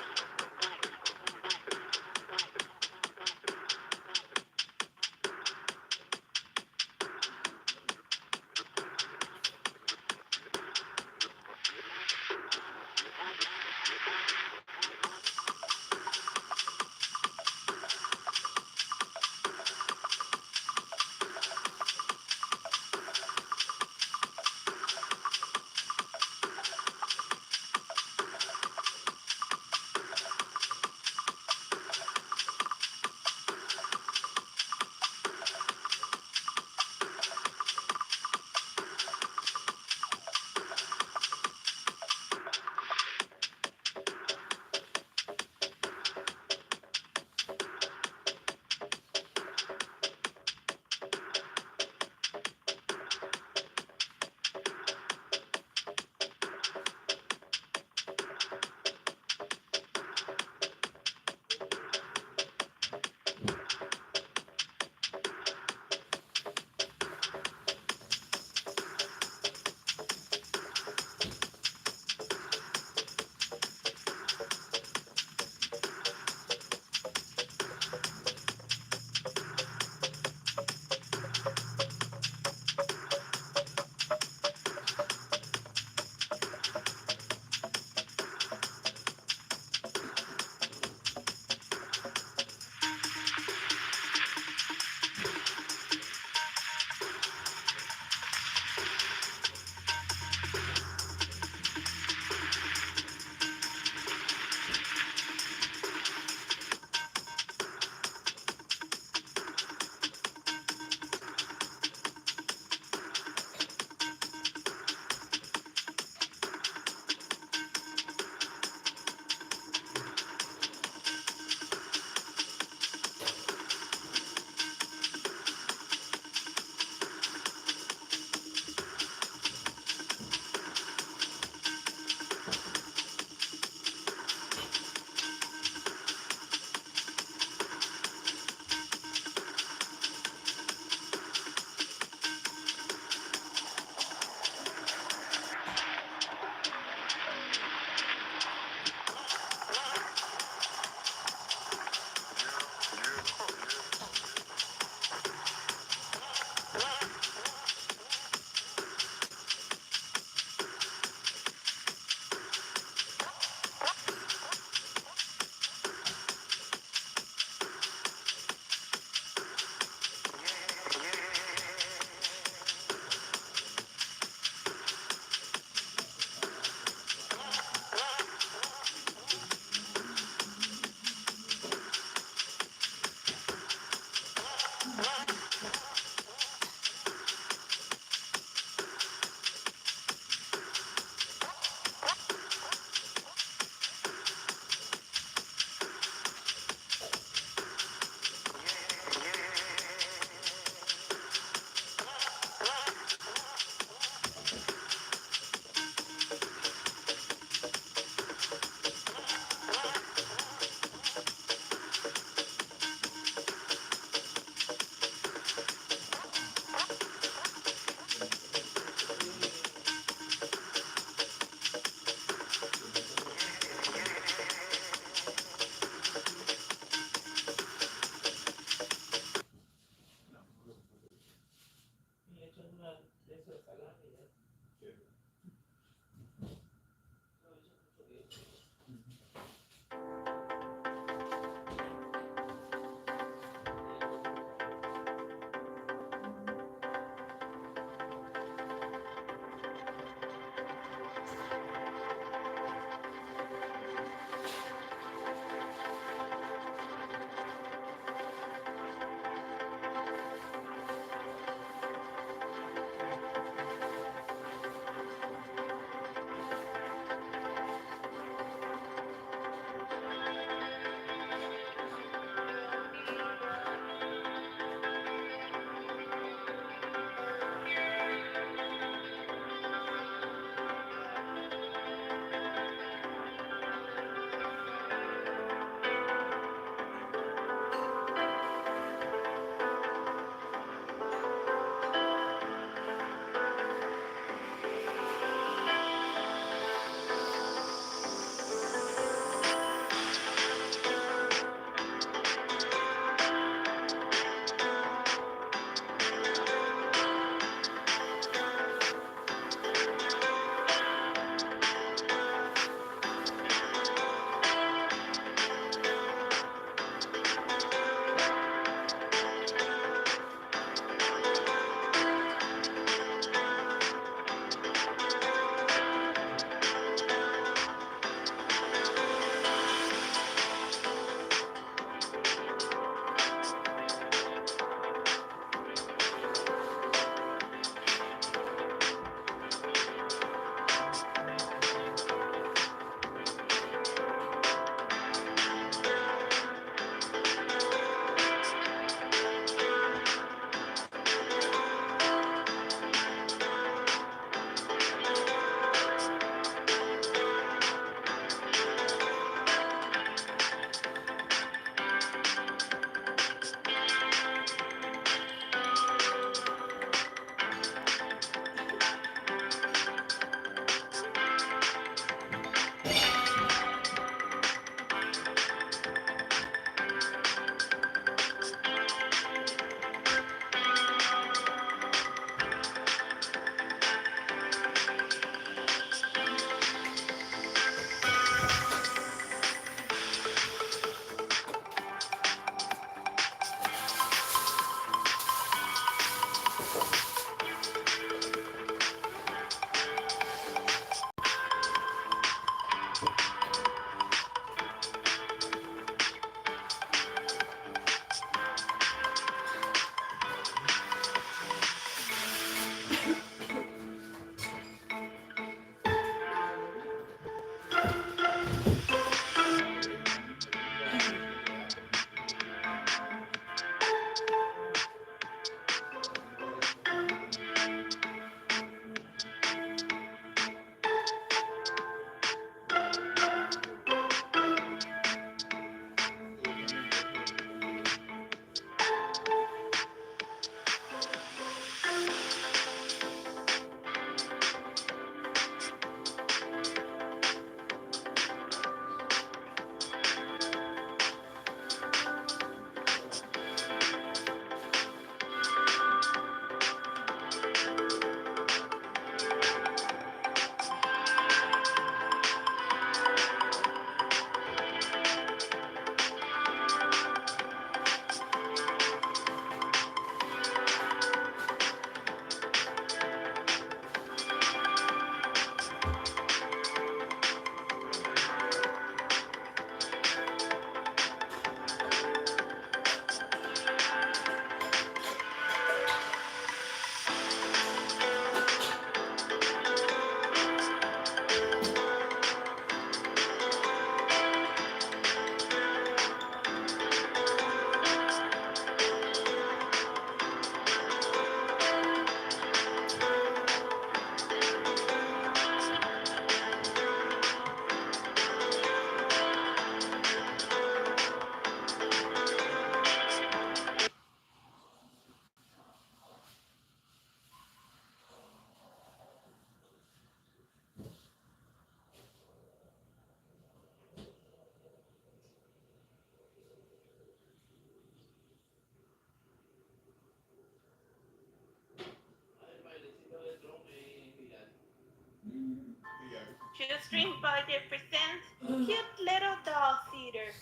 S1: Shoestring Budget presents Cute Little Doll Theater.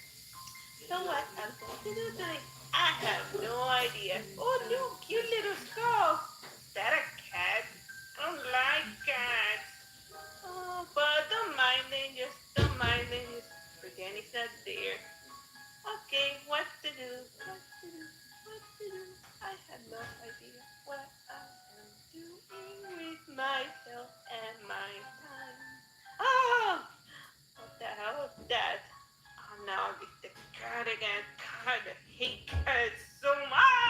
S1: So what I'm going to do today, I have no idea. Oh no, cute little skull. Is that a cat? I don't like cats. Oh, but don't mind them, just don't mind them, just pretend it's not there. Okay, what to do? What to do? What to do? I have no idea what I am doing with myself and my time. Oh, what the hell is that? Oh no, it's the cat again. God, I hate cats so much!